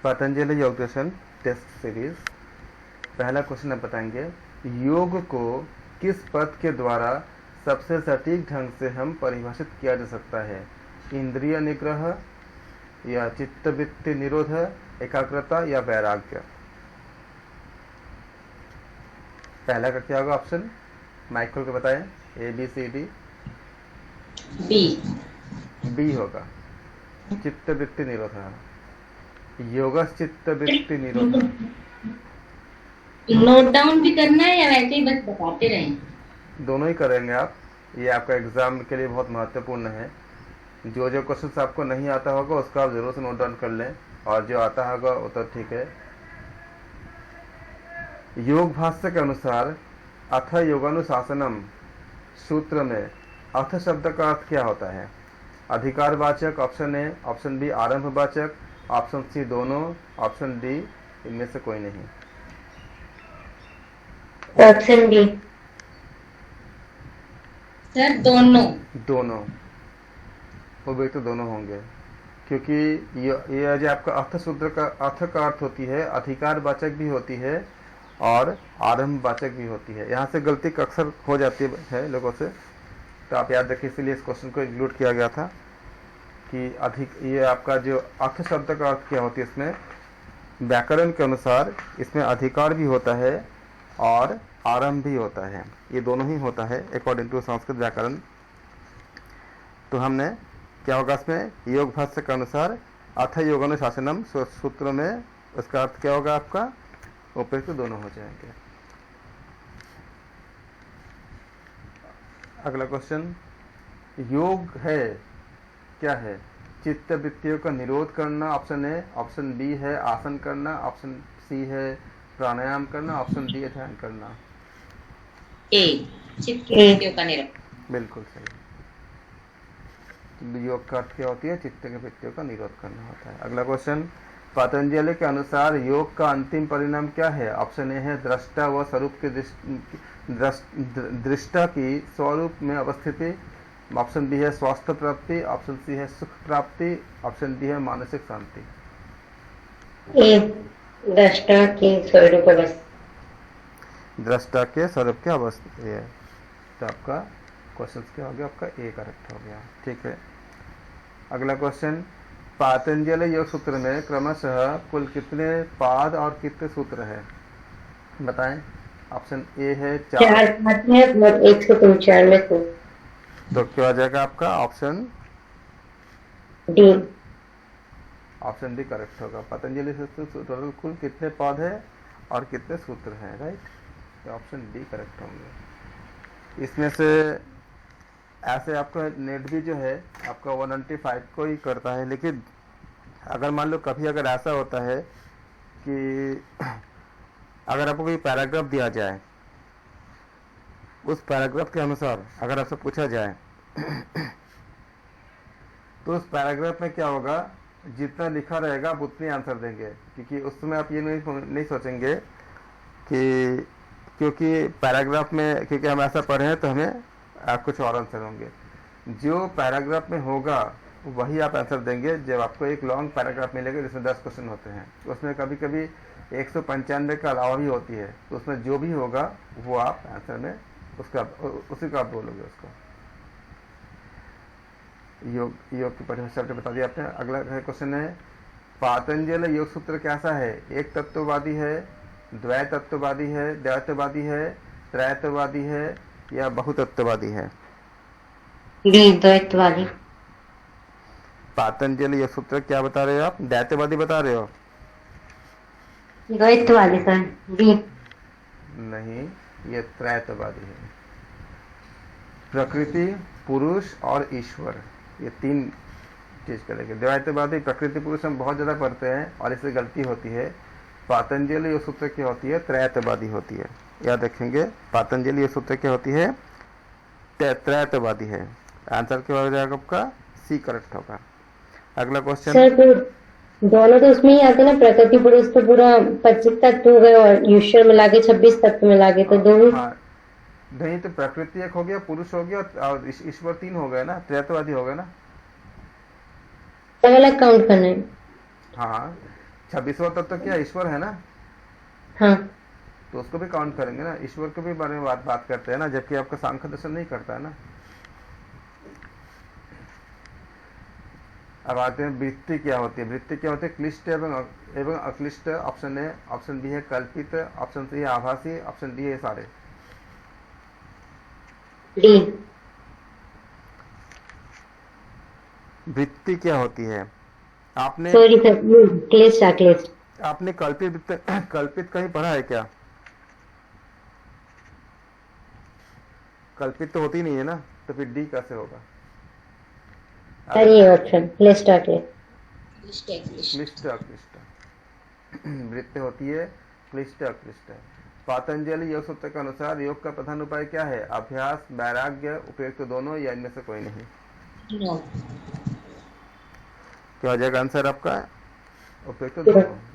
पतंजलि योग दर्शन test series. पहला question आप बताएंगे, योग को किस पद के द्वारा सबसे सटीक ढंग से हम परिभाषित किया जा सकता है? इंद्रिय निग्रह या चित्तवृत्ति निरोध, एकाग्रता या वैराग्य? पहला का क्या होगा ऑप्शन? माइक खोल के बताएं। A B C D. B होगा, चित्तवृत्ति निरोध। योगस चित्तवृत्ति निरोध। नोट डाउन भी करना है या वैसे ही बस बताते रहें? दोनों ही करेंगे आप। ये आपका एग्जाम के लिए बहुत महत्वपूर्ण है। जो जो क्वेश्चन आपको नहीं आता होगा उसका आप जरूर से नोट डाउन कर लें, और जो आता होगा वो तो ठीक है। योग भाष्य के अनुसार अथ योगानुशासनम सूत्र में अथ शब्द का अर्थ क्या होता है? अधिकारवाचक ऑप्शन ए, ऑप्शन बी आरंभवाचक, ऑप्शन सी दोनों, ऑप्शन डी इनमें से कोई नहीं। ऑप्शन डी सर दोनों। दोनों, वो भी तो दोनों होंगे, क्योंकि ये जो आपका अर्थ सूत्र का अर्थ का अर्थ होती है, अधिकारवाचक भी होती है और आरंभवाचक भी होती है। यहाँ से गलती अक्सर हो जाती है लोगों से, तो आप याद रखिए, इसलिए इस क्वेश्चन को इंक्लूड किया गया था कि ये आपका जो अर्थ शब्द का अर्थ क्या होती है, इसमें व्याकरण के अनुसार इसमें अधिकार भी होता है और आरंभ भी होता है। ये दोनों ही होता है अकॉर्डिंग टू संस्कृत व्याकरण। तो हमने क्या होगा इसमें, योग भाष्य के अनुसार अथ योगानुशासनम सूत्र में उसका अर्थ क्या होगा आपका? उपयुक्त तो दोनों हो जाएंगे। अगला क्वेश्चन, योग है क्या है? चित्त वृत्तियों का निरोध करना ऑप्शन ए, ऑप्शन बी है आसन करना, ऑप्शन सी है प्राणायाम करना, ऑप्शन डी है ध्यान करना। ए, चित्त वृत्तियों का निरोध। बिल्कुल सही। तो योग का अर्थ क्या होती है? चित्त के वृत्तियों का निरोध करना होता है। अगला क्वेश्चन, पतंजलि के अनुसार योग का अंतिम परिणाम क्या है? ऑप्शन ए है दृष्टा व स्वरूप की दृष्टा की स्वरूप में अवस्थिति, ऑप्शन बी है स्वास्थ्य प्राप्ति, ऑप्शन सी है सुख प्राप्ति, ऑप्शन डी है मानसिक शांति। ए, दृष्टा के स्वरूप अवस्था। दृष्टा के स्वरूप की अवस्था है। तो आपका क्वेश्चन क्या हो गया? आपका ए करेक्ट हो गया। ठीक है। अगला क्वेश्चन, पातंजलि योग सूत्र में क्रमशः कुल कितने पाद और कितने सूत्र है? बताएं। ऑप्शन ए है 4 पाद है और 103 में से। तो क्या हो जाएगा आपका? Option D. Option D correct होगा। पतंजलि सूत्र टोटल कुल कितने पद है और कितने सूत्र हैं? राइट, ऑप्शन डी करेक्ट होंगे। इसमें से ऐसे आपका नेट भी जो है आपका 195 को ही करता है, लेकिन अगर मान लो कभी अगर ऐसा होता है कि अगर आपको कोई पैराग्राफ दिया जाए, उस पैराग्राफ के अनुसार अगर आपसे पूछा जाए तो उस पैराग्राफ में क्या होगा, जितना लिखा रहेगा आप उतने आंसर देंगे, क्योंकि उस समय आप ये नहीं सोचेंगे कि क्योंकि पैराग्राफ में क्योंकि हम ऐसा पढ़े हैं तो हमें कुछ और आंसर होंगे। जो पैराग्राफ में होगा वही आप आंसर देंगे। जब आपको एक लॉन्ग पैराग्राफ मिलेगा जिसमें 10 क्वेश्चन होते हैं, तो उसमें कभी कभी 195 का अलावा भी होती है, तो उसमें जो भी होगा वो आप आंसर में उसी का आप बोलोगे उसको। योग की परिभाषा बता दी आपने। अगला क्वेश्चन है, पातंजलि योग सूत्र कैसा है? एक तत्ववादी है, द्वै तत्ववादी है, द्वैतवादी है, त्रैतवादी है या बहुतत्ववादी है? डी, द्वैतवादी। पातंजलि योग सूत्र क्या बता रहे हो आप? द्वैतवादी बता रहे हो? द्वैतवादी सर, डी। नहीं, ये त्रैतवादी है। प्रकृति, पुरुष और ईश्वर, ये 3 चीज करेंगे। द्वैतवादी प्रकृति पुरुष हम बहुत ज्यादा पढ़ते हैं और इससे गलती होती है। पातंजलि योग सूत्र क्या होती है? त्रैतवादी होती है। याद रखेंगे, पातंजलि योग सूत्र क्या होती है? त्रैतवादी है। आंसर क्या हो जाएगा आपका? सी करेक्ट होगा। अगला क्वेश्चन, सर तो दोनों तो उसमें ही आते ना, प्रकृति पुरुष तो पूरा 25 तत्व हो गए और ईश्वर मिला के 26 तत्व मिला के, तो दो ही। हाँ, नहीं तो प्रकृति एक हो गया, पुरुष हो गया और ईश्वर 3 हो गए ना, त्रैतवादी हो गए ना। अलग अलग काउंट करना है। हाँ, 26वां तत्व क्या ईश्वर है ना, हाँ तो उसको भी काउंट करेंगे ना, ईश्वर के भी बारे में बात करते हैं ना, जबकि आपका सांख्य दर्शन नहीं करता है ना। अब आते हैं वृत्ति क्या होती है। वृत्ति क्या होती है? क्लिष्ट एवं अक्लिष्ट। ऑप्शन ए, ऑप्शन बी है कल्पित, ऑप्शन सी है आभासी, ऑप्शन डी है सारे। डी। वृत्ति क्या होती है? आपने सॉरी सर, क्लिष्ट अक्लिष्ट। आपने कल्पित कहीं पढ़ा है क्या? कल्पित तो होती नहीं है ना, तो फिर डी कैसे होगा? सर ये ऑप्शन क्लिष्ट अक्लिष्ट। क्लिष्ट अक्लिष्ट। वृत्ति होती है क्लिष्ट अक्लिष्ट। पातंजलि योग सूत्र के अनुसार योग का प्रधान उपाय क्या है? अभ्यास, वैराग्य, उपयुक्त दोनों, या इनमें से कोई नहीं? नो। क्या हो जाएगा आंसर आपका? उपयुक्त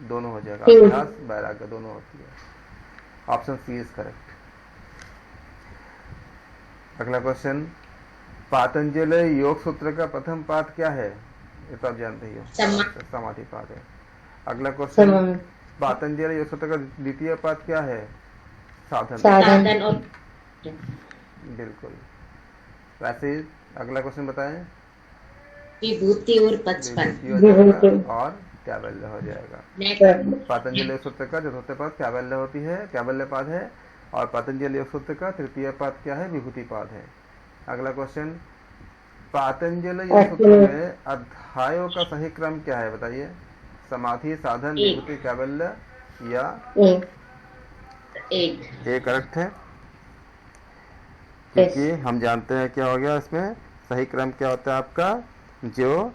दोनों हो जाएगा। अभ्यास, वैराग्य दोनों होती है। Option C is correct. अगला क्वेश्चन, पातंजलि योग सूत्र का प्रथम पाद क्या है? ये तो आप जानते ही हो, समाधि पाद है। अगला क्वेश्चन, पातंजलि योग सूत्र का द्वितीय पाद क्या है? साधन। साधन और बिल्कुल। वैसे ही अगला क्वेश्चन बताएं। विभूति और 55। विभूति और कैवल्य हो जाएगा। नेक्स्ट। पातंजलि योग सूत्र का चतुर्थ पाद कैवल्य होती है, कैवल्य पाद है, और पतंजलि योग सूत्र का तृतीय पाद क्या है? विभूति पाद है। अगला क्वेश्चन, पातंजलि योग सूत्र में अध्यायों का सही क्रम क्या है? बताइए। समाधि, साधन, विभूति, कैवल्य, या एक करेक्ट है, क्योंकि हम जानते हैं क्या हो गया इसमें सही क्रम क्या होता है आपका, जो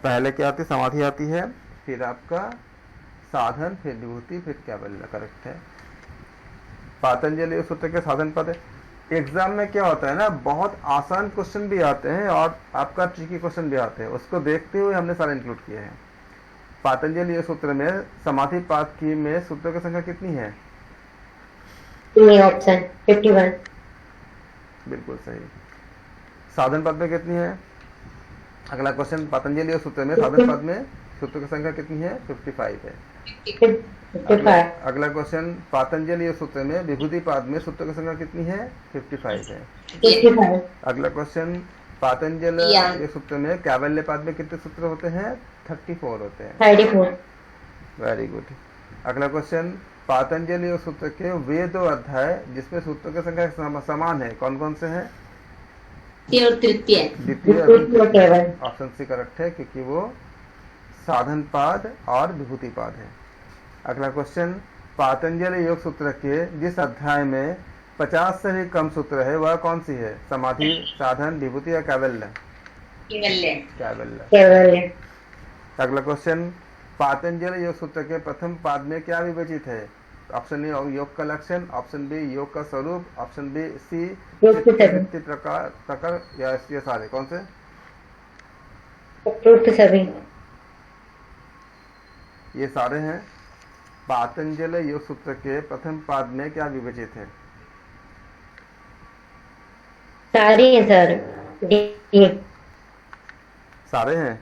पहले क्या आती है? समाधि आती है, फिर आपका साधन, फिर विभूति, फिर कैवल्य। करेक्ट है। पातंजलि सूत्र के साधन पद। एग्जाम में क्या होता है ना, बहुत आसान क्वेश्चन भी आते हैं और आपका ट्रिकी क्वेश्चन भी आते हैं, उसको देखते हुए हमने सारे इंक्लूड किए हैं। पातंजलि सूत्र में समाधि पाद की में सूत्रों की संख्या कितनी है? ऑप्शन 51। बिल्कुल सही। साधन पद में कितनी है? अगला क्वेश्चन, पतंजलि सूत्र में साधन पद में सूत्रों की संख्या कितनी है? 55 है। अगला क्वेश्चन, पातंजलि सूत्र में विभूति पाद में सूत्रों की संख्या कितनी है? 55 है। अगला क्वेश्चन, पातंजलि सूत्र में कैवल्य पाद में कितने सूत्र होते हैं? 34 होते हैं। 34। Very good. अगला क्वेश्चन, पातंजलि सूत्र के वे दो अध्याय जिसमें सूत्रों की संख्या समान है, कौन कौन से हैं? द्वितीय। ऑप्शन सी करेक्ट है, क्योंकि वो साधन पाद और विभूति पाद है। अगला क्वेश्चन, पातंजलि योग सूत्र के जिस अध्याय में 50 से भी कम सूत्र है वह कौन सी है? समाधि, साधन, विभूति या कैवल्य? कैवल्य। अगला क्वेश्चन, पातंजलि योग सूत्र के प्रथम पाद में क्या विभाजित है? ऑप्शन ए योग का लक्षण, ऑप्शन बी योग का स्वरूप, ऑप्शन बी सी चित्त प्रकार, या ये सारे कौन से? सभी। ये सारे हैं। पातंजलि योग सूत्र के प्रथम पाद में क्या विभाजित है? सारे हैं सर। डी। सारे हैं।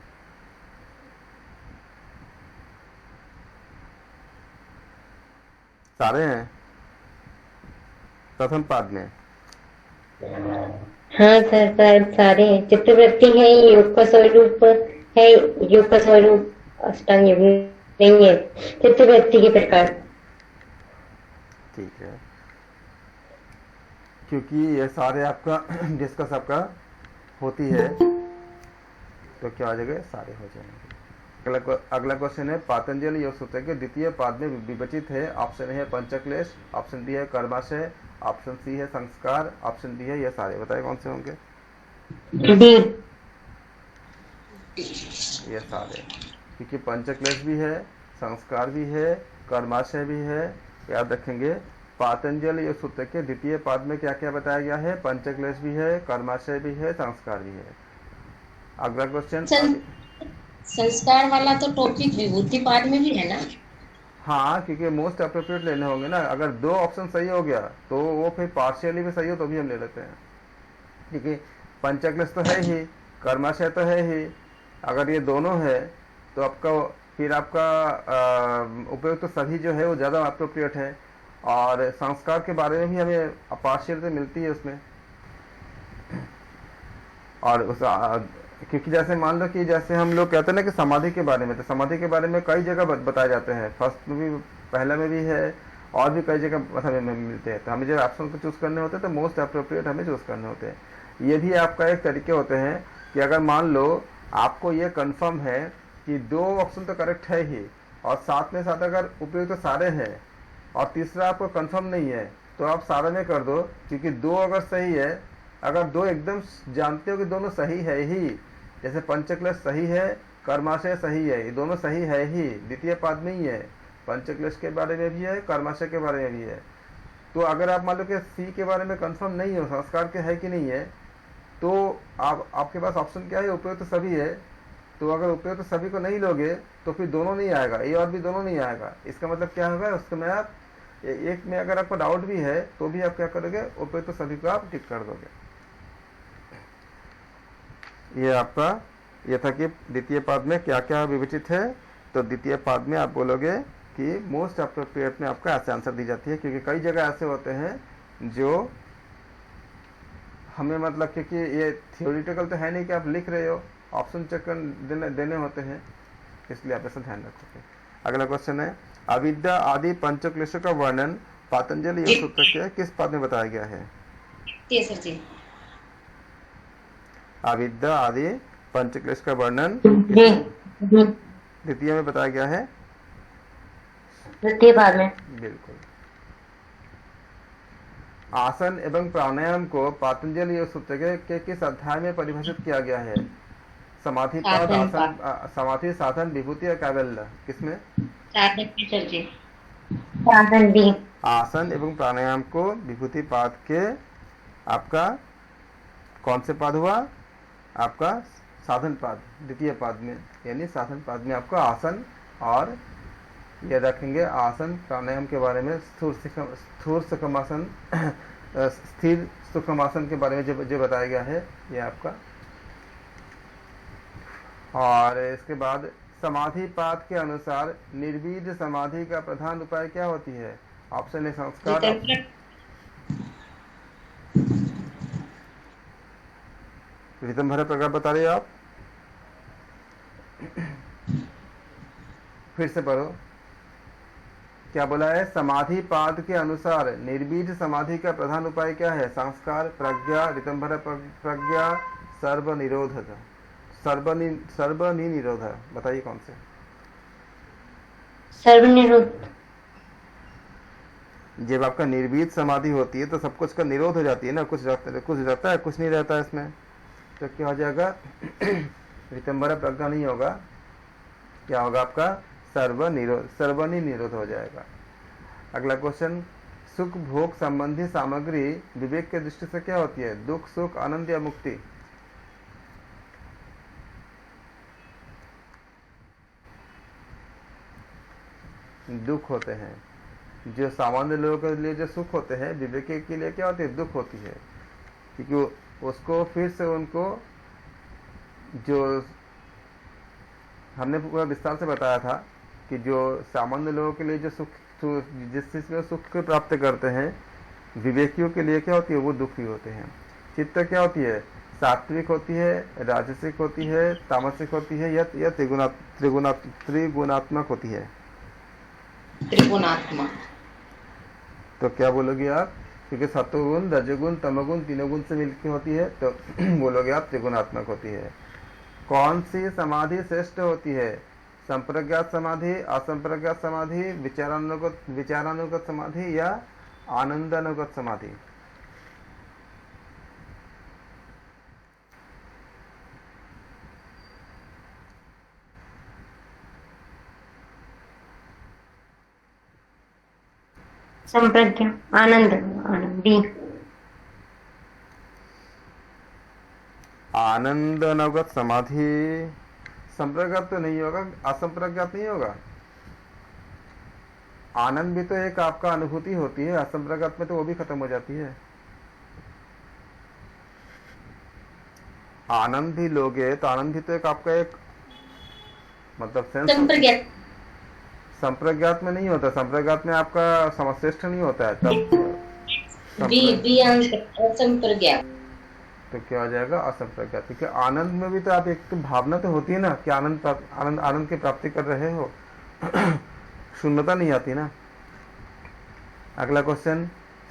सारे हैं प्रथम पाद में। हाँ सर, सारे हैं। चित्तवृत्ति है, योग का स्वरूप है, योग का स्वरूप अष्टांग योग नहीं है, चित्तवृत्ति के प्रकार। ठीक है, क्योंकि ये सारे आपका डिस्कस आपका होती है तो क्या हो जाएगा? सारे हो जाएंगे। अगला क्वेश्चन है, पातंजलि योग सूत्र के द्वितीय पाद में विभाजित है। ऑप्शन ए है पंचक्लेश, ऑप्शन बी है कर्माशय, ऑप्शन सी है संस्कार, ऑप्शन डी है ये सारे। बताइए कौन से होंगे? डी। ये सारे, क्योंकि पंचक्लेश भी है, संस्कार भी है, कर्माशय भी है। याद रखेंगे, पातंजलि योग सूत्र के द्वितीय पाद में क्या क्या बताया गया है? पंचक्लेश भी है, कर्माशय भी है, संस्कार भी है। अगला क्वेश्चन, संस्कार वाला तो टॉपिक विभूति पाद में भी है ना? हाँ, क्योंकि मोस्ट अप्रोप्रिएट लेने होंगे ना। अगर दो ऑप्शन सही हो गया तो वो फिर पार्शियली भी सही हो तो भी हम ले लेते हैं, क्योंकि पंचक्लेश तो है ही, कर्माशय तो है ही। अगर ये दोनों है तो आपका फिर आपका उपयुक्त तो सभी जो है वो ज़्यादा अप्रोप्रिएट है, और संस्कार के बारे में भी हमें पार्शियलिटी मिलती है उसमें। और क्योंकि जैसे मान लो कि जैसे हम लोग कहते हैं ना कि समाधि के बारे में, तो समाधि के बारे में कई जगह बताए जाते हैं, फर्स्ट में भी, पहला में भी है, और भी कई जगह हमें मिलते हैं। तो हमें जब ऑप्शन को चूज करने होते हैं तो मोस्ट अप्रोप्रिएट हमें चूज करने होते हैं। ये भी आपका एक तरीके होते हैं कि अगर मान लो आपको ये कंफर्म है कि 2 ऑप्शन तो करेक्ट है ही, और साथ में साथ अगर उपयुक्त तो सारे हैं, और तीसरा आपको कंफर्म नहीं है, तो आप सारे में कर दो, क्योंकि 2 अगर सही है, अगर 2 एकदम जानते हो कि दोनों सही है ही, जैसे पंचक्लेश सही है, कर्माशय सही है, ये दोनों सही है ही, द्वितीय पाद में ही है, पंचक्लेश के बारे में भी है, कर्माशय के बारे में भी है। तो अगर आप मान लो कि सी के बारे में कंफर्म नहीं हो, संस्कार के है कि नहीं है, तो आपके पास ऑप्शन क्या है, उपयुक्त तो सभी है। तो अगर उपयुक्त तो सभी को नहीं लोगे तो फिर दोनों नहीं आएगा, ए और बी दोनों नहीं आएगा। इसका मतलब क्या होगा, उसके में आप एक में अगर आपको डाउट भी है तो भी आप क्या करोगे, उपयुक्त तो सभी को आप टिक कर दोगे। ये आपका ये था कि द्वितीय पाद में क्या क्या विवेचित है। तो द्वितीय पाद में आप बोलोगे कि मोस्ट अप्रोप्रिएट में आपका ऐसे आंसर दी जाती है, क्योंकि कई जगह ऐसे होते हैं जो हमें मतलब, क्योंकि ये थियोरिटिकल तो है नहीं कि आप लिख रहे हो, ऑप्शन चेक देने होते हैं, इसलिए आप ऐसा ध्यान रखोगे। अगला क्वेश्चन है, अविद्या आदि पंचक्लेशों का वर्णन पातंजलि योग सूत्र के किस पाद में बताया गया है? अविद्या आदि पंचक्लेश का वर्णन द्वितीय में बताया गया है, द्वितीय पाद में। बिल्कुल। आसन एवं प्राणायाम को पातंजलि योग सूत्र के किस अध्याय में परिभाषित किया गया है? समाधि पाद, आसन, समाधि, साधन, विभूति या कैवल्य, किसमें? आसन एवं प्राणायाम को विभूति पाद के आपका कौन से पाद हुआ? आपका साधन पाद, द्वितीय पाद में, यानी साधन पाद में आपका आसन, और ये रखेंगे आसन प्राणायाम के बारे में, स्थूल सुखमासन स्थिर सुखमासन के बारे में जो बताया गया है ये आपका। और इसके बाद समाधि पाद के अनुसार निर्वीज समाधि का प्रधान उपाय क्या होती है? ऑप्शन ए संस्कार, रितम भरे प्रकार बता रहे हो आप, फिर से पढ़ो, क्या बोला है? समाधि पाद के अनुसार निर्बीज समाधि का प्रधान उपाय क्या है? संस्कार, प्रज्ञा, ऋतंभर प्रज्ञा, सर्वनिरोध, सर्वनिरोध, बताइए कौन से? सर्वनिरोध। जब आपका निर्बीज समाधि होती है तो सब कुछ का निरोध हो जाती है ना, कुछ रहता है, कुछ नहीं रहता है इसमें, तो क्या हो जाएगा? ऋतंभर प्रज्ञा नहीं होगा, क्या होगा आपका? सर्वनिरोध हो जाएगा। अगला क्वेश्चन, सुख भोग संबंधी सामग्री विवेक के दृष्टि से क्या होती है? दुख, सुख, आनंद या मुक्ति? दुख होते हैं। जो सामान्य लोगों के लिए जो सुख होते हैं, विवेक के लिए क्या होती है? दुख होती है, क्योंकि उसको फिर से उनको जो हमने पूरा विस्तार से बताया था कि जो सामान्य लोगों के लिए जो सुख, जिस चीज में सुख प्राप्त करते हैं, विवेकियों के लिए क्या होती है? वो दुखी होते हैं। चित्त क्या होती है? सात्विक होती है, राजसिक होती है, तामसिक होती है, या त्रिगुणात्मक होती है? त्रिगुणात्मक। तो क्या बोलोगे आप? क्योंकि सत्वगुण, रजगुण, तमगुण तीनों गुण से मिलकर होती है, तो बोलोगे आप त्रिगुणात्मक होती है। कौन सी समाधि श्रेष्ठ होती है? संप्रज्ञात समाधि, असंप्रज्ञात समाधि, विचारानुगत समाधि या आनंदानुगत समाधि? संप्रज्ञा, आनंदी। आनंदानुगत समाधि संप्रज्ञात तो नहीं होगा, असंप्रज्ञात नहीं होगा। आनंद भी तो एक आपका अनुभूति होती है, असंप्रज्ञात में तो वो भी खत्म हो जाती है। आनंद भी लोगे तो आनंद भी तो एक आपका एक मतलब सेंस संप्रज्ञात संप्रज्ञात में नहीं होता, संप्रज्ञात में आपका समश्रेष्ठ नहीं होता है, तब बी संप्र बी आंसर असंप्रज्ञात। तो क्या हो जाएगा असंप्रज्ञात, क्योंकि आनंद में भी तो आप एक तो भावना तो होती है ना कि आनंद आनंद की प्राप्ति कर रहे हो शून्यता नहीं आती ना। अगला क्वेश्चन,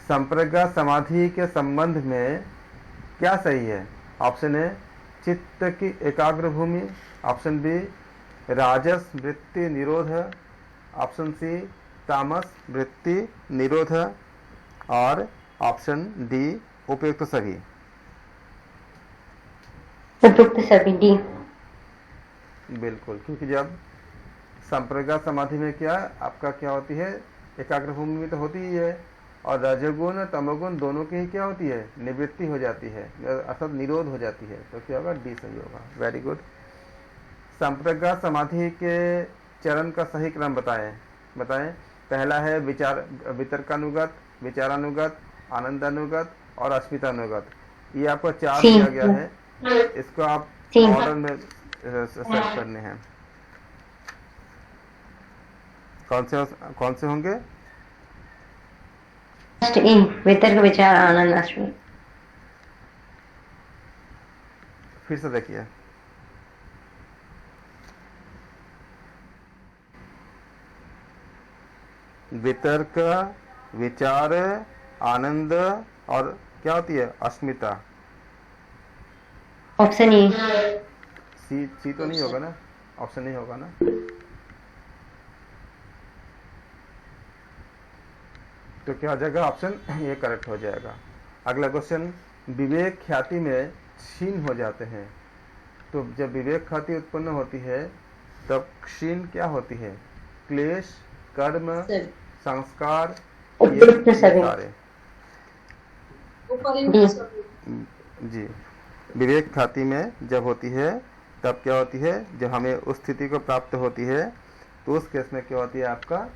संप्रज्ञात समाधि के संबंध में क्या सही है? ऑप्शन ए चित्त की एकाग्र भूमि, ऑप्शन बी राजस वृत्ति निरोध, ऑप्शन सी तामस वृत्ति निरोध, और ऑप्शन डी उपयुक्त सभी। उपयुक्त सभी डी। बिल्कुल, क्योंकि जब संप्रज्ञात समाधि में क्या आपका क्या होती है, एकाग्र भूमि में तो होती ही है, और रजोगुण और तमोगुण दोनों की ही क्या होती है, निवृत्ति हो जाती है, अर्थात निरोध हो जाती है। तो क्या होगा, डी सही होगा। Very good. संप्रज्ञात समाधि के चरण का सही क्रम बताएं। पहला है वितर्कानुगत, विचारानुगत, आनंदानुगत और अस्मितानुगत। ये आपको 4 दिया गया है, इसको आप ऑर्डर में सेट करने हैं। कौन से होंगे? वितर्क विचार आनंद अस्मिता। फिर से देखिए, वितर्क, विचार, आनंद और क्या होती है, अस्मिता। Option A. सी तो नहीं होगा ना, ऑप्शन नहीं होगा ना। तो क्या हो जाएगा, ऑप्शन ये करेक्ट हो जाएगा। अगला क्वेश्चन, विवेक ख्याति में क्षीण हो जाते हैं। तो जब विवेक ख्याति उत्पन्न होती है तब क्षीण क्या होती है? क्लेश, कर्म, संस्कार, उपयुक्त सभी कार्य। जी, विवेक ख्याति में जब होती है तब क्या होती है, जब हमें उस स्थिति को प्राप्त होती है तो उस केस में क्या होती है, आपका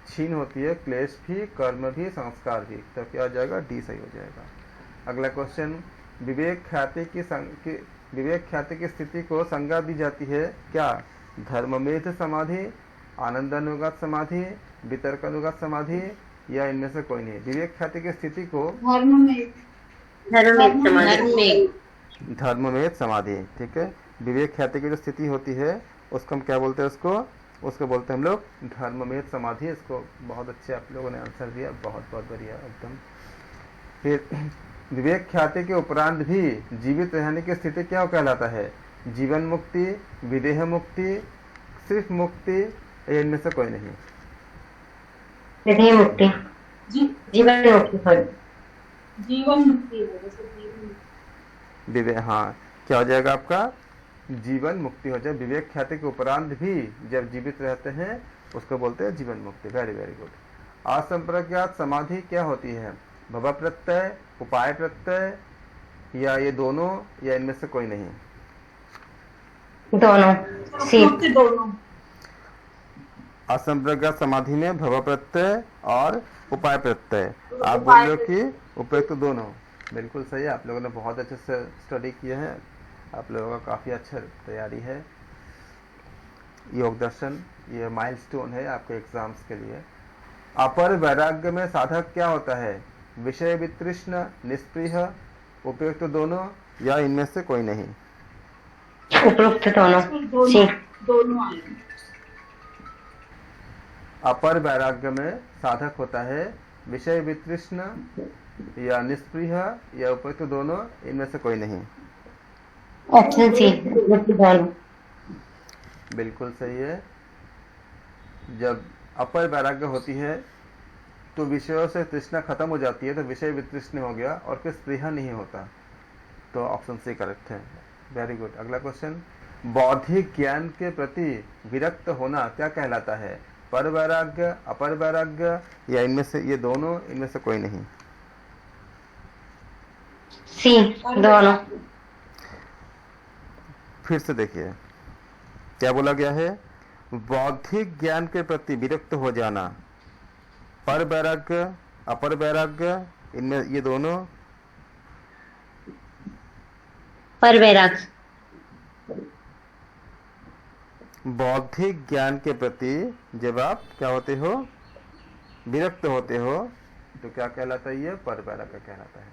क्षीण होती है, क्लेश भी, कर्म भी, संस्कार भी। तो क्या हो जाएगा, डी सही हो जाएगा। अगला क्वेश्चन, विवेक ख्याति की स्थिति को संज्ञा दी जाती है क्या? धर्ममेध समाधि, आनंदानुगत समाधि, वितर्कानुगत समाधि, या इनमें से कोई नहीं। विवेक ख्याति की स्थिति को धर्ममेध समाधि, ठीक है। विवेक ख्याति की जो स्थिति होती है उसको हम क्या बोलते हैं, उसको बोलते हैं हम लोग धर्ममेध समाधि। इसको बहुत अच्छे आप लोगों ने आंसर दिया, बहुत बहुत बढ़िया एकदम। फिर विवेक ख्याति के उपरांत भी जीवित रहने की स्थिति क्या कहलाता है? जीवन मुक्ति, विदेह मुक्ति, सिर्फ मुक्ति, इनमें से कोई नहीं। विदेह मुक्ति, जीवन मुक्ति, जीवन मुक्ति। विवेक, हाँ, क्या हो जाएगा आपका, जीवन मुक्ति हो जाए। विवेक ख्याति के उपरांत भी जब जीवित रहते हैं उसको बोलते हैं जीवन मुक्ति। Very very good. असंप्रज्ञात समाधि क्या होती है? भव प्रत्यय, उपाय प्रत्यय, या ये दोनों, या इनमें से कोई नहीं? दोनों। सी। दोनों। असंप्रज्ञात समाधि में भव प्रत्यय और उपाय प्रत्यय। आप बोल रहे हो कि उपयुक्त दोनों। बिल्कुल सही है, आप लोगों ने बहुत अच्छे से स्टडी किया है, आप लोगों का काफ़ी अच्छा तैयारी है। योग दर्शन ये माइलस्टोन है आपके एग्जाम्स के लिए। अपर वैराग्य में साधक क्या होता है? विषय वितृष्ण, निष्प्रिय, उपयुक्त दोनों, या इनमें से कोई नहीं? उपयुक्त दोनों। सी। दोनों आए। अपर वैराग्य में साधक होता है विषय वितृष्ण या निष्प्रिय या उपयुक्त दोनों, इनमें से कोई नहीं। ऑप्शन सी, दोनों। बिल्कुल सही है। जब अपर वैराग्य होती है तो विषयों से तृष्णा खत्म हो जाती है, तो विषय वितृष्ण हो गया और फिर स्पृहा नहीं होता। तो ऑप्शन सी करेक्ट है। Very good. अगला क्वेश्चन, बौद्धिक ज्ञान के प्रति विरक्त होना क्या कहलाता है? पर वैराग्य, अपर वैराग्य, या इनमें से ये दोनों, इनमें से कोई नहीं? सी, दोनों। फिर से देखिए क्या बोला गया है, बौद्धिक ज्ञान के प्रति विरक्त हो जाना, पर वैराग्य, अपर वैराग्य, इनमें ये दोनों? पर वैराग्य। बौद्धिक ज्ञान के प्रति जब आप क्या होते हो, विरक्त होते हो, तो क्या कहलाता है? ये परबैराग कहलाता है।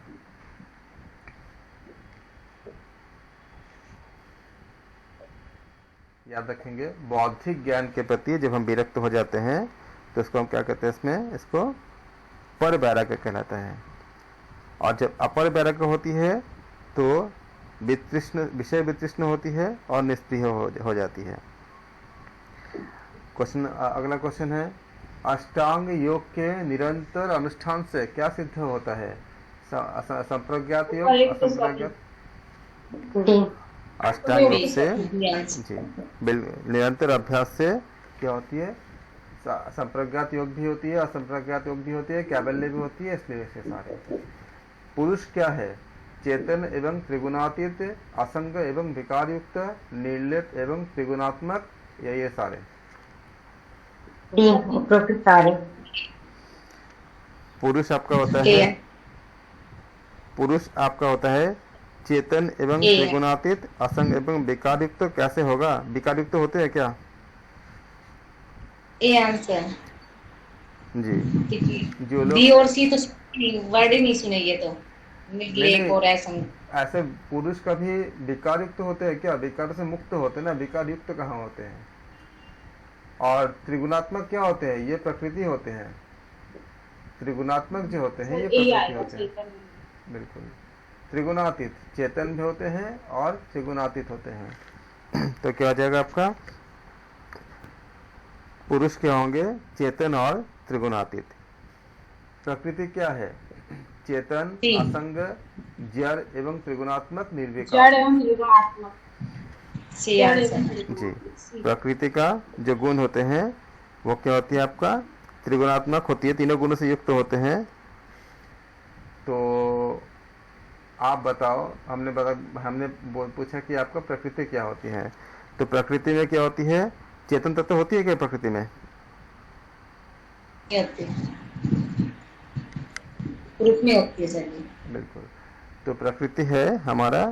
याद रखेंगे, बौद्धिक ज्ञान के प्रति जब हम विरक्त हो जाते हैं तो इसको हम क्या कहते हैं? इसमें इसको परबैराग कहलाता है। और जब अपर वैराग्य होती है तो वितृष्ण, विषय वितृष्ण होती है और निष्प्रिय हो जाती है। क्वेश्चन, अगला क्वेश्चन है, अष्टांग योग के निरंतर अनुष्ठान से क्या सिद्ध होता है? संप्रज्ञात योग, असंप्रज्ञात? डी। अष्टांग योग से जी निरंतर अभ्यास से क्या होती है? संप्रज्ञात योग भी होती है, असंप्रज्ञात योग भी होती है, कैबल्य भी होती है, इसलिए ऐसे सारे। पुरुष क्या है? चेतन एवं त्रिगुणातीत, असंग एवं विकार युक्त, निर्लिप्त एवं त्रिगुणात्मक, ये सारे। डी, उपरोक्त सारे। पुरुष आपका होता है, पुरुष आपका होता है चेतन एवं त्रिगुणातीत, असंग एवं विकार युक्त। कैसे होगा? विकार युक्त होते हैं क्या? ए आंसर जी। जो लोग बी और सी तो वर्ड ही नहीं सुनेंगे तो निर्लेप और असंग। ऐसे पुरुष कभी विकार युक्त होते हैं क्या? विकार से मुक्त होते हैं ना, विकार युक्त कहाँ होते हैं? और त्रिगुणात्मक क्या होते हैं? ये प्रकृति होते हैं। त्रिगुणात्मक जो होते हैं ये प्रकृति होते हैं। बिल्कुल। त्रिगुणातीत चेतन भी होते हैं और त्रिगुणातीत होते हैं। तो क्या हो जाएगा आपका? पुरुष क्या होंगे? चेतन और त्रिगुणातीत। प्रकृति क्या है? चेतन, असंग, जड़ एवं त्रिगुणात्मक, निर्विकार। जड़ एवं त्रिगुणात्मक। सी आंसर जी। प्रकृति का जो गुण होते हैं वो क्या होती है आपका? त्रिगुणात्मक होती है, तीनों गुणों से युक्त होते हैं। तो आप बताओ, हमने पूछा कि आपका प्रकृति क्या होती है, तो प्रकृति में क्या होती है? चेतन तत्व होती है क्या प्रकृति में? ग्रुप में होती है सर। बिल्कुल। तो प्रकृति है हमारा,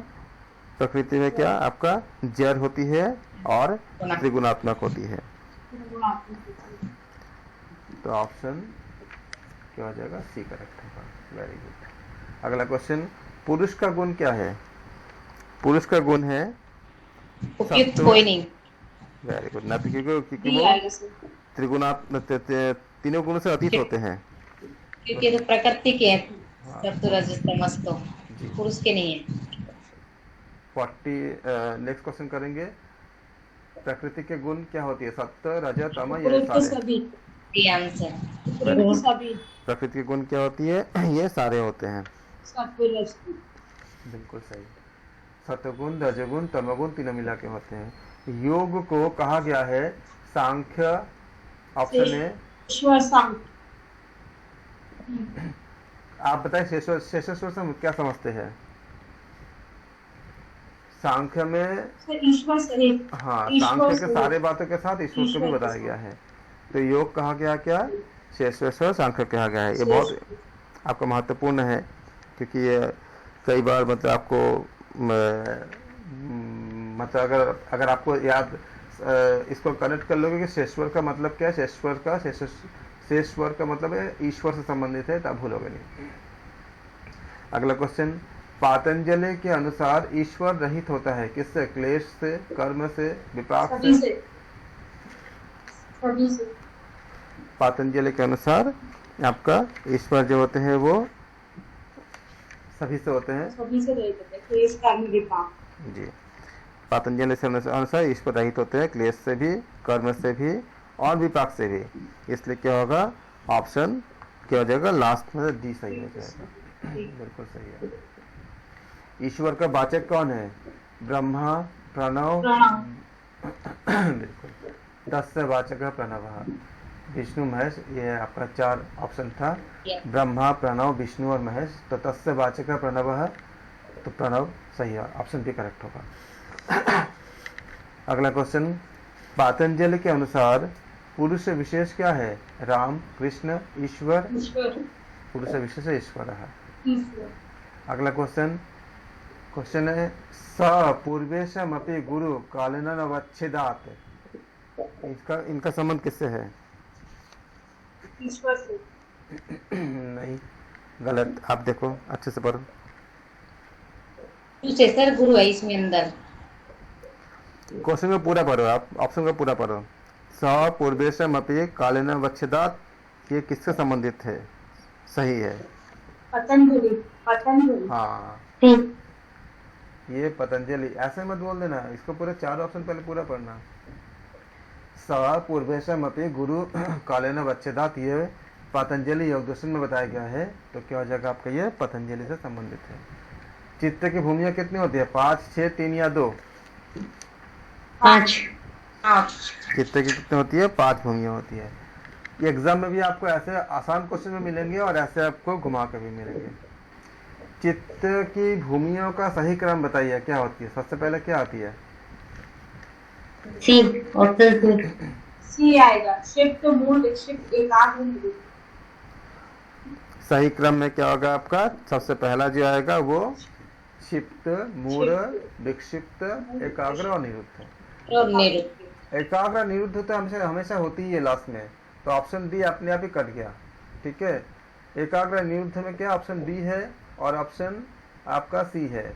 प्रकृति में क्या आपका? जड़ होती है और त्रिगुणात्मक होती है। तो ऑप्शन क्या हो जाएगा? सी करेक्ट होगा। Very good. अगला क्वेश्चन, पुरुष का गुण क्या है? पुरुष का गुण है उपयुक्त कोई नहीं। Very good. ना क्योंकि वो त्रिगुणात्मक, तीनों गुणों से अतीत होते हैं। क्योंकि तो प्रकृति के हैं, सत्वरजस्तमस तो पुरुष के नहीं है। 40 नेक्स्ट क्वेश्चन करेंगे। प्रकृति के गुण क्या होती है? सत्व, रजत, तम, ये सारे। प्रकृति के गुण क्या होती है? ये सारे होते हैं। बिल्कुल सही। सत्वगुण, रजगुण, तमगुण तीनों मिला के होते हैं। योग को कहा गया है सांख्य, ऑप्शन है। आप बताएं शेषेश्वर से क्या समझते हैं? सांख्य में ईश्वर से, हाँ, सांख्य के सारे बातों के साथ ईश्वर को भी बताया गया है। तो योग कहा गया क्या? शेषेश्वर सांख्य कहा गया है। ये बहुत आपका महत्वपूर्ण है, क्योंकि ये कई बार मतलब आपको मतलब अगर आपको याद इसको कनेक्ट कर लोगे कि शेषवर का मतलब क्या है, शेषवर का मतलब है ईश्वर से संबंधित है, तब भूलोगे नहीं। अगला क्वेश्चन, पातंजलि के अनुसार ईश्वर रहित होता है किससे? क्लेश से, कर्म से, विपाक से? पातंजलि के अनुसार आपका ईश्वर जो होते हैं वो सभी से होते हैं। सभी से रहित होते हैं, क्लेश, कर्म, विपाक। जी। पातंजलि से अनुसार ईश्वर रहित होते हैं क्लेश से भी, कर्म से भी और विपाक से भी। इसलिए क्या होगा? ऑप्शन क्या हो जाएगा? लास्ट में डी सही हो जाएगा। बिल्कुल सही है। ईश्वर का वाचक कौन है? ब्रह्मा, प्रणव। बिल्कुल। तस्य वाचक प्रणव, विष्णु, महेश। ये आपका 4 ऑप्शन था। ब्रह्मा, प्रणव, विष्णु और महेश। तो तस्य वाचक प्रणव है, तो प्रणव सही है, ऑप्शन बी करेक्ट होगा। अगला क्वेश्चन, पातंजलि के अनुसार पुरुष विशेष क्या है? राम, कृष्ण, ईश्वर। पुरुष विशेष ईश्वर है। अगला क्वेश्चन है, स पूर्वेशमपि गुरु कालेन नवच्छेदात्। इनका संबंध किससे है? ईश्वर से। नहीं, गलत। आप देखो, अच्छे से पढ़ो। से सर गुरु है इसमें अंदर। क्वेश्चन को पूरा पढ़ो, आप ऑप्शन को पूरा पढ़ो। स पूर्वेशम अपि कालेन वच्छेदात्, ये किससे संबंधित है? सही है, पतंजलि। पतंजलि। हाँ, सी। ये पतंजलि। ऐसे मत बोल देना, इसको पूरे 4 ऑप्शन पहले पूरा पढ़ना। स पूर्वेशम अपि गुरु कालेन वच्छेदात्, ये पतंजलि योग दर्शन में बताया गया है, तो क्या हो जाएगा आपका? ये पतंजलि से संबंधित है। चित्त की भूमिया कितनी होती है? 5, 6, 3 या 2? 5। चित्त की कितनी होती है? 5 भूमिया होती है। एग्जाम में भी आपको ऐसे आसान क्वेश्चन में मिलेंगे और ऐसे आपको घुमा कर भी मिलेंगे। चित्त की भूमियों का सही क्रम बताइए, क्या होती है? सबसे पहले क्या आती है? सी, ऑप्शन सी। सी आएगा। शिफ्ट, मूल, विक्षिप्त, एकाग्र, निरुद्ध। सही क्रम में क्या होगा आपका? सबसे पहला जो आएगा वो क्षिप्त, मूढ़, विक्षिप्त, एकाग्र और निरुद्ध। और निरुद्ध। एकाग्र निरुद्ध तो हमेशा होती ही है लास्ट में, तो ऑप्शन डी अपने आप ही कट गया। ठीक है, एकाग्र निरुद्ध में क्या? ऑप्शन बी है और ऑप्शन आपका सी है।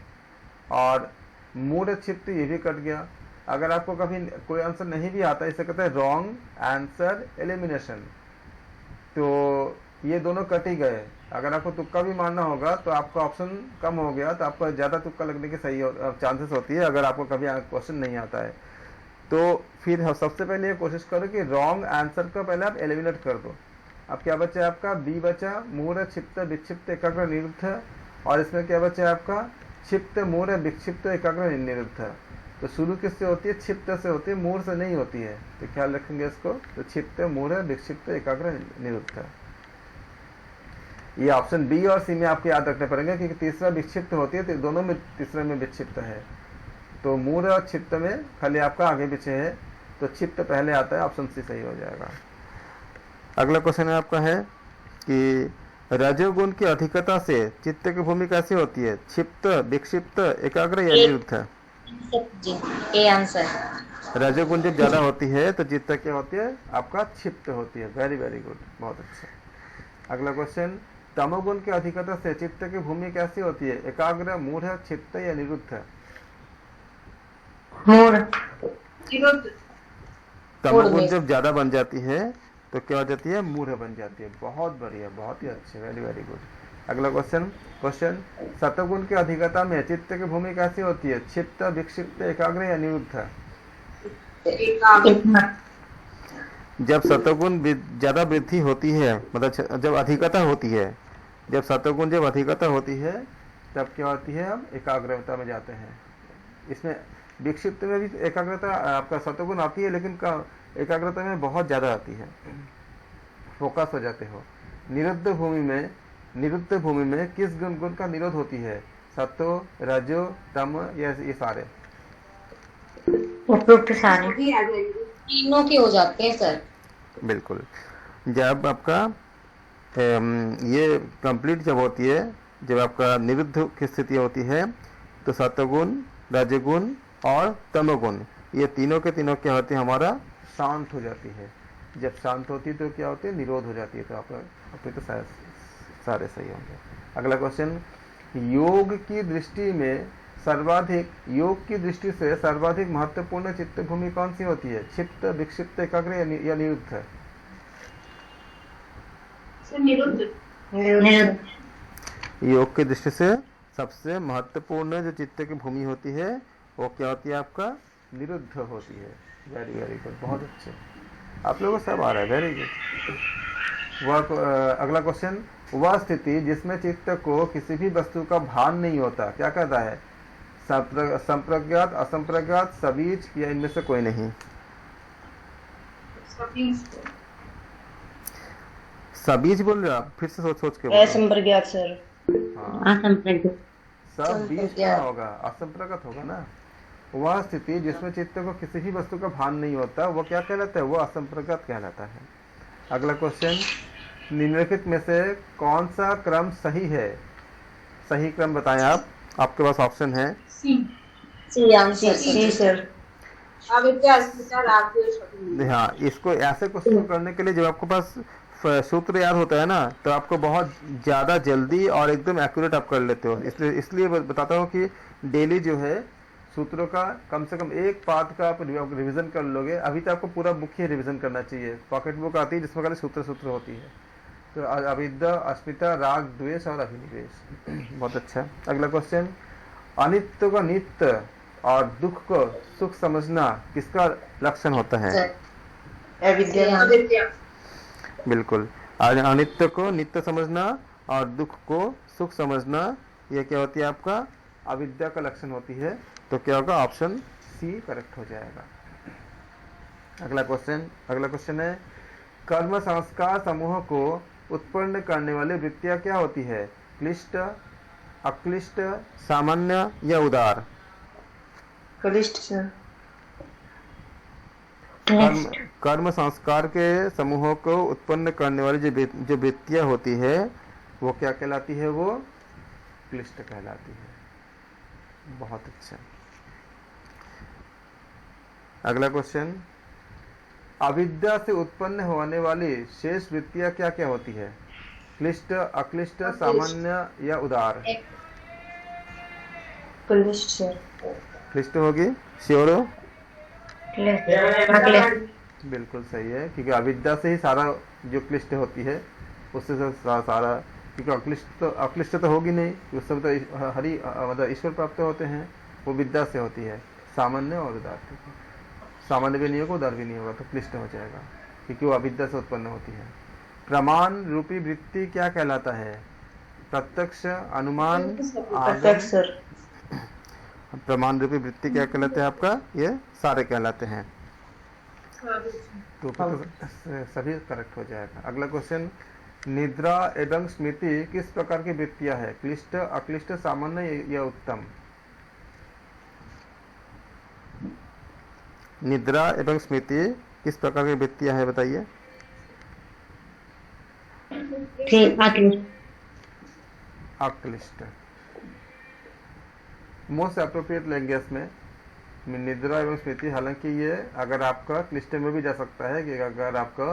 और मूढ़ क्षिप्त ये भी कट गया। अगर आपको कभी कोई आंसर नहीं भी आता, इसे कहते हैं रॉन्ग आंसर एलिमिनेशन, तो ये दोनों कट ही गए। अगर आपको तुक्का भी मारना होगा तो आपका ऑप्शन कम हो गया, तो आपका ज़्यादा तुक्का लगने की सही चांसेस होती है अगर आपको कभी क्वेश्चन नहीं आता है। तो फिर सबसे पहले ये कोशिश करो कि रॉन्ग आंसर को पहले आप एलिमिनेट कर दो। अब क्या बचा आपका? बी बचा, मूढ़, क्षिप्त, विक्षिप्त, एकाग्र, निरुद्ध। और इसमें क्या बचा आपका? क्षिप्त, मूढ़, विक्षिप्त, एकाग्र, निरुद्ध। तो शुरू किससे होती है? क्षिप्त से होती है, मूढ़ से नहीं होती है, तो ख्याल रखेंगे इसको। तो क्षिप्त, मूढ़, विक्षिप्त, एकाग्र, निरुद्ध। ये ऑप्शन बी और सी में आपको याद रखने पड़ेंगे, क्योंकि तीसरा विक्षिप्त होती है, तो दोनों में तीसरे में विक्षिप्त है। तो मूढ़ और क्षिप्त में खाली आपका आगे पीछे है, तो क्षिप्त पहले आता है, ऑप्शन सी सही हो जाएगा। अगला क्वेश्चन है आपका है कि रजोगुण की अधिकता से चित्त की भूमि कैसी होती है? क्षिप्त, विक्षिप्त, एकाग्र या निरुद्ध? जी, ए आंसर। रजोगुण जब ज्यादा होती है तो चित्त क्या होती है? आपका क्षिप्त होती है। वेरी वेरी गुड, बहुत अच्छा। अगला क्वेश्चन, तमोगुण की अधिकता से चित्त की भूमि कैसी होती है? एकाग्र, मूढ़, क्षिप्त या निरुद्ध? मूढ़। निरुद्ध। तमोगुण जब ज्यादा बन जाती है तो क्या हो जाती है? मूढ़ बन जाती है। बहुत बढ़िया, बहुत ही अच्छे, वेरी वेरी गुड। अगला क्वेश्चन, सतोगुण की अधिकता में चित्त की भूमि कैसी होती है? क्षिप्त, विक्षिप्त, एकाग्र या निरुद्ध? एकाग्र। जब सतोगुण ज्यादा वृद्धि होती है, मतलब जब अधिकता होती है, जब सतोगुण जब अधिकता होती है तब क्या होती है? हम एकाग्रता में जाते हैं। इसमें विक्षिप्त में भी एकाग्रता आपका सतोगुण आती है, लेकिन एकाग्रता में बहुत ज्यादा आती है, फोकस हो जाते हो। निरुद्ध भूमि में किस गुण का निरोध होती है? सतो, रजो, तम या ये सारे? उपरोक्त सारे। भी आ जाएंगे। तीनों के हो जाते हैं सर। बिल्कुल। जब आपका ये कंप्लीट जब होती है, जब आपका निरुद्ध की स्थिति होती है, तो सतोगुण, रजोगुण और तमोगुण ये तीनों के तीनों क्या होते हैं? हमारा शांत हो जाती है। जब शांत होती है तो क्या होती है? निरोध हो जाती है। तो आपका तो सारे सही होंगे। अगला क्वेश्चन, योग की दृष्टि से सर्वाधिक महत्वपूर्ण चित्त भूमि कौन सी होती है? क्षिप्त, विक्षिप्त, एकाग्र या निरुद्ध? निरुद्ध। योग की दृष्टि से सबसे महत्वपूर्ण जो चित्त की भूमि होती है वो क्या होती है? आपका निरुद्ध होती है। वेरी वेरी गुड, बहुत अच्छे, आप लोगों को सब आ रहा है, वेरी गुड। अगला क्वेश्चन, वह स्थिति जिसमें चित्त को किसी भी वस्तु का भान नहीं होता, क्या कहता है? संप्रज्ञात, असंप्रज्ञात, सबीज या इनमें से कोई नहीं? सबीज बोल रहे हो आप? फिर से सोच के बोलो। असंप्रज्ञात सर। हाँ, असंप्रज्ञात। सब बीज क्या होगा? असंप्रगत होगा ना। वह स्थिति जिसमें चित्त को किसी भी वस्तु का भान नहीं होता, वो क्या कहलाता है? वो असंप्रगत कहलाता है। अगला क्वेश्चन, निम्नलिखित में से कौन सा क्रम सही है? सही क्रम बताएं आप, आपके पास ऑप्शन है। C. C answer. C sir. अविद्या अस्मिता राग द्वेष अभिनिवेश। हाँ, इसको ऐसे क्वेश्चन को करने के लिए जब आपके पास सूत्र याद होता है ना, तो आपको बहुत ज़्यादा जल्दी और एकदम एक्यूरेट आप कर लेते हो। इसलिए इसलिए बताता हूँ कि डेली जो है सूत्रों का कम से कम एक पाठ का आप रिवीजन कर लोगे। अभी तो आपको पूरा बुक ही रिवीजन करना चाहिए। पॉकेट बुक आती है जिसमें खाली सूत्र होती है। तो अविद्या, अस्मिता, राग, द्वेष और अभिनिवेश। बहुत अच्छा। अगला क्वेश्चन, अनित्य को नित्य और दुख को सुख समझना किसका लक्षण होता है? अविद्या। बिल्कुल। अनित्य को नित्य समझना और दुख को सुख समझना, ये क्या होती है? आपका अविद्या का लक्षण होती है। तो क्या होगा? ऑप्शन सी करेक्ट हो जाएगा। अगला क्वेश्चन है, कर्म संस्कार समूह को उत्पन्न करने वाली वृत्तियां क्या होती है? क्लिष्ट, अक्लिष्ट, सामान्य या उदार? कर्म संस्कार के समूहों को उत्पन्न करने वाली जो वृत्तियां होती है वो क्या कहलाती है? वो क्लिष्ट कहलाती है। बहुत अच्छा। अगला क्वेश्चन, अविद्या से उत्पन्न होने वाली शेष वृत्तियां क्या क्या होती है? क्लिष्ट, अक्लिष्ट, सामान्य या उदार? क्लिष्ट होगी, श्योर हो? बिल्कुल सही है, क्योंकि अविद्या से ही सारा जो क्लिष्ट होती है उससे सारा, क्योंकि अक्लिष्ट तो होगी नहीं, उस सब तो हरि मतलब ईश्वर प्राप्त होते हैं, वो विद्या से होती है। सामान्य और उदार, सामान्य भी नहीं होगा, उदार भी नहीं होगा, तो क्लिष्ट हो जाएगा, क्योंकि वो अविद्या से उत्पन्न होती है। प्रमाण रूपी वृत्ति क्या कहलाता है? प्रत्यक्ष, अनुमान, आगम। प्रमाण रूपी वृत्ति क्या कहलाते हैं? आपका ये सारे कहलाते हैं। तो सभी करेक्ट हो जाएगा। अगला क्वेश्चन, निद्रा एवं स्मृति किस प्रकार की वृत्तियां है? क्लिष्ट, अक्लिष्ट, सामान्य या उत्तम? निद्रा एवं स्मृति किस प्रकार की वृत्तियां है, बताइए। अक्लिष्ट मोस्ट अप्रोप्रिएट लेंगे इसमें, निद्रा एवं स्मृति। हालांकि ये अगर आपका क्लिष्ट में भी जा सकता है कि अगर आपका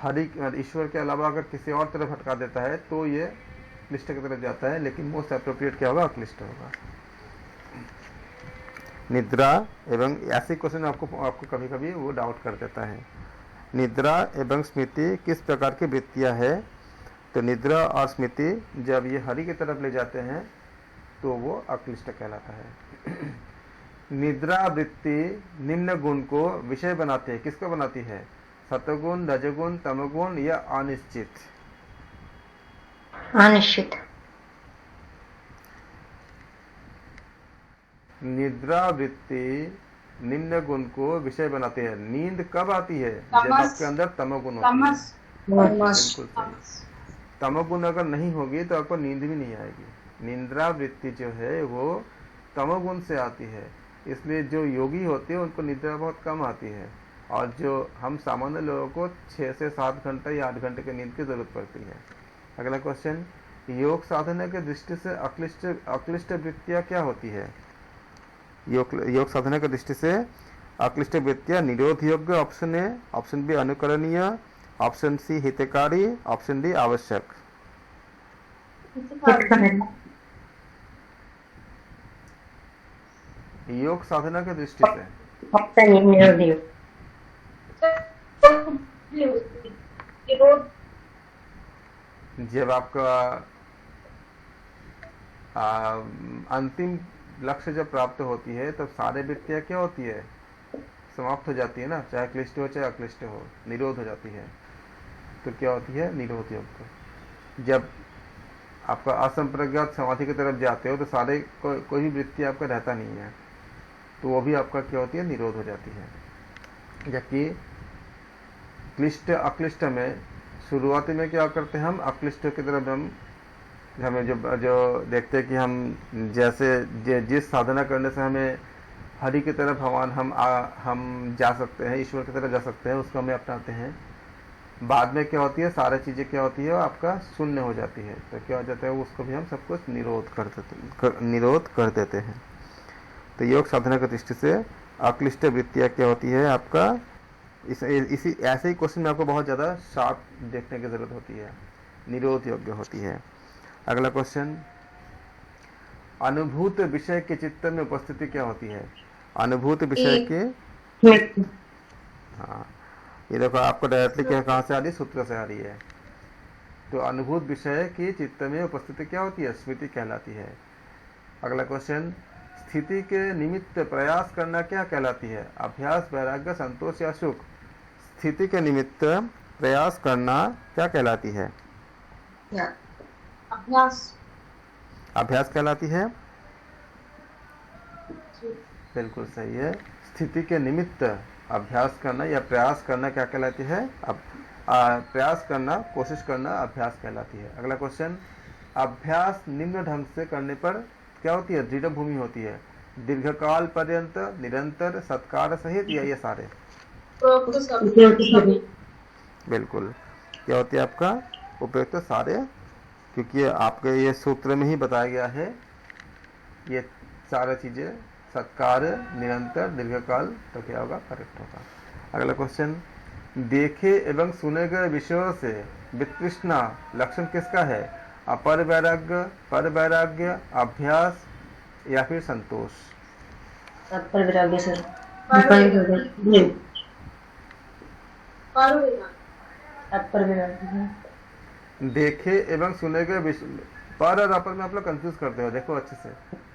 हरि ईश्वर के अलावा अगर किसी और तरफ हटका देता है तो ये क्लिष्ट की तरफ जाता है, लेकिन मोस्ट अप्रोप्रिएट क्या होगा? क्लिष्ट होगा। निद्रा एवं, ऐसे क्वेश्चन आपको कभी कभी वो डाउट कर देता है। निद्रा एवं स्मृति किस प्रकार की वृत्तियां है? तो निद्रा और स्मृति जब ये हरि की तरफ ले जाते हैं तो वो अक्लिष्ट कहलाता है। निद्रा वृत्ति निम्न गुण को विषय बनाती है, किसको बनाती है? सतगुण, रजगुण, तमगुण या अनिश्चित? अनिश्चित। निद्रा वृत्ति निम्न गुण को विषय बनाती है। नींद कब आती है? जब आपके अंदर तमोगुण होती है। बिल्कुल सही। तमोगुण अगर नहीं होगी तो आपको नींद भी नहीं आएगी। निद्रा वृत्ति जो है वो तमोगुण से आती है, इसलिए जो योगी होते हैं उनको निद्रा बहुत कम आती है, और जो हम सामान्य लोगों को 6 से 7 घंटे या 8 घंटे की नींद की जरूरत पड़ती है। अगला क्वेश्चन, योग साधना की दृष्टि से अक्लिष्ट वृत्तियां क्या होती है? योग साधना की दृष्टि से अक्लिष्ट वृत्तियां निरोध योग्य, ऑप्शन ए, ऑप्शन बी अनुकरणीय, ऑप्शन सी हितकारी, ऑप्शन डी आवश्यक। योग साधना की दृष्टि से ऑप्शन ए, निरोध। जब आपका अंतिम लक्ष्य जब प्राप्त होती है तब सारे वृत्तियां क्या होती है? समाप्त हो जाती है ना, चाहे क्लिष्ट हो चाहे अक्लिष्ट हो, निरोध हो जाती है। तो क्या होती है? निरोध योग। जब आपका असंप्रज्ञात समाधि की तरफ जाते हो तो सारे कोई भी वृत्ति आपका रहता नहीं है, तो वो भी आपका क्या होती है? निरोध हो जाती है। जबकि क्लिष्ट अक्लिष्ट में शुरुआती में क्या करते हैं हम? अक्लिष्ट की तरफ हमें जो देखते हैं कि हम जैसे जिस साधना करने से हमें हरि की तरफ हम जा सकते हैं, ईश्वर की तरफ जा सकते हैं, उसको हमें अपनाते हैं। बाद में क्या होती है? सारी चीज़ें क्या होती है? आपका शून्य हो जाती है। तो क्या हो जाता है? उसको भी हम सब कुछ निरोध कर देते हैं। तो योग साधना की दृष्टि से अक्लिष्ट वृत्तियाँ क्या होती है आपका, इसी ऐसे ही क्वेश्चन में आपको बहुत ज़्यादा शार्प देखने की ज़रूरत होती है, निरोध योग्य होती है। अगला क्वेश्चन, अनुभूत विषय के चित्त में उपस्थिति क्या होती है? अनुभूत विषय के, हाँ ये देखो आपको डायरेक्टली क्या कहाँ से आ रही है, सूत्र से आ रही है। तो अनुभूत विषय की चित्त में उपस्थिति क्या होती है? स्मृति कहलाती है। अगला क्वेश्चन, स्थिति के निमित्त प्रयास करना क्या कहलाती है? अभ्यास, वैराग्य, संतोष या सुख? स्थिति के निमित्त प्रयास करना क्या कहलाती है? अभ्यास। अभ्यास कहलाती है, बिल्कुल सही है। स्थिति के निमित्त अभ्यास करना या प्रयास करना क्या कहलाती है? प्रयास करना, कोशिश करना अभ्यास कहलाती है। अगला क्वेश्चन, अभ्यास निम्न ढंग से करने पर क्या होती है? दृढ़ भूमि होती है। दीर्घकाल पर्यंत, निरंतर, सत्कार सहित या ये सारे? बिल्कुल, क्या होती है आपका? उपयुक्त सारे, क्योंकि आपके ये सूत्र में ही बताया गया है ये सारी चीजें, सत्कार, निरंतर, दीर्घकाल, तो क्या होगा? करेक्ट होगा। अगला क्वेश्चन, देखे एवं सुने गए विषयों से वितृष्णा लक्षण किसका है? अपर वैराग्य, पर वैराग्य, अभ्यास या फिर संतोष? अपर वैराग्य सर। अपर वैराग्य। देखे एवं सुने गए विषय, पर और अपर में आप लोग कंफ्यूज करते हो, देखो अच्छे से।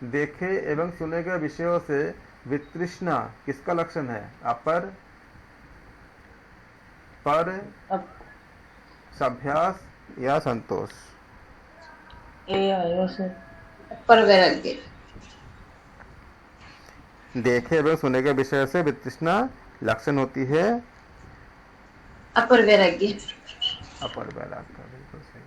देखे एवं सुने गए विषयों से वितृष्णा किसका लक्षण है? अपर, पर, अभ्यास या संतोष? ए आएगा सर। अपर वैराग्य। देखे एवं सुने गए विषय से वितृष्णा लक्षण होती है अपर वैराग्य। अपर वैराग्य, बिल्कुल सही।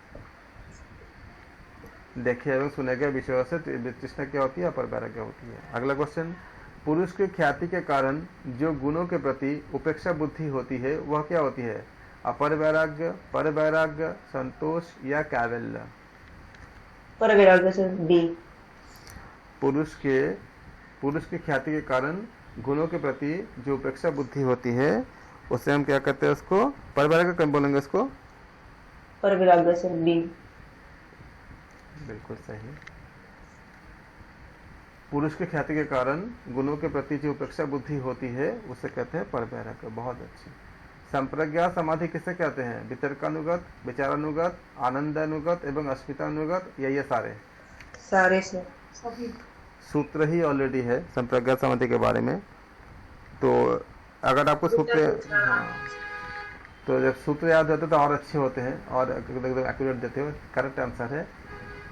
देखे एवं सुने गए विषयों से वितृष्णा क्या होती है? अपर वैराग्य होती है। अगला क्वेश्चन, पुरुष की ख्याति के कारण जो गुणों के प्रति उपेक्षा बुद्धि होती है वह क्या होती है? अपर वैराग्य, पर वैराग्य, संतोष या कैवल्य? पर वैराग्य सर। डी। पुरुष की ख्याति के कारण गुणों के प्रति जो उपेक्षा बुद्धि होती है उसे हम क्या कहते हैं? उसको पर वैराग्य कम बोलेंगे, उसको पर वैराग्य सर। डी। बिल्कुल सही। पुरुष की ख्याति के कारण गुणों के प्रति जो उपेक्षा बुद्धि होती है उसे कहते हैं पर वैराग्य। बहुत अच्छी। संप्रज्ञा समाधि किसे कहते हैं? वितर्कानुगत, विचारानुगत, आनंदानुगत एवं अस्मितानुगत या ये सारे? सारे सर। सभी। सूत्र ही ऑलरेडी है संप्रज्ञा समाधि के बारे में, तो अगर आपको सूत्र, हाँ, तो जब सूत्र याद होते तो और अच्छे होते हैं और एकदम एक्यूरेट देते हो। करेक्ट आंसर है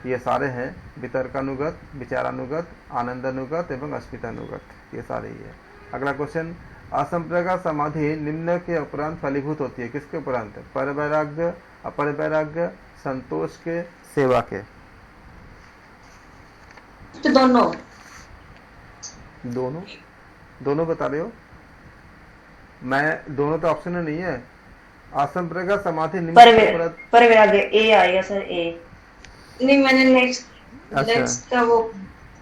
ये सारे हैं, वितर्कानुगत, विचारानुगत, आनंदानुगत एवं अस्मितानुगत, ये सारे ही है। अगला क्वेश्चन, असंप्रज्ञा समाधि निम्न के उपरांत फलीभूत होती है, किसके उपरांत? पर वैराग्य, अपर वैराग्य, संतोष के, सेवा के? तो दोनों। दोनों बता रहे हो? मैं दोनों तो ऑप्शन में नहीं है। असंप्रज्ञा समाधि निम्न के उपरांत, पर वैराग्य ए आएगा सर। ए नहीं, मैंने नेक्स्ट अच्छा का वो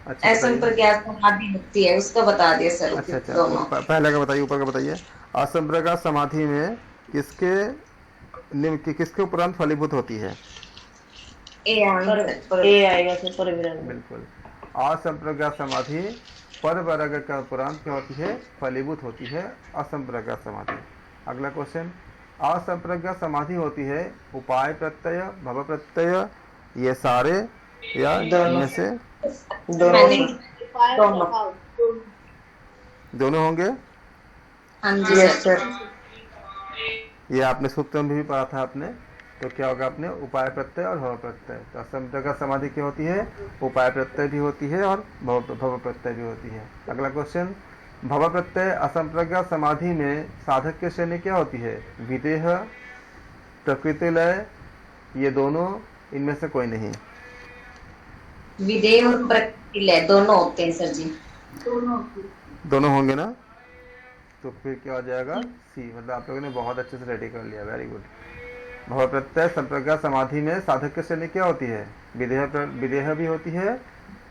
अच्छा असंप्रज्ञा समाधि होती है उसका बता दिया सर। अच्छा अच्छा, दोनों। पहले का बताइए, ऊपर का बताइए। असंप्रज्ञा समाधि में किसके उपरांत फलीभूत होती है? A answer. ए आएगा सर। पर वैराग्य। बिल्कुल। असंप्रज्ञा समाधि पर वैराग्य का उपरांत क्या होती है? फलीभूत होती है असंप्रज्ञा समाधि। अगला क्वेश्चन, असंप्रज्ञा समाधि होती है उपाय प्रत्यय, भव प्रत्यय, ये सारे या इनमें से? दोनों होंगे। हाँ जी सर। ये आपने सूत्र में भी पढ़ा था आपने, तो क्या होगा? आपने उपाय प्रत्यय और भव प्रत्यय। तो असंप्रज्ञा समाधि क्या होती है? उपाय प्रत्यय भी होती है और भव प्रत्यय भी होती है। अगला क्वेश्चन, भव प्रत्यय असंप्रज्ञा समाधि में साधक की श्रेणी क्या होती है? विदेह, प्रकृति लय, ये दोनों, इनमें से कोई नहीं? विदेह और प्रकृति लय दोनों होते हैं सर जी। दोनों होंगे ना? तो फिर क्या हो जाएगा? सी। मतलब आप लोगों ने बहुत अच्छे से रेडी कर लिया, वेरी गुड। भव प्रत्यय संप्रज्ञा समाधि में साधक की श्रेणी क्या होती है? विदेह भी होती है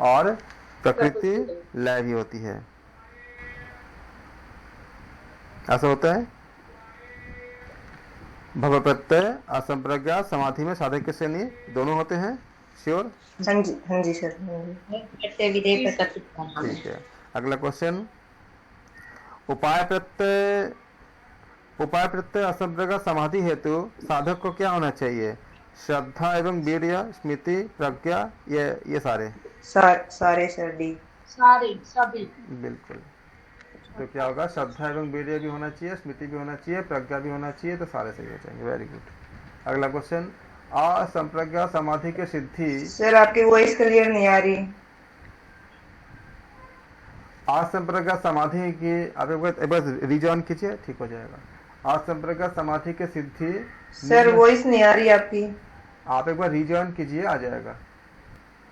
और प्रकृति लय भी होती है। ऐसा होता है। भव प्रत्यय असंप्रज्ञात समाधि में साधक के श्रेणी दोनों होते हैं। श्योर? हाँ जी सर, हाँ जी। प्रत्यय विधेय प्रकृति का नाम है। ठीक है। अगला क्वेश्चन, उपाय प्रत्यय असंप्रज्ञात समाधि हेतु साधक को क्या होना चाहिए? श्रद्धा एवं वीर्य, स्मृति, प्रज्ञा, ये सारे सारे सर, डी। सारे सभी। बिल्कुल। तो क्या होगा? श्रद्धा एवं वीर्य भी होना चाहिए, स्मृति भी होना चाहिए, प्रज्ञा भी होना चाहिए, तो सारे सही हो जाएंगे। Very good. अगला क्वेश्चन, असंप्रज्ञात समाधि की सिद्धि। सर आपकी वॉइस क्लियर नहीं आ रही। असंप्रज्ञात समाधि की आप एक बार रिजॉइन कीजिए, ठीक हो जाएगा। असंप्रज्ञात समाधि की सिद्धि। सर वॉइस नहीं आ रही आपकी। आप एक बार रिजॉइन कीजिए, आ जाएगा।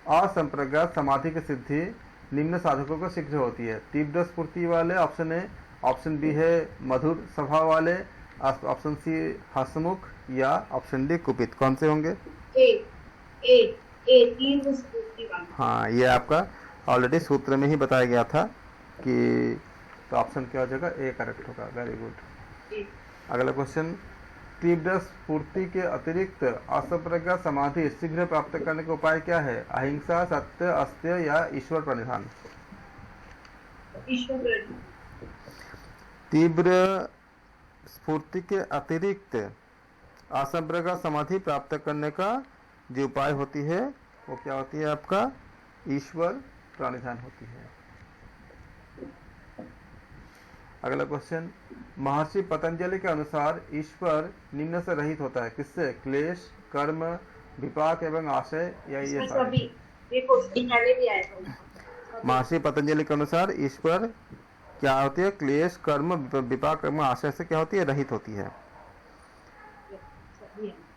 असंप्रज्ञात समाधि की सिद्धि निम्न साधकों को शीघ्र होती है। तीव्र स्फूर्ति वाले ऑप्शन ए, ऑप्शन बी है मधुर स्वभाव वाले, ऑप्शन सी हसमुख, या ऑप्शन डी कुपित। कौन से होंगे? तीव्र स्फूर्ति वाला। हाँ, ये आपका ऑलरेडी सूत्र में ही बताया गया था कि, तो ऑप्शन क्या हो जाएगा? ए करेक्ट होगा। Very good. अगला क्वेश्चन, तीव्र स्फूर्ति के अतिरिक्त असंप्रज्ञात समाधि शीघ्र प्राप्त करने का उपाय क्या है? अहिंसा, सत्य, अस्त्य, या ईश्वर प्रणिधान? ईश्वर। तीव्र स्फूर्ति के अतिरिक्त असंप्रज्ञात समाधि प्राप्त करने का जो उपाय होती है वो क्या होती है? आपका ईश्वर प्रणिधान होती है। अगला क्वेश्चन, महर्षि पतंजलि के अनुसार ईश्वर निम्न से रहित होता है। किससे? क्लेश, कर्म, विपाक एवं आशय, या ये सारे? देखो पहले भी आया था। महर्षि पतंजलि के अनुसार ईश्वर क्या होती है? क्लेश, कर्म, विपाक एवं आशय से क्या होती है? रहित होती है।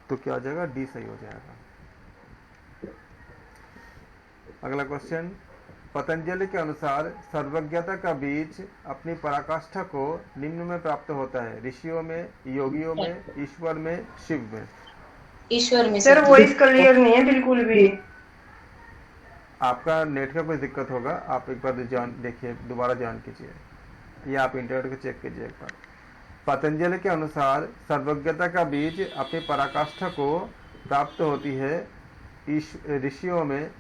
तो क्या हो जाएगा? डी सही हो जाएगा। अगला क्वेश्चन, पतंजलि के अनुसार सर्वज्ञता का बीज अपनी पराकाष्ठा को निम्न में प्राप्त होता है। ऋषियों में, योगियों में, ईश्वर में, शिव में। ईश्वर में। सर वॉइस क्लियर नहीं है बिल्कुल भी। आपका नेट का कोई दिक्कत होगा, आप एक बार देखिए, दोबारा ज्वाइन कीजिए, या आप इंटरनेट को चेक कीजिए एक बार। पतंजलि के अनुसार सर्वज्ञता का बीज अपनी पराकाष्ठा को प्राप्त होती है ऋषियों में।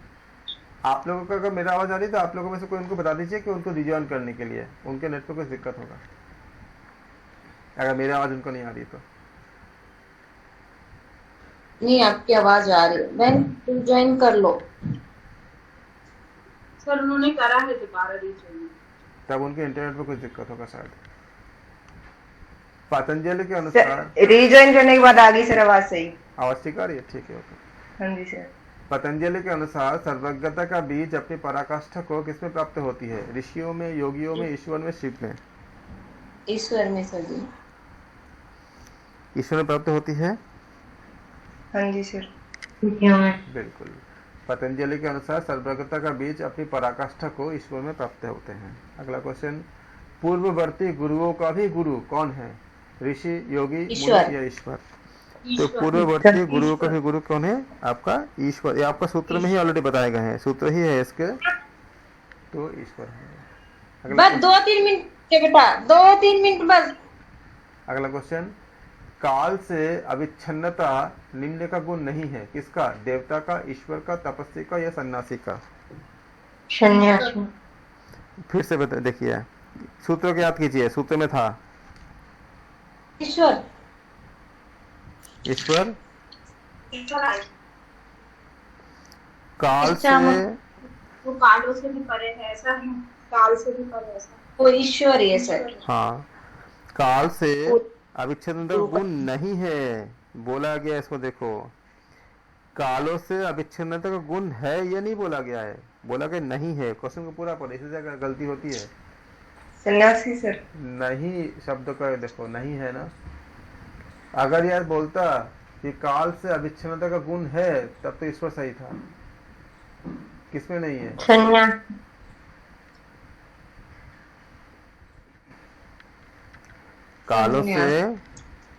आप लोगों का अगर मेरा आवाज आ रही है तो आप लोगों में से कोई उनको बता दीजिए कि उनको रिजॉइन करने के लिए उनके नेट पर कुछ दिक्कत होगा, अगर मेरी आवाज उनको नहीं आ रही तो। नहीं, आपकी आवाज आ रही है। बहन तुम ज्वाइन कर लो। सर उन्होंने करा है दोबारा रीजन। तब उनके इंटरनेट पर कुछ दिक्कत होगा शायद। पतंजलि के अनुसार रीजॉइन करने के बाद आ गई सर आवाज सही। आवाज ठीक आ रही है? ठीक है, ओके। हाँ जी सर। पतंजलि के अनुसार सर्वज्ञता का बीज अपनी पराकाष्ठा को किसमें प्राप्त होती है? ऋषियों में, योगियों में, ईश्वर में, शिव में? ईश्वर में सर जी। ईश्वर में प्राप्त होती है। हाँ जी सर। बिल्कुल। पतंजलि के अनुसार सर्वज्ञता का बीज अपनी पराकाष्ठा को ईश्वर में प्राप्त होते हैं। अगला क्वेश्चन, पूर्ववर्ती गुरुओं का भी गुरु कौन है? ऋषि, योगी, मुनि, या ईश्वर? तो पूर्ववर्ती गुरुओं का भी गुरु कौन है? आपका ईश्वर। ये आपका सूत्र में ही ऑलरेडी बताए गए हैं, सूत्र ही है इसके, तो ईश्वर है। बस 2-3 मिनट बेटा, 2-3 मिनट बस। अगला क्वेश्चन, काल से अविच्छिन्नता निम्न का गुण नहीं है। किसका? देवता का, ईश्वर का, तपस्वी का, या सन्यासी का? सन्यासी। फिर से देखिए, सूत्र को याद कीजिए, सूत्र में था ईश्वर। ईश्वर काल से, वो कालों से भी परे है, ऐसा है, काल से भी परे ऐसा। वो ईश्वर ही है सर। हाँ, काल से अविच्छिन्नता का गुण नहीं है बोला गया। इसको देखो, कालों से अविच्छिन्नता का गुण है ये नहीं बोला गया है, बोला गया नहीं है। क्वेश्चन को पूरा पढ़ो, इसी जगह गलती होती है। सन्यासी सर। नहीं शब्द का देखो, नहीं है ना। अगर यार बोलता कि काल से अविच्छिन्नता का गुण है तब तो ईश्वर सही था। किसमें नहीं है? सन्यासी। कालों से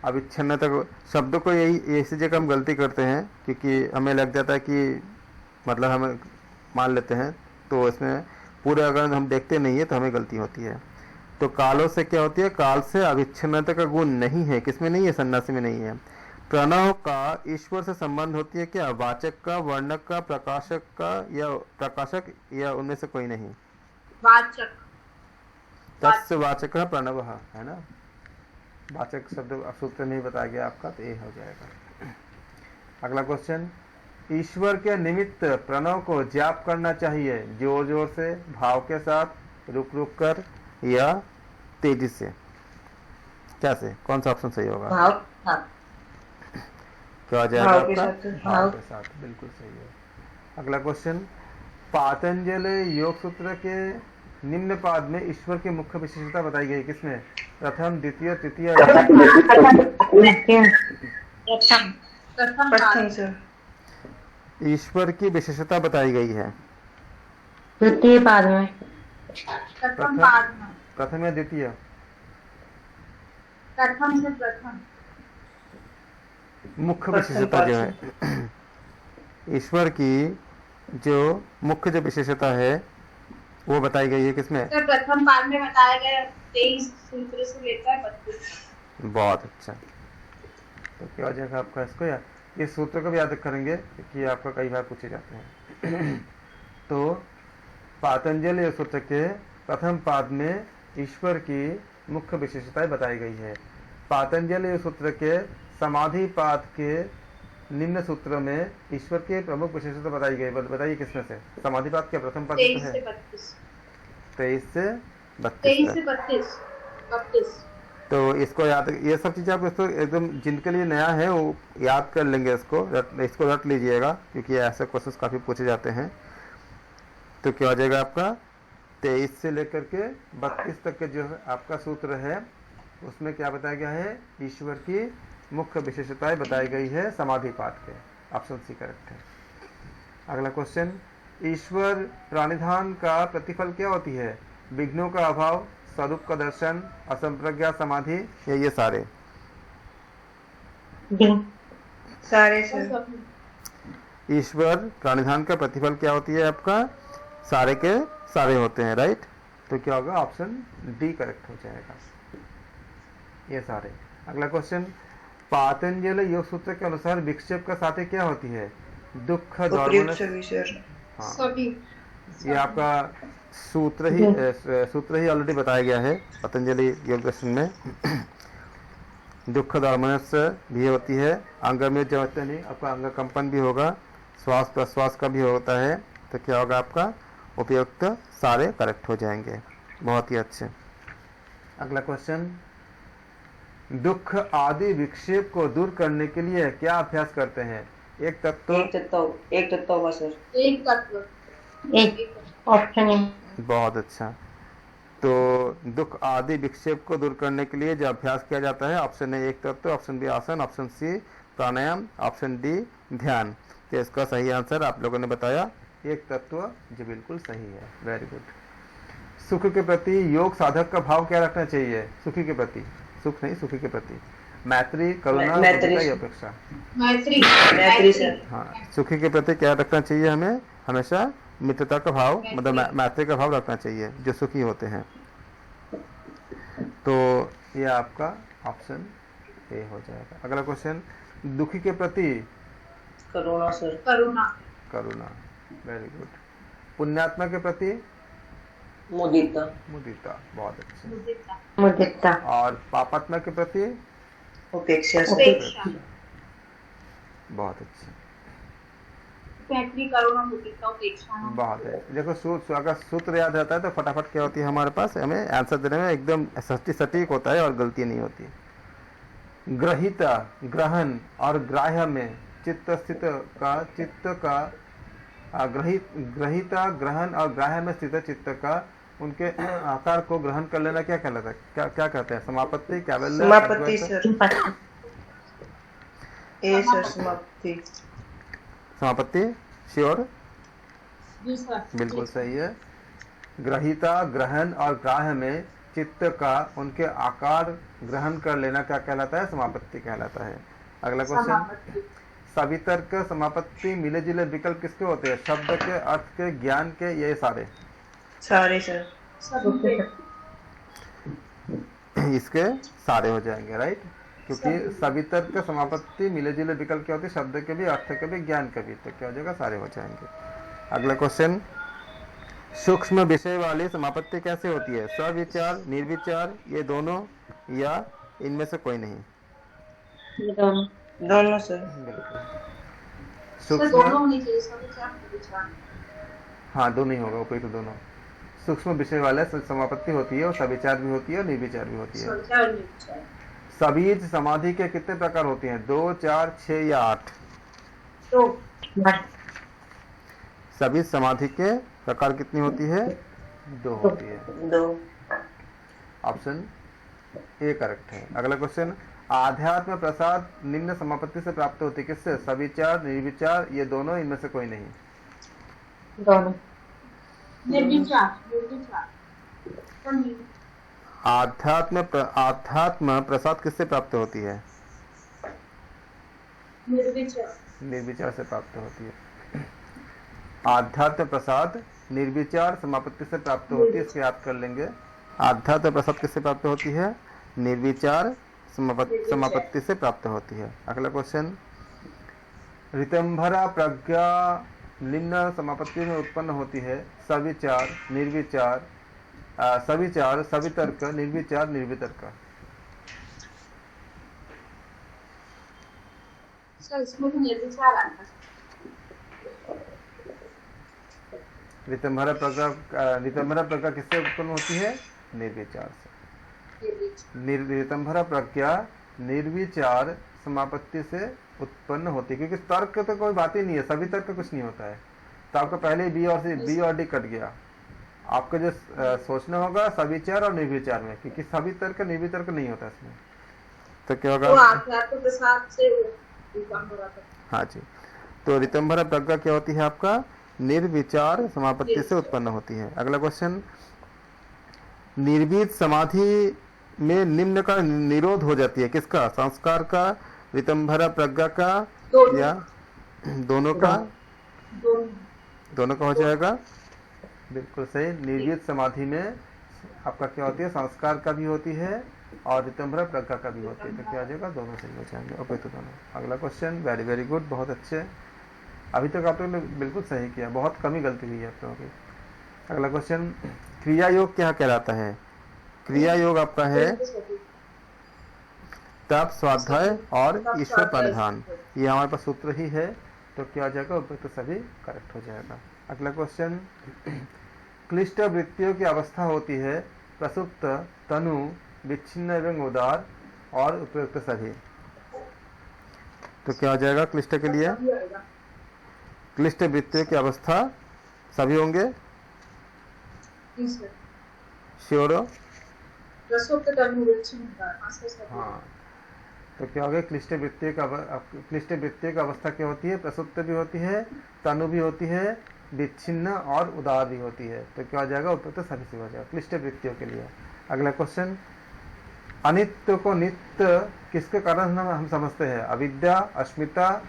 अविच्छिन्नता को शब्द को यही इसी जगह हम गलती करते हैं, क्योंकि हमें लग जाता है कि मतलब हमें मान लेते हैं, तो इसमें पूरे अगर हम देखते नहीं है तो हमें गलती होती है। तो कालो से क्या होती है? काल से अविच्छिन्नता का गुण नहीं है। किसमें नहीं है? सन्यासी में नहीं है। प्रणव का ईश्वर से संबंध होती है क्या? वाचक का, वर्णक का, प्रकाशक या उनमें से कोई नहीं? वाचक। तस्य वाचक प्रणव है ना। वाचक शब्द सूत्र नहीं बताया गया आपका, तो ये हो जाएगा। अगला क्वेश्चन, ईश्वर के निमित्त प्रणव को जाप करना चाहिए जोर जोर से, भाव के साथ, रुक रुक कर या तेजी से? कैसे? कौन सा ऑप्शन सही होगा? भाव। हाँ। क्या हो जाएगा भाव के आपका? साथ। भाव के साथ, बिल्कुल सही है। अगला क्वेश्चन, पातंजलि योग सूत्र के निम्न पाद में ईश्वर की मुख्य विशेषता बताई गई। किसमें? प्रथम, द्वितीय, तृतीय? प्रथम। प्रथम सर। ईश्वर की विशेषता बताई गई है द्वितीय पाद में। प्रथम पाद में। प्रथम या द्वितीय? प्रथम से प्रथम। मुख्य विशेषता जो है ईश्वर की, जो मुख्य जो विशेषता है वो बताई गई है किसमें? तो प्रथम पाद में बताया गया 23 सूत्र से लेकर 32। बहुत अच्छा। तो क्या हो जाएगा आपका? इसको याद, ये सूत्र को भी याद करेंगे क्योंकि आपका कई बार पूछे जाते हैं। तो पातंजलि सूत्र के प्रथम पाद में ईश्वर की मुख्य विशेषताएं बताई गई है। पातंजलि सूत्र के समाधि पाद के निम्न सूत्र में ईश्वर के प्रमुख विशेषता बताई गई। बताइए किसमें से? समाधि पाद के प्रथम पाद 23 है से 32। 23 से 23 32। से 32। तो इसको याद, ये सब चीज़ें आप इसको एकदम जिनके लिए नया है वो याद कर लेंगे। इसको रट लीजिएगा क्योंकि ऐसे क्वेश्चंस काफ़ी पूछे जाते हैं। तो क्या हो जाएगा आपका? 23 से लेकर के 32 तक के जो आपका सूत्र है उसमें क्या बताया गया है? ईश्वर की मुख्य विशेषताएं बताई गई है समाधि पाठ के। ऑप्शन सी करेक्ट है। अगला क्वेश्चन, ईश्वर प्राणिधान का प्रतिफल क्या होती है? विघ्नों का अभाव, स्वरूप का दर्शन, असंप्रज्ञा समाधि या ये सारे? सारे ईश्वर प्राणिधान का प्रतिफल क्या होती है आपका? सारे के सारे होते हैं, राइट। तो क्या होगा? ऑप्शन डी करेक्ट हो जाएगा, ये सारे। अगला क्वेश्चन, पातंजलि योग सूत्र के अनुसार विक्षेप का साथी क्या होती है? दुख, दौर्मनस। हाँ, सभी। ये आपका सूत्र ही ऑलरेडी बताया गया है पतंजलि योग दर्शन में। दुख, दौर्मनस भी होती है, अंग में जो होते नहीं, आपका अंग कंपन भी होगा, श्वास प्रश्वास का भी होता है। तो क्या होगा आपका? उपयुक्त सारे करेक्ट हो जाएंगे। बहुत ही अच्छे। अगला क्वेश्चन, दुख आदि विक्षेप को दूर करने के लिए क्या अभ्यास करते हैं? एक तत्व होगा सर। एक तत्व। एक ऑप्शन है। बहुत अच्छा। तो दुख आदि विक्षेप को दूर करने के लिए जो अभ्यास किया जाता है, ऑप्शन ए एक तत्व, ऑप्शन बी आसन, ऑप्शन सी प्राणायाम, ऑप्शन डी ध्यान। तो इसका सही आंसर आप लोगों ने बताया एक तत्व, जो बिल्कुल सही है। Very good. सुख के प्रति योग साधक का भाव क्या रखना चाहिए? सुखी के प्रति, सुख नहीं, सुखी के प्रति मैत्री, करुणा, अपेक्षा। मैत्री सर। हाँ, सुखी के प्रति क्या रखना चाहिए? हमें हमेशा मित्रता का भाव, मतलब मैत्री का भाव रखना चाहिए जो सुखी होते हैं। तो ये आपका ऑप्शन ए हो जाएगा। अगला क्वेश्चन, दुखी के प्रति करुणा सर। करुणा, वेरी गुड। पुण्यात्मा के प्रति मुदिता। बहुत अच्छे। मुदिता। और पापात्मा के प्रति उपेक्षा। बहुत अच्छे। मैत्री, करुणा, मुदिता, उपेक्षा। बहुत है। देखो अगर सूत्र याद रहता है तो फटाफट क्या होती है हमारे पास, हमें आंसर देने में एकदम सटीक होता है और गलती नहीं होती। ग्रहिता, ग्रहण और ग्राह्य में चित्त का ग्रहिता, ग्रहण और ग्राह्य में स्थित चित्त का उनके आकार को ग्रहण कर लेना क्या कहलाता है? क्या कहते हैं? समापत्ति, कैवल्य, समापत्ति सर। ए सर, समापत्ति। समापत्ति श्योर? जी सर। बिल्कुल सही है। ग्रहिता, ग्रहण और ग्राह्य में चित्त का उनके आकार ग्रहण कर लेना क्या कहलाता है? समापत्ति कहलाता है। अगला क्वेश्चन, सवितर्क, समापत्ति, मिले जुले विकल्प किसके होते हैं? शब्द के, अर्थ के, ज्ञान के, ये सारे? सारे सर। इसके सारे हो जाएंगे, राइट। क्योंकि सभी तर्क समापत्ति मिले जुले विकल्प क्या होती है, शब्द के भी, अर्थ के भी, ज्ञान के भी, तो क्या हो जाएगा, सारे हो जाएंगे। अगला क्वेश्चन, सूक्ष्म विषय वाली समापत्ति कैसे होती है, सविचार, निर्विचार, ये दोनों, या इनमें से कोई नहीं। दोनों सर। बिल्कुल। सर सूक्ष्म, दोनों होनी चाहिए, सविचार निर्विचार। हाँ दोनों ही होगा, कोई तो दोनों। सूक्ष्म विषय वाले समापत्ति होती है और सविचार भी होती है और निर्विचार भी होती है। सविचार निर्विचार। सबीज समाधि के कितने प्रकार होते हैं, 2, 4, 6 या 8। तो सबीज समाधि के प्रकार कितनी होती है, 2 होती है। 2। ऑप्शन ए करेक्ट है। अगला क्वेश्चन, आध्यात्म प्रसाद निम्न समापत्ति से प्राप्त होती है, किससे, सविचार, निर्विचार, ये दोनों, इनमें से कोई नहीं। दोनों। निर्विचार निर्विचार। तो आध्यात्म प्रसाद किससे प्राप्त होती है, निर्विचार। निर्विचार से प्राप्त होती है। आध्यात्म प्रसाद निर्विचार समापत्ति से प्राप्त होती है, इसको याद कर लेंगे। आध्यात्म प्रसाद किससे प्राप्त होती है, निर्विचार समापत्ति से प्राप्त होती है। अगला क्वेश्चन, ऋतंभरा प्रज्ञा निम्न समापत्ति में उत्पन्न होती है, सविचार, निर्विचार, सविचार, सवितर्क, निर्विचार, निर्वितर्क। सर इसमें भी निर्विचार आता है। ऋतंभरा प्रज्ञा किससे उत्पन्न होती है, निर्विचार से। ऋतंभरा प्रज्ञा निर्विचार समापत्ति से उत्पन्न होती है, क्योंकि तर्क तो कोई बात ही नहीं है, सभी तर्क कुछ नहीं होता है। तो आपका पहले बी और डी कट गया। आपको जो सोचना होगा सविचार और निर्विचार में, क्योंकि सभी तर्क निर्वितर्क नहीं होता इसमें। तो क्या होगा, वो आध्यात्म प्रसाद से ऋतंभरा प्रज्ञा। हाँ जी। तो ऋतंभरा प्रज्ञा क्या होती है, आपका निर्विचार समापत्ति से उत्पन्न होती है। अगला क्वेश्चन, निर्वीत समाधि में निम्न का निरोध हो जाती है, किसका, संस्कार का, ऋतंभरा प्रज्ञा का, या दोनों का, दोनों का हो जाएगा। बिल्कुल सही। निर्वीत समाधि में आपका क्या होती है, संस्कार का भी होती है और ऋतंभरा प्रज्ञा का भी होती है, तो क्या हो जाएगा, दोनों सही हो जाएंगे। ओके, तो दोनों। अगला क्वेश्चन, वेरी वेरी गुड, बहुत अच्छे। अभी तक आप लोगों ने बिल्कुल सही किया, बहुत कम ही गलती हुई है आप लोगों की। अगला क्वेश्चन, क्रिया योग क्या कहलाता है, क्रिया योग आपका है तप, स्वाध्याय और ईश्वर परिधान, ये हमारे पास सूत्र ही है, तो क्या हो जाएगा, तो सभी करेक्ट हो जाएगा। अगला क्वेश्चन, क्लिष्ट वृत्तियों की अवस्था होती है, प्रसुप्त, तनु, विच्छिन्न एवं उदार और उपयुक्त सभी, तो क्या हो जाएगा क्लिष्ट के लिए, क्लिष्ट वृत्तियों की अवस्था सभी होंगे, श्योर हो। हाँ, तो क्या हो गया, क्लिष्ट वृत्तियों का अवस्था क्या होती है, प्रसुप्त भी होती है, तनु भी होती है, विच्छिन्न और उदार भी होती है, तो क्या हो जाएगा, उपयुक्त सभी से हो जाएगा क्लिष्ट वृत्तियों के लिए। अगला क्वेश्चन, अनित्य को नित्य किसके कारण हम समझते हैं, अविद्या, अस्मिता,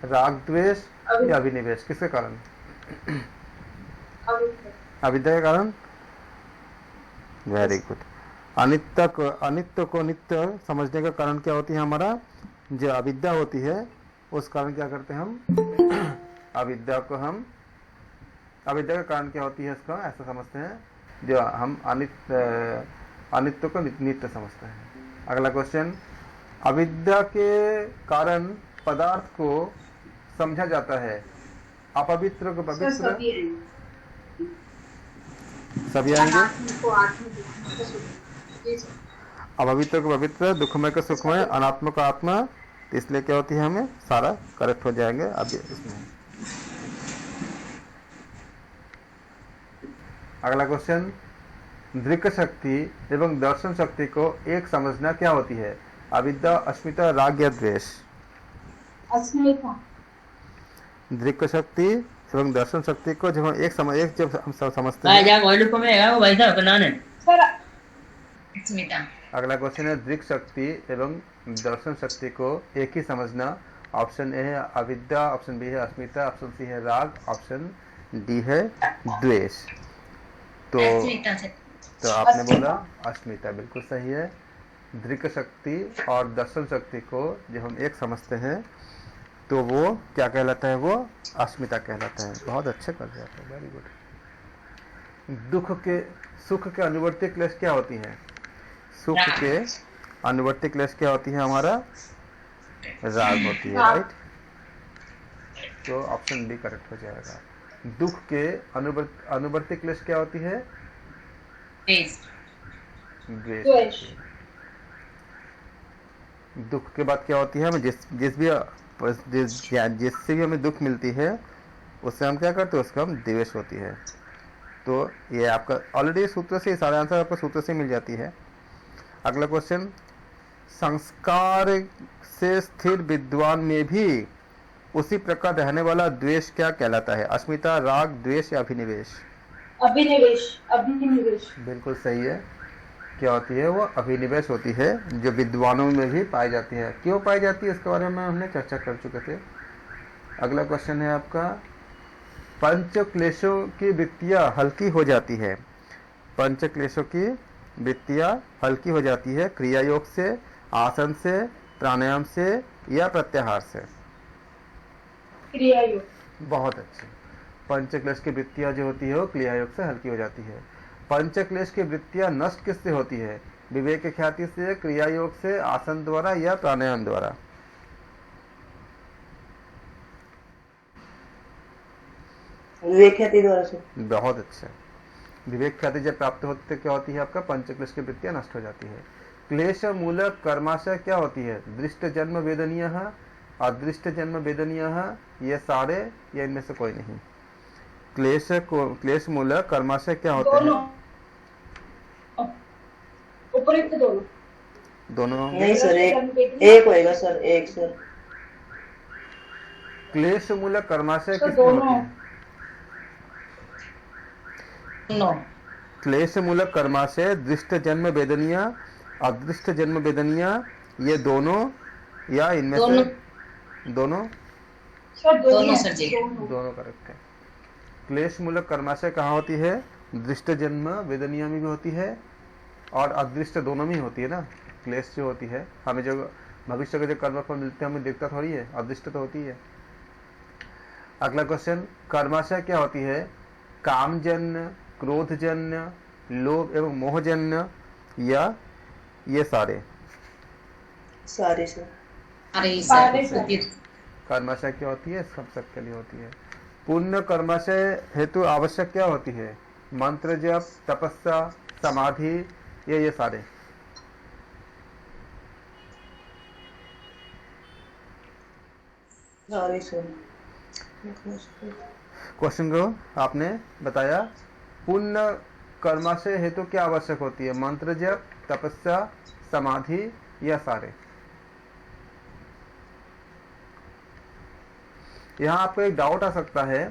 राग द्वेष या अभिनिवेश, किसके कारण, अविद्या के कारण। Very good. अनित्य को नित्य समझने का कारण क्या होती है, हमारा जो अविद्या होती है उस कारण क्या करते हैं हम अविद्या का कारण क्या होती है, इसका ऐसा समझते हैं, जो हम अनित्य को नित्य समझते हैं। अगला क्वेश्चन, अविद्या के कारण पदार्थ को समझा जाता है, अपवित्र को पवित्र, सभी आएंगे, अपवित्र को पवित्र, दुखमय को सुखमय, अनात्मा को आत्मा, तो इसलिए क्या होती है, हमें सारा करेक्ट हो जाएंगे अब इसमें। अगला क्वेश्चन, दृक् शक्ति एवं दर्शन शक्ति को एक समझना क्या होती है, अविद्या, अस्मिता, राग या द्वेष। अस्मिता। दृक् शक्ति एवं दर्शन शक्ति को जब हम समझते हैं, अस्मिता। अगला क्वेश्चन है, दृक् शक्ति एवं दर्शन शक्ति को एक ही समझना। ऑप्शन ए है अविद्या, ऑप्शन बी है अस्मिता, ऑप्शन सी है राग, ऑप्शन डी है द्वेष। तो तो आपने बोला अस्मिता, बिल्कुल सही है। दृक शक्ति और दर्शन शक्ति को जब हम एक समझते हैं तो वो क्या कहलाता है, वो अस्मिता कहलाता है। बहुत अच्छे कर रहे हैं, वेरी गुड। सुख के अनुवर्ती क्लेश क्या होती है? सुख के अनुवर्ती क्लेश क्या होती है? हमारा राग होती है, राइट। तो ऑप्शन डी करेक्ट हो जाएगा। दुख के अनुवर्ती क्लेश क्या होती है? द्वेष। दुख के बाद क्या होती है? हमें जिससे भी हमें दुख मिलती है उससे हम क्या करते हैं? उसका हम द्वेष होती है। तो ये आपका ऑलरेडी सूत्र से, सारे आंसर आपको सूत्र से मिल जाती है। अगला क्वेश्चन, संस्कार से स्थिर विद्वान में भी उसी प्रकार रहने वाला द्वेष क्या कहलाता है? अस्मिता, राग, द्वेष या अभिनिवेश? अभिनिवेश। बिल्कुल सही है। क्या होती है? वो अभिनिवेश होती है, जो विद्वानों में भी पाई जाती है। क्यों पाई जाती है इसके बारे में हमने चर्चा कर चुके थे। अगला क्वेश्चन है आपका, पंच क्लेशों की वृत्तियां हल्की हो जाती है। पंच क्लेशों की वृत्तियां हल्की हो जाती है क्रिया योग से, आसन से, प्राणायाम से या प्रत्याहार से? क्रिया योग। बहुत अच्छे। पंचक्लेश की वृत्तियां जो होती है वो क्रिया योग से हल्की हो जाती है। पंचक्लेश की वृत्तियां नष्ट किससे होती है? विवेक ख्याति से, क्रिया योग से, आसन द्वारा या प्राणायाम द्वारा? विवेक ख्याति द्वारा से। बहुत अच्छा। विवेक ख्याति जब प्राप्त होती है क्या होती है? आपका पंचक्लेश की वृत्तियां नष्ट हो जाती है। क्लेश मूलक कर्माशय क्या होती है? दृष्ट जन्म वेदनीय, अदृष्ट जन्म वेदनीय, ये सारे या इनमें से कोई नहीं? क्लेश मूलक कर्माशय क्या होते हैं? उपयुक्त दोनों नहीं सर, एक होएगा सर, एक सर। क्लेश मूलक कर्माशय किसमें होती है? क्लेश मूलक कर्माशय दृष्ट जन्म वेदनीय, अदृष्ट जन्म वेदनीय, ये दोनों या इनमें से दोनों? दोनों करेक्ट है। क्लेश मूलक कर्माशय कहाँ होती है? दृष्ट जन्म वेदनीय में भी होती है और अदृष्ट दोनों में ही होती है ना। क्लेश जो होती है, हमें जो भविष्य के जो कर्मफल मिलते हैं हमें दिखता थोड़ी है, अदृष्ट तो होती है। अगला क्वेश्चन, कर्माशय क्या होती है? कामजन्य, क्रोधजन्य, लोभ एवं मोहजन्य या ये सारे? सारे सर। कर्माशय क्या होती है? सबके लिए होती है। पुण्य कर्माशय हेतु आवश्यक क्या होती है? मंत्र जप, तपस्या, समाधि या ये सारे? सारे सर। क्वेश्चन को आपने बताया, पुण्य कर्माशय हेतु क्या आवश्यक होती है? मंत्र जप, तपस्या, समाधि या सारे? यहाँ आपको एक डाउट आ सकता है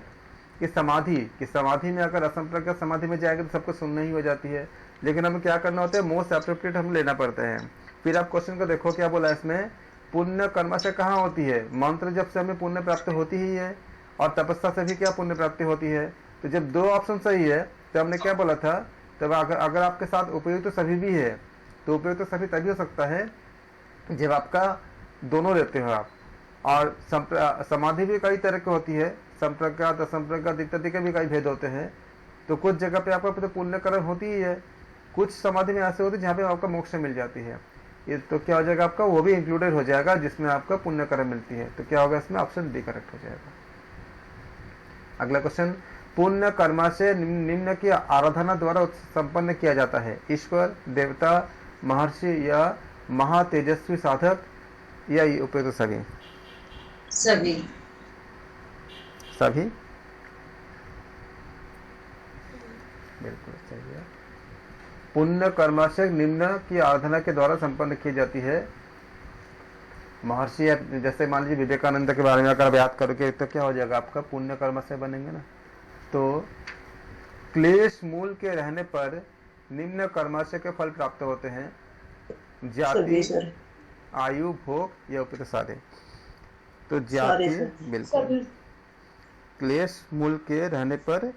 कि समाधि में अगर असंप्रज्ञात समाधि में जाएगा तो सबको सुनना ही हो जाती है, लेकिन हमें क्या करना होता है? मोस्ट एप्रोप्रिएट हम लेना पड़ता है। फिर आप क्वेश्चन को देखो क्या बोला इसमें, पुण्य कर्माशय कहाँ होती है? मंत्र जब से हमें पुण्य प्राप्त होती ही है और तपस्या से भी क्या पुण्य प्राप्ति होती है। तो जब दो ऑप्शन सही है तो हमने क्या बोला था, तब अगर आपके साथ उपयुक्त सभी भी है तो उपयुक्त सभी तभी हो सकता है जब आपका दोनों रहते हो आप। और समाधि भी कई तरह की होती है, संप्रज्ञात, असंप्रज्ञात इत्यादि के भी कई भेद होते हैं। तो कुछ जगह पे आपका तो पुण्य कर्म होती ही है, कुछ समाधि में ऐसे होती है जहाँ पे आपका मोक्ष मिल जाती है। ये तो क्या हो जाएगा आपका, वो भी इंक्लूडेड हो जाएगा जिसमें आपका पुण्य कर्म मिलती है। तो क्या होगा इसमें? ऑप्शन डी करेक्ट हो जाएगा। अगला क्वेश्चन, पुण्य कर्माशय निम्न की आराधना द्वारा संपन्न किया जाता है? ईश्वर, देवता, महर्षि या महातेजस्वी साधक या उपयुक्त सभी? सभी बिल्कुल सही है। पुण्य कर्माशय निम्न की आराधना के द्वारा संपन्न की जाती है। महर्षि, जैसे मान लीजिए विवेकानंद के बारे में अगर याद करोगे तो क्या हो जाएगा आपका? पुण्य कर्माशय बनेंगे ना। तो क्लेश मूल के रहने पर निम्न कर्माशय के फल प्राप्त होते हैं? जाति, आयु, भोग या उपयुक्त सारे? तो जाति बिल्कुल। क्लेश मूल के रहने पर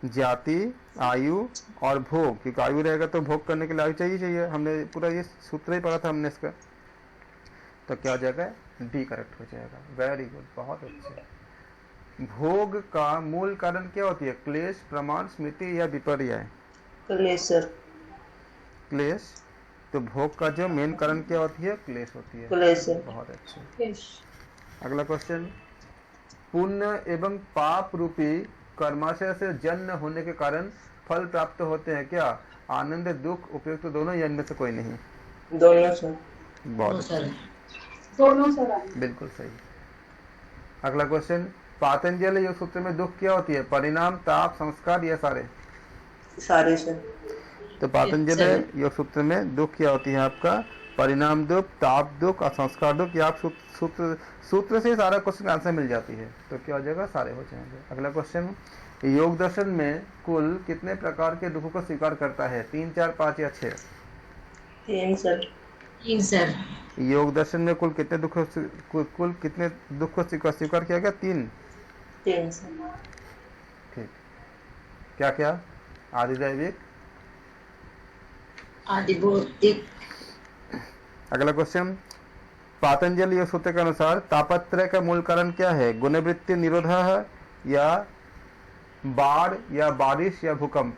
जाति, आयु और भोग, क्योंकि आयु रहेगा तो भोग करने के लिए आयु चाहिए। हमने पूरा ये सूत्र ही पढ़ा था हमने इसका। तो क्या हो जाएगा, डी करेक्ट हो जाएगा। वेरी गुड, बहुत अच्छे। भोग का मूल कारण क्या होती है, क्लेश, प्रमाण, स्मृति या विपर्य? क्लेश सर। क्लेश। तो भोग का जो मेन कारण क्या होती है, क्लेश होती है। क्लेश सर। बहुत अच्छे। फिश। अगला क्वेश्चन, पुण्य एवं पाप रूपी कर्माशय से जन्म होने के कारण फल प्राप्त होते हैं क्या, आनंद, दुख, उपयुक्त दोनों या इनमें से कोई नहीं? दोनों सर। बहुत अच्छा। दोनों सर आए। बिल्कुल सही। अगला क्वेश्चन, पातंजल योग सूत्र में दुख क्या होती है, परिणाम, ताप, संस्कार या सारे? सारे सर। तो पातंजल योग सूत्र में दुख क्या होती है आपका, परिणाम दुख, ताप दुख और संस्कार दुख। ये आप सूत्र से सारा क्वेश्चन का आंसर मिल जाती है। तो क्या हो जाएगा, सारे हो जाएंगे। अगला क्वेश्चन, योग दर्शन में कुल कितने प्रकार के दुखों को स्वीकार करता है, 3, 4, 5 या 6? 3 सर। 3 सर। योग दर्शन में कुल कितने दुख को स्वीकार किया गया, 3? 3 सर। ठीक। क्या क्या, आदिदैविक, आदि भौतिक। अगला क्वेश्चन, पातंजलि योग सूत्र के अनुसार तापत्रय का मूल कारण क्या है, गुणवृत्ति निरोध या बाढ़ या बारिश या भूकंप?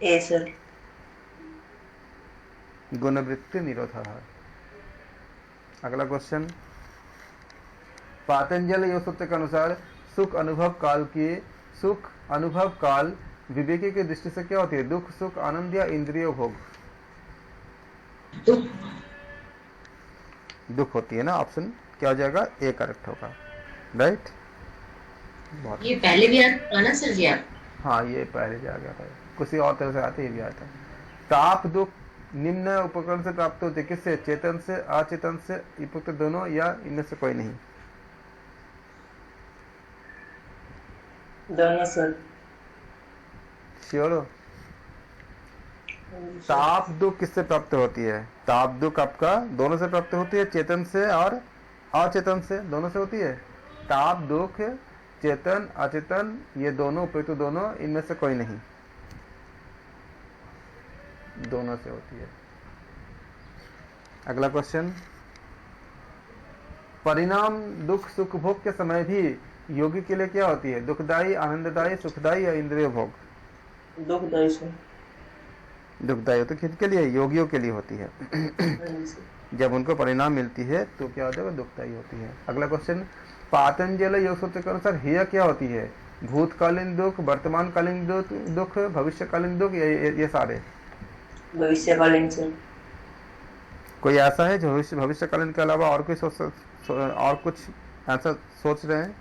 ए सर। गुणवृत्ति निरोध। अगला क्वेश्चन, पातंजलि योग सूत्र के अनुसार सुख अनुभव काल विवेकी की दृष्टि से क्या होती है, दुख, सुख, आनंद या इंद्रिय भोग? दुख होती है ना। ऑप्शन क्या हो जाएगा, ए करेक्ट होगा। राइट। ये पहले भी आता ना सर जी आप? हाँ, ये पहले भी आ गया था, किसी और तरह से आते ही भी आया था। ताप दुख निम्न उपकरण से प्राप्त होते, किससे, चेतन से, अचेतन से, उपयुक्त दोनों या इनमें से कोई नहीं? दोनों सर। श्योर हो? ताप दुख किससे प्राप्त होती है, ताप दुख आपका दोनों से प्राप्त होती है, चेतन से और अचेतन से, दोनों से होती है। ताप दुख, चेतन, अचेतन, ये दोनों उपयुक्त दोनों, इनमें से कोई नहीं, दोनों से होती है। अगला क्वेश्चन, परिणाम दुख सुख भोग के समय भी योगी के लिए क्या होती है, दुखदायी, आनंददायी, सुखदायी या इंद्रिय भोग? दुखदायी सर। दुखदायी तो किसके लिए, योगियों के लिए होती है। जब उनको परिणाम मिलती है तो क्या होता है, दुखदायी होती है। अगला क्वेश्चन, पातंजल योग सूत्र के अनुसार हेय क्या होती है, भूतकालीन दुख, वर्तमानकालीन दुख, भविष्यकालीन दुख, ये सारे? भविष्यकालीन सर। कोई ऐसा है जो भविष्यकालीन के अलावा और कोई और कुछ आंसर सोच रहे हैं?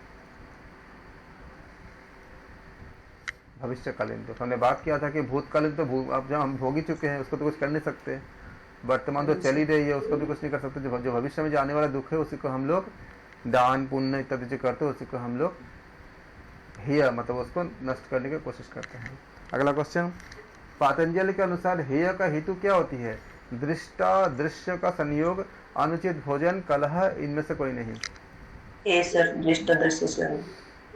भविष्यकालीन दुख हमने बात किया था कि भूतकालीन तो अब जब हम भोग ही चुके हैं उसको तो कुछ कर नहीं सकते, वर्तमान तो चल ही रही है उसको भी कुछ नहीं कर सकते। जो भविष्य में जो आने वाला दुख है उसी को हम लोग दान पुण्य इत्यादि जो करते हैं उसी को हम लोग हेय मतलब उसको नष्ट करने की कोशिश करते हैं। अगला क्वेश्चन, पातंजलि के अनुसार हेय का हेतु क्या होती है, दृष्टा दृश्य का संयोग, अनुचित भोजन, कलह, इनमें से कोई नहीं? ए सर, दृष्टा दृश्य सर।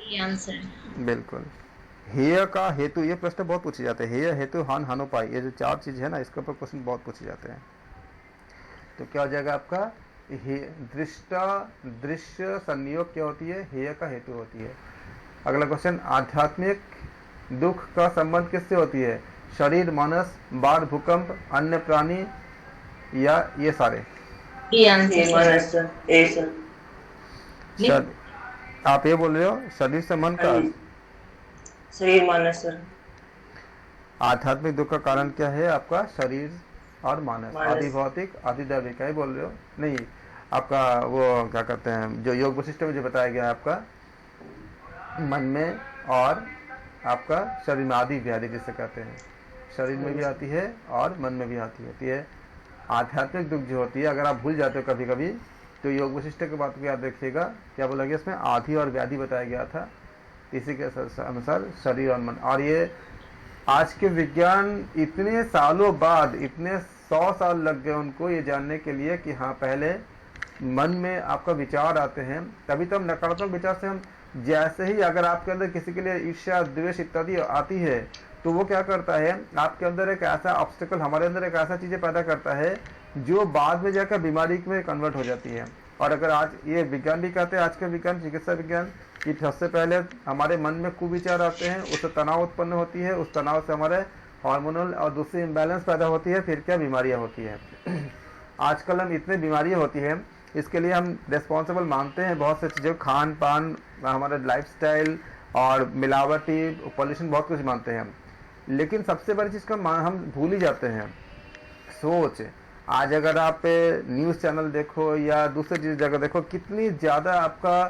ये आंसर। बिल्कुल। हेय का हेतु, ये प्रश्न बहुत पूछे जाते हैं, हेय हेतु हान हानोपाय, ये जो 4 चीज है ना इसके ऊपर क्वेश्चन बहुत पूछे जाते हैं। तो क्या हो जाएगा आपका, दृष्टा दृश्य संयोग क्या होती है, हेय का हेतु होती है। अगला क्वेश्चन, आध्यात्मिक दुख का संबंध किससे होती है, शरीर, मानस, बाढ़, भूकंप, अन्य प्राणी या ये सारे? ये आंसर। ए सर। आप ये बोल रहे हो शरीर से मन का? शरीर मानस सर। आध्यात्मिक दुख का कारण क्या है आपका, शरीर और मानस, आदि भौतिक आदि दैविक, क्या बोल रहे हो? नहीं, आपका वो क्या कहते हैं जो योग वशिष्ठ में जो बताया गया है आपका मन में और आपका शरीर में, आदि व्याधि जिसे कहते हैं, शरीर में भी आती है और मन में भी आती है। आध्यात्मिक दुख जो होती है अगर आप भूल जाते हो कभी कभी तो योग वशिष्ठ की बात को याद रखिएगा, क्या बोला गया इसमें, आदि और व्याधि बताया गया था, इसी के अनुसार शरीर और मन। और ये आज के विज्ञान इतने सालों बाद, इतने 100 साल लग गए उनको ये जानने के लिए कि हाँ पहले मन में आपका विचार आते हैं, तभी तो हम नकारात्मक विचार से हम जैसे ही अगर आपके अंदर किसी के लिए ईर्ष्या द्वेष इत्यादि आती है तो वो क्या करता है, आपके अंदर एक ऐसा ऑब्स्टिकल, हमारे अंदर एक ऐसा चीजें पैदा करता है जो बाद में जाकर बीमारी में कन्वर्ट हो जाती है। और अगर आज ये विज्ञान भी कहते हैं, आज का विज्ञान, चिकित्सा विज्ञान, कि सबसे पहले हमारे मन में कुविचार आते हैं, उससे तनाव उत्पन्न होती है, उस तनाव से हमारे हार्मोनल और दूसरी इम्बैलेंस पैदा होती है, फिर क्या बीमारियां होती है। आजकल हम इतनी बीमारियां होती हैं, इसके लिए हम रिस्पॉन्सिबल मानते हैं बहुत से चीज़ें, खान पान, हमारा लाइफस्टाइल और मिलावटी पॉल्यूशन, बहुत कुछ मानते हैं हम। लेकिन सबसे बड़ी चीज़ का हम भूल ही जाते हैं सोच। आज अगर आप न्यूज़ चैनल देखो या दूसरी जगह देखो, कितनी ज़्यादा आपका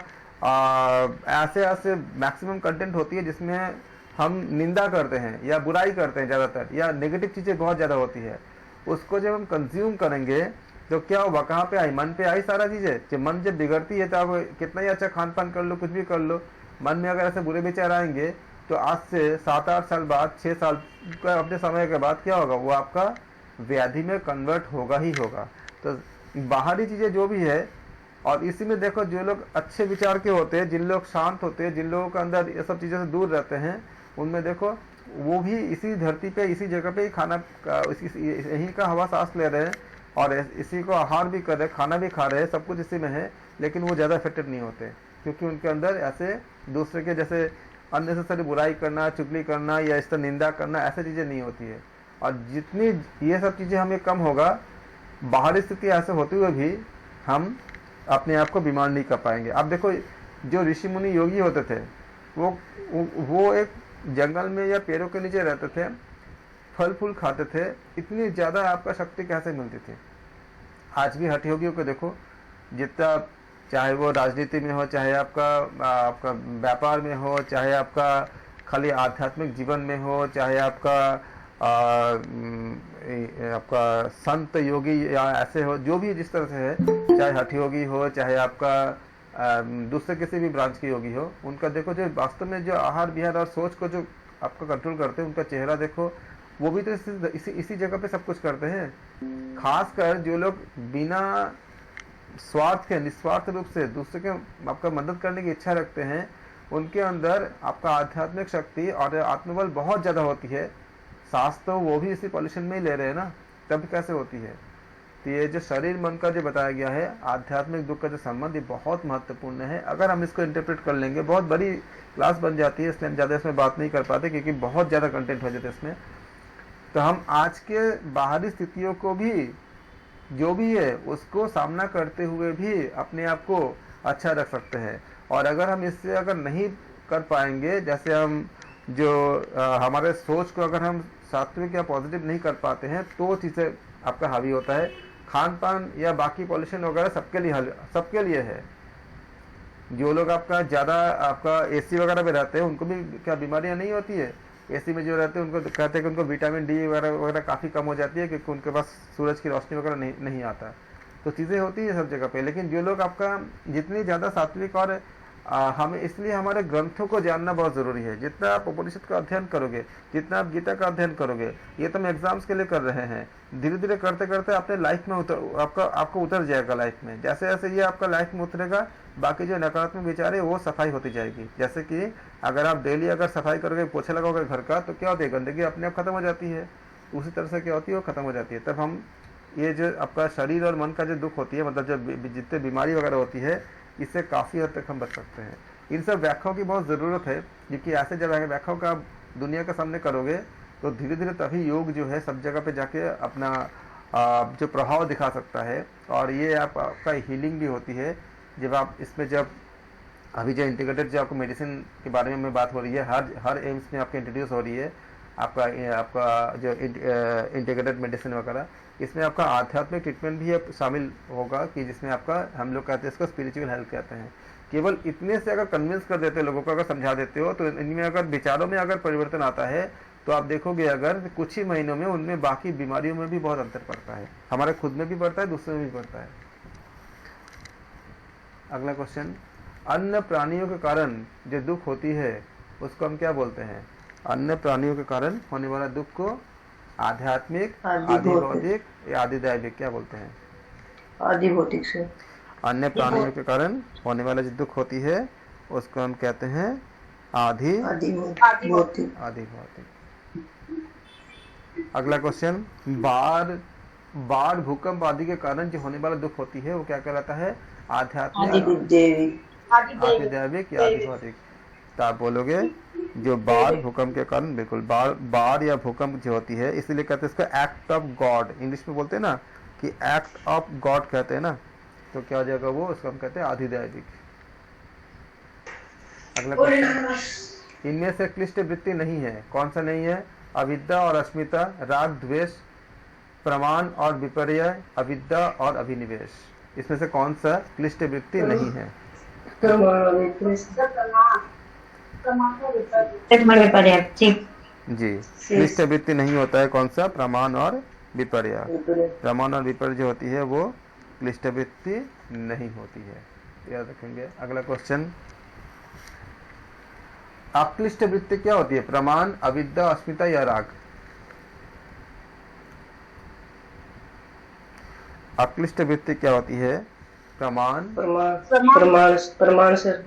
ऐसे ऐसे मैक्सिमम कंटेंट होती है जिसमें हम निंदा करते हैं या बुराई करते हैं ज़्यादातर, या नेगेटिव चीज़ें बहुत ज़्यादा होती है। उसको जब हम कंज्यूम करेंगे तो क्या होगा, कहाँ पे आई, मन पे आई सारा चीज़ें। जब मन जब बिगड़ती है तो आप कितना ही अच्छा खान पान कर लो, कुछ भी कर लो, मन में अगर ऐसे बुरे विचार आएंगे तो आज से 7-8 साल बाद, 6 साल का अपने समय के बाद क्या होगा, वो आपका व्याधि में कन्वर्ट होगा ही होगा। तो बाहरी चीज़ें जो भी है, और इसी में देखो जो लोग अच्छे विचार के होते हैं, जिन लोग शांत होते हैं, जिन लोगों के अंदर ये सब चीज़ों से दूर रहते हैं, उनमें देखो वो भी इसी धरती पे, इसी जगह पे ही यहीं का हवा सांस ले रहे हैं और इसी को आहार भी कर रहे हैं, खाना भी खा रहे हैं, सब कुछ इसी में है, लेकिन वो ज़्यादा इफेक्टेड नहीं होते, क्योंकि उनके अंदर ऐसे दूसरे के जैसे अननेसेसरी बुराई करना, चुगली करना या इस तरह निंदा करना, ऐसी चीज़ें नहीं होती है। और जितनी ये सब चीज़ें हमें कम होगा, बाहरी स्थिति ऐसे होते हुए भी हम अपने आप को बीमार नहीं कर पाएंगे। अब देखो, जो ऋषि मुनि योगी होते थे, वो एक जंगल में या पेड़ों के नीचे रहते थे, फल फूल खाते थे, इतनी ज़्यादा आपका शक्ति कैसे मिलती थी। आज भी हठ योगियों को देखो, जितना चाहे वो राजनीति में हो, चाहे आपका व्यापार में हो, चाहे आपका खाली आध्यात्मिक जीवन में हो, चाहे आपका संत योगी या ऐसे हो, जो भी जिस तरह से है, चाहे हठ योगी हो, चाहे आपका दूसरे किसी भी ब्रांच के योगी हो, उनका देखो जो वास्तव में जो आहार विहार और सोच को जो आपका कंट्रोल करते हैं, उनका चेहरा देखो, वो भी तो इसी जगह पे सब कुछ करते हैं। खासकर जो लोग बिना स्वार्थ के, निस्वार्थ रूप से दूसरे के आपका मदद करने की इच्छा रखते हैं, उनके अंदर आपका आध्यात्मिक शक्ति और आत्मबल बहुत ज़्यादा होती है। सांस तो वो भी इसी पॉल्यूशन में ही ले रहे हैं ना, तब कैसे होती है। तो ये जो शरीर मन का जो बताया गया है, आध्यात्मिक दुख का जो संबंध, ये बहुत महत्वपूर्ण है। अगर हम इसको इंटरप्रेट कर लेंगे, बहुत बड़ी क्लास बन जाती है, इसलिए हम ज़्यादा इसमें बात नहीं कर पाते, क्योंकि बहुत ज़्यादा कंटेंट हो जाता है इसमें। तो हम आज के बाहरी स्थितियों को भी, जो भी है, उसको सामना करते हुए भी अपने आप को अच्छा रख सकते हैं। और अगर हम इससे अगर नहीं कर पाएंगे, जैसे हम जो हमारे सोच को अगर हम सात्विक या पॉजिटिव नहीं कर पाते हैं, तो चीज़ें आपका हावी होता है। खान पान या बाकी पॉल्यूशन वगैरह सबके लिए है। जो लोग आपका ज़्यादा आपका एसी वगैरह में रहते हैं, उनको भी क्या बीमारियां नहीं होती है। एसी में जो रहते हैं उनको कहते हैं कि उनको विटामिन डी वगैरह काफ़ी कम हो जाती है, क्योंकि उनके पास सूरज की रोशनी वगैरह नहीं आता। तो चीज़ें होती है सब जगह पे। लेकिन जो लोग आपका जितनी ज़्यादा सात्विक, और हमें इसलिए हमारे ग्रंथों को जानना बहुत ज़रूरी है। जितना आप उपनिषद का अध्ययन करोगे, जितना आप गीता का अध्ययन करोगे, ये तो हम एग्जाम्स के लिए कर रहे हैं, धीरे धीरे करते करते अपने लाइफ में आपको उतर जाएगा लाइफ में। जैसे जैसे ये आपका लाइफ में उतरेगा, बाकी जो नकारात्मक विचार है वो सफाई होती जाएगी। जैसे कि अगर आप डेली अगर सफाई करोगे, पोछा लगाओगे घर का, तो क्या होती है, गंदगी अपने आप खत्म हो जाती है। उसी तरह से क्या होती है, वो खत्म हो जाती है। तब हम ये जो आपका शरीर और मन का जो दुख होती है, मतलब जो जितने बीमारी वगैरह होती है, इससे काफ़ी हद तक हम बच सकते हैं। इन सब व्याख्याओं की बहुत ज़रूरत है, क्योंकि ऐसे जब व्याख्याओं का आप दुनिया के सामने करोगे, तो धीरे धीरे तभी योग जो है सब जगह पे जाके अपना जो प्रभाव दिखा सकता है। और ये आपका हीलिंग भी होती है। जब आप इसमें, जब अभी जो इंटीग्रेटेड जो आपको मेडिसिन के बारे में बात हो रही है, हर एम्स में आपको इंट्रोड्यूस हो रही है आपका जो इंटीग्रेटेड मेडिसिन वगैरह, इसमें आपका आध्यात्मिक ट्रीटमेंट भी शामिल होगा, कि जिसमें आपका, हम लोग कहते हैं इसको स्पिरिचुअल हेल्थ कहते हैं। केवल इतने से अगर कन्विंस कर देते हो लोगों को, अगर समझा देते हो, तो इनमें अगर विचारों में अगर परिवर्तन आता है, तो आप देखोगे अगर कुछ ही महीनों में उनमें बाकी बीमारियों में भी बहुत अंतर पड़ता है। हमारे खुद में भी बढ़ता है, दूसरे में भी बढ़ता है। अगला क्वेश्चन, अन्य प्राणियों के कारण जो दुख होती है उसको हम क्या बोलते हैं? अन्य प्राणियों के कारण होने वाला दुख को आध्यात्मिक, आदिभौतिक या आदिदैविक क्या बोलते हैं? आदिभौतिक से। अन्य प्राणियों के कारण होने वाला जो दुख होती है उसको हम कहते हैं आधि आदि आदि भौतिक। आधि भौतिक। अगला क्वेश्चन, बाढ़ भूकंप आदि के कारण जो होने वाला दुख होती है वो क्या कहलाता है? आध्यात्मिक, देवी। आधिदैविक या आधि भौतिक? तो आप बोलोगे जो बाढ़ भूकंप के कारण, बिल्कुल बाढ़ या भूकंप जो होती है, इसीलिए कहते हैं इसका एक्ट ऑफ गॉड, इंग्लिश में बोलते हैं ना कि एक्ट ऑफ गॉड कहते हैं ना, तो क्या हो जाएगा वो, उसको हम कहते हैं आधिदैविक। अगला क्वेश्चन, इनमें से क्लिष्ट वृत्ति नहीं है, कौन सा नहीं है? अविद्या और अस्मिता, राग द्वेष, प्रमाण और विपर्य, अविद्या और अभिनिवेश। इसमें से कौन सा क्लिष्ट वृत्ति नहीं है? जी, क्लिष्ट वृत्ति नहीं होता है कौन सा? प्रमाण और विपर्य। प्रमाण और विपर्य जो होती है वो क्लिष्ट वृत्ति नहीं होती है, याद रखेंगे। अगला क्वेश्चन, अक्लिष्ट वृत्ति क्या होती है? प्रमाण, अविद्या, अस्मिता या राग? अक्लिष्ट वृत्ति क्या होती है? प्रमाण, प्रमाण सर।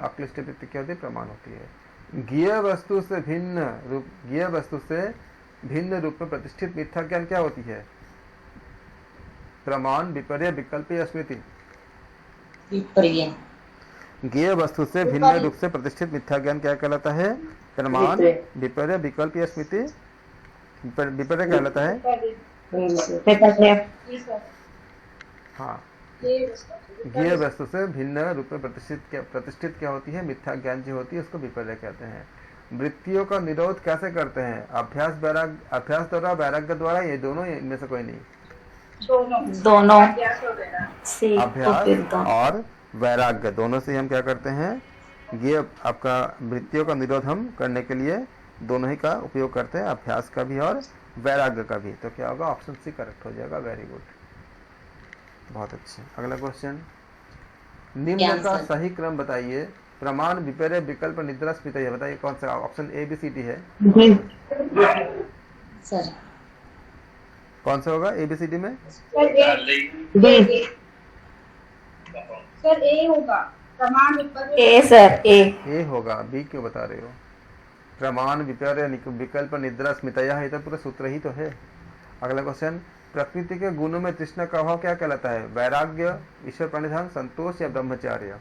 अक्लिष्ट वृत्ति क्या होती है? प्रमाण होती है। ज्ञेय वस्तु से भिन्न रूप में प्रतिष्ठित मिथ्या ज्ञान क्या होती है? प्रमाण, विपर्य, विकल्प या स्मृति? विपर्य। ज्ञेय वस्तु से भिन्न रूप से प्रतिष्ठित मिथ्या ज्ञान क्या कहलाता है? प्रमाण, विपर्य, विकल्प या स्मृति? विपर्य कहलाता है। हाँ, ज्ञेय वस्तु से भिन्न रूप में प्रतिष्ठित क्या होती है? मिथ्या ज्ञान जो होती है उसको विपर्य कहते हैं। वृत्तियों का निरोध कैसे करते हैं? अभ्यास द्वारा, वैराग्य द्वारा, ये दोनों, इनमें से कोई नहीं? दोनों अभ्यास और वैराग्य दोनों से हम क्या करते हैं? ये आपका वृत्तियों का निरोध हम करने के लिए दोनों ही का उपयोग करते हैं, अभ्यास का भी और वैराग्य का भी। तो क्या होगा? ऑप्शन सी करेक्ट हो जाएगा। वेरी गुड, बहुत अच्छे। अगला क्वेश्चन, निम्न का सही क्रम बताइए। प्रमाण, विपर्य, विकल्प, निद्रा, स्मृति। बताइए कौन सा? Option A, B, C, D है। सर कौन सा होगा ए, बी, सी, डी में? सर ए होगा। प्रमाण, विपर्य। ए सर, ए होगा। बी क्यों बता रहे हो? प्रमाण, विपर्य, विकल्प, निद्रा, स्मृतयः, ये तो पूरा सूत्र ही तो है। अगला क्वेश्चन, प्रकृति के गुणों में तृष्णा का अभाव क्या कहलाता है? वैराग्य, ईश्वर प्रणिधान, संतोष या ब्रह्मचार्य?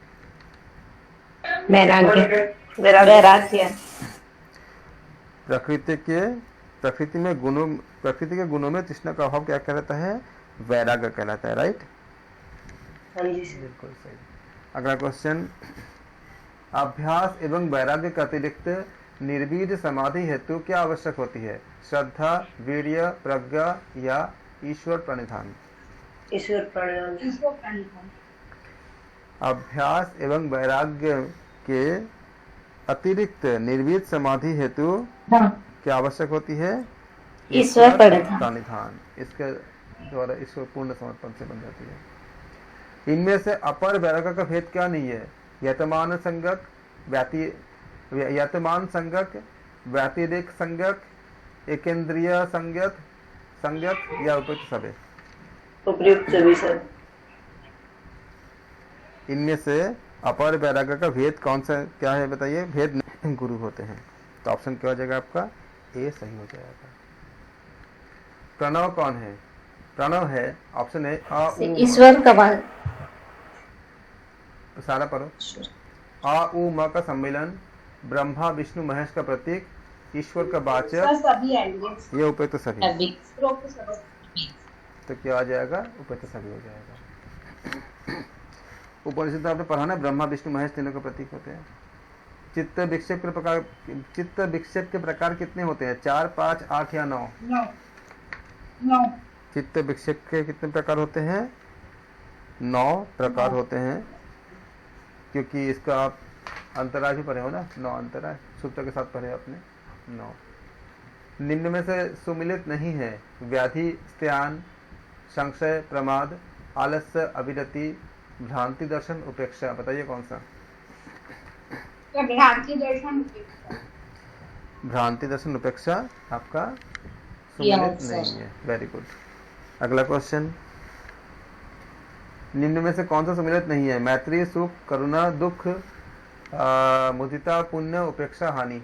वैराग्य। प्रकृति के गुणों में तृष्णा का अभाव क्या कहलाता है? वैराग्य कहलाता है। राइट, बिल्कुल सही। अगला क्वेश्चन, अभ्यास एवं वैराग्य के अतिरिक्त निर्विध समाधि हेतु क्या आवश्यक होती है? श्रद्धा, वीर्य, प्रज्ञा या ईश्वर प्रणिधान? ईश्वर प्रणिधान। अभ्यास एवं वैराग्य के अतिरिक्त निर्विध समाधि हेतु क्या आवश्यक होती है? ईश्वर प्रणिधान। इसके द्वारा ईश्वर पूर्ण समर्पण से बन जाती है। इनमें से अपर वैराग्य का भेद क्या नहीं है? यतमान संगक, व्यतिरेक संगक, एकेंद्रिय संगत या उपयुक्त सभी? उपयुक्त सभी सर। इनमें से अपर वैराग्य का भेद कौन सा क्या है? बताइए। भेद गुरु होते हैं। तो ऑप्शन क्या हो जाएगा आपका? ए सही हो जाएगा। प्रणव कौन है? प्रणव है ऑप्शन है ईश्वर का बाल। सारा पढ़ो। आ उ म का सम्मेलन, ब्रह्मा विष्णु महेश का प्रतीक, ईश्वर का वाचक, सभी आएंगे। ये उपयुक्त सभी। सभी। तो क्या आ जाएगा? उपयुक्त सभी हो जाएगा। उपनिषद आपने पढ़ा ना, ब्रह्मा विष्णु महेश तीनों का प्रतीक होते हैं। चित्त विक्षेप के प्रकार कितने होते हैं? 4, 5, 8 या 9? 9। चित्त विक्षेप के कितने प्रकार होते हैं? 9 प्रकार होते हैं, क्योंकि इसका आप अंतराज भी पढ़े हो ना, 9 अंतराज सूत्र के साथ पढ़े आपने 9। निम्न में से सुमिलित नहीं है? व्याधि, स्त्यान, संशय, प्रमाद, आलस्य, अविरति, भ्रांति दर्शन, उपेक्षा। बताइए कौन सा? भ्रांति दर्शन, उपेक्षा। भ्रांति दर्शन, उपेक्षा आपका सुमिलित नहीं है। Very good. अगला क्वेश्चन, निम्न में से कौन सा सम्मिलित नहीं है? मैत्री, सुख, करुणा, दुख, मुदिता, पुण्य, उपेक्षा, हानि।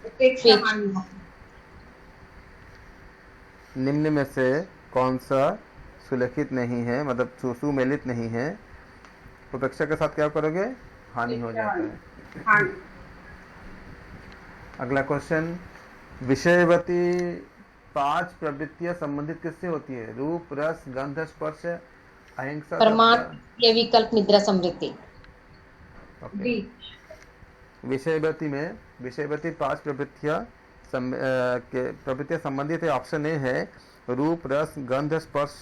उपेक्षा हानि। निम्न में से कौन सा सुलेखित नहीं है, मतलब सुमेलित नहीं है? उपेक्षा के साथ क्या करोगे? हानि हो जाता है। हानि। अगला क्वेश्चन, विषयवती 5 प्रवृत्तियां संबंधित किससे होती है? रूप, रस, गंध, स्पर्श, अहिंसा, प्रमाण, सत्य। ये विकल्प, निद्रा, समृद्धि। ओके। डी। विषयवती में विषयवती 5 प्रवृत्तियां संबंधित है। ऑप्शन ए है रूप, रस, गंध, स्पर्श।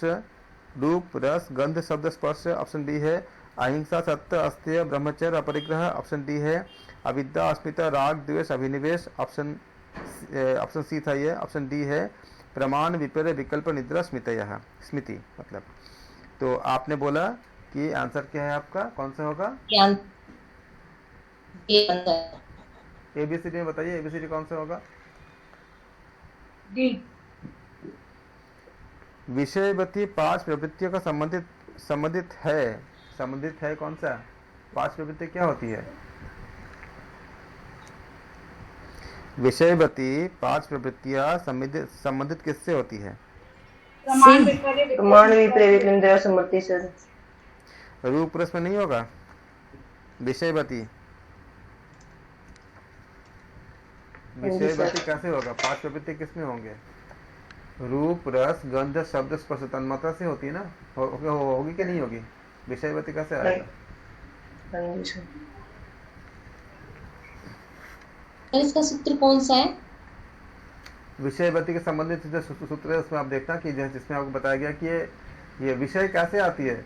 रूप, रस, गंध, शब्द, स्पर्श। ऑप्शन बी है अहिंसा, सत्य, अस्तेय, ब्रह्मचर्य, अपरिग्रह। ऑप्शन डी है अविद्या, अस्मिता, राग, द्वेष, अभिनिवेश। ऑप्शन सी था ये। ऑप्शन डी है प्रमाण, विपर्य, विकल्प, निद्रा, स्मृति मतलब। तो आपने बोला कि आंसर क्या है आपका, कौन सा होगा? एबीसीडी में बताइए, एबीसीडी कौन सा होगा? डी। विषयवती 5 प्रवृत्तियों का संबंधित है कौन सा? 5 प्रवृत्ति क्या होती है? विषयवती 5 प्रवृत्तियां संबंधित किससे होती है? प्रमाण, विपर्य, प्रमाण, विपर्य, विकल्प, निद्रा, समृद्धि सर। रूप, रस में नहीं होगा? विषयवती कैसे होगा? 5 प्रवृत्ति किसमें होंगे? रूप, रस, गंध, शब्द, स्पर्श, तन्मात्रा से होती है ना? होगी कि नहीं होगी? विषयवती कैसे आएगा? इसका सूत्र कौन सा है? विषयवती के संबंधित जो सूत्र है उसमें आप देखना कि जिसमें आपको बताया गया कि ये विषय कैसे आती है।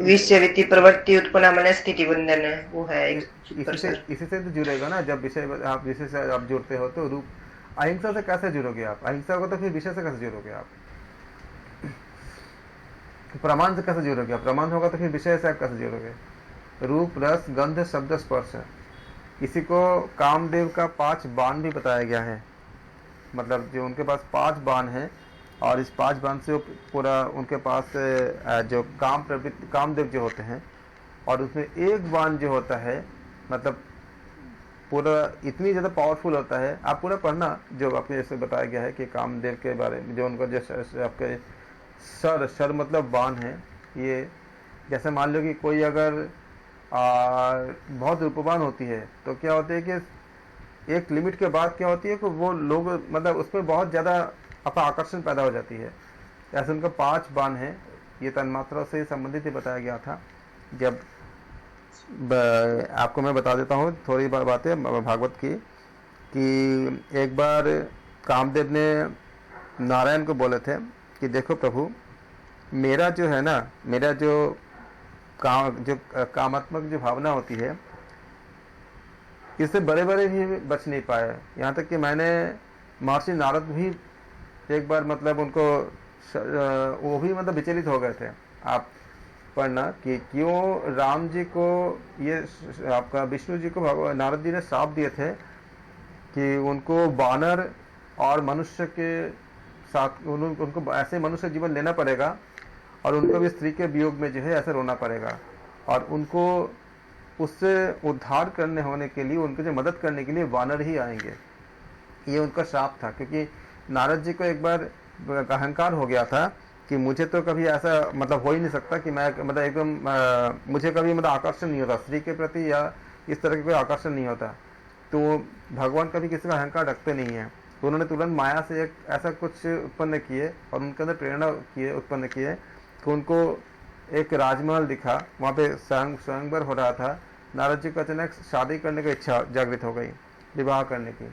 विषयवती प्रवृत्ति उत्पन्न मन स्थिति बंधन है, वो है इसी से तो जुड़ेगा ना। जब विषय से आप जुड़ते हो तो रूप, अहिंसा से कैसे जुड़ोगे आप? अहिंसा को तो फिर विषय से कैसे जुड़ोगे आप? प्रमाण से कैसे जुड़ोगे आप? प्रमाण होगा तो फिर विषय से आप कैसे जुड़ोगे? रूप, रस, गंध, शब्द, स्पर्श। इसी को कामदेव का 5 बाण भी बताया गया है। मतलब जो उनके पास 5 बाण हैं और इस 5 बाण से पूरा उनके पास जो कामदेव जो होते हैं, और उसमें एक बाण जो होता है मतलब पूरा इतनी ज़्यादा पावरफुल होता है। आप पूरा पढ़ना जो आपने जैसे बताया गया है कि कामदेव के बारे में, जो उनका जो आपके सर मतलब बाण है। ये जैसे मान लो कि कोई अगर बहुत रूपवान होती है तो क्या होता है कि एक लिमिट के बाद क्या होती है कि वो लोग मतलब उस पर बहुत ज़्यादा अपना आकर्षण पैदा हो जाती है। ऐसे उनका 5 बाण है। ये तन्मात्रा से संबंधित ही बताया गया था। जब आपको मैं बता देता हूँ थोड़ी बातें भागवत की, कि एक बार कामदेव ने नारायण को बोले थे कि देखो प्रभु, मेरा जो है ना, मेरा जो कामात्मक जो भावना होती है, इससे बड़े भी बच नहीं पाए। यहाँ तक कि मैंने महर्षि नारद भी एक बार मतलब उनको वो भी मतलब विचलित हो गए थे। आप पढ़ना कि क्यों राम जी को ये आपका विष्णु जी को नारद जी ने श्राप दिए थे कि उनको वानर और मनुष्य के साथ उनको ऐसे मनुष्य जीवन लेना पड़ेगा और उनको भी स्त्री के वियोग में जो है ऐसे रोना पड़ेगा, और उनको उससे उद्धार करने होने के लिए, उनकी जो मदद करने के लिए वानर ही आएंगे। ये उनका श्राप था, क्योंकि नारद जी को एक बार अहंकार हो गया था कि मुझे तो कभी ऐसा मतलब हो ही नहीं सकता कि मैं मतलब एकदम मुझे कभी मतलब आकर्षण नहीं होता स्त्री के प्रति, या इस तरह के कोई आकर्षण नहीं होता। तो भगवान कभी किसी का अहंकार रखते नहीं हैं। तो उन्होंने तुरंत माया से एक ऐसा कुछ उत्पन्न किए और उनके अंदर प्रेरणा उत्पन्न किए कि उनको एक राजमहल दिखा, वहाँ पे स्वयंवर हो रहा था। नारद जी को अचानक शादी करने की इच्छा जागृत हो गई, विवाह करने की,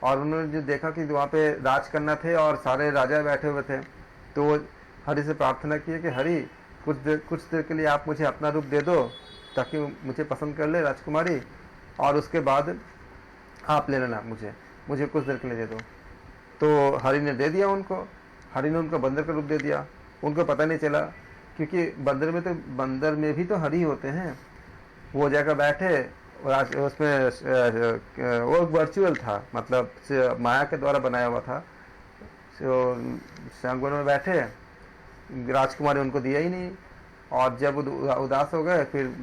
और उन्होंने जो देखा कि वहाँ पे राज करना थे और सारे राजा बैठे हुए थे, तो हरि से प्रार्थना की कि हरि कुछ देर के लिए आप मुझे अपना रूप दे दो ताकि मुझे पसंद कर ले राजकुमारी, और उसके बाद आप ले लेना, मुझे कुछ देर के लिए दे दो। तो हरि ने दे दिया उनको। हरि ने उनको बंदर का रूप दे दिया। उनको पता नहीं चला, क्योंकि बंदर में भी तो हरि होते हैं। वो जाकर बैठे, उसमें वो वर्चुअल था, मतलब माया के द्वारा बनाया हुआ था। तो स्वयंवर में बैठे, राजकुमारी उनको दिया ही नहीं। और जब उदास हो गए, फिर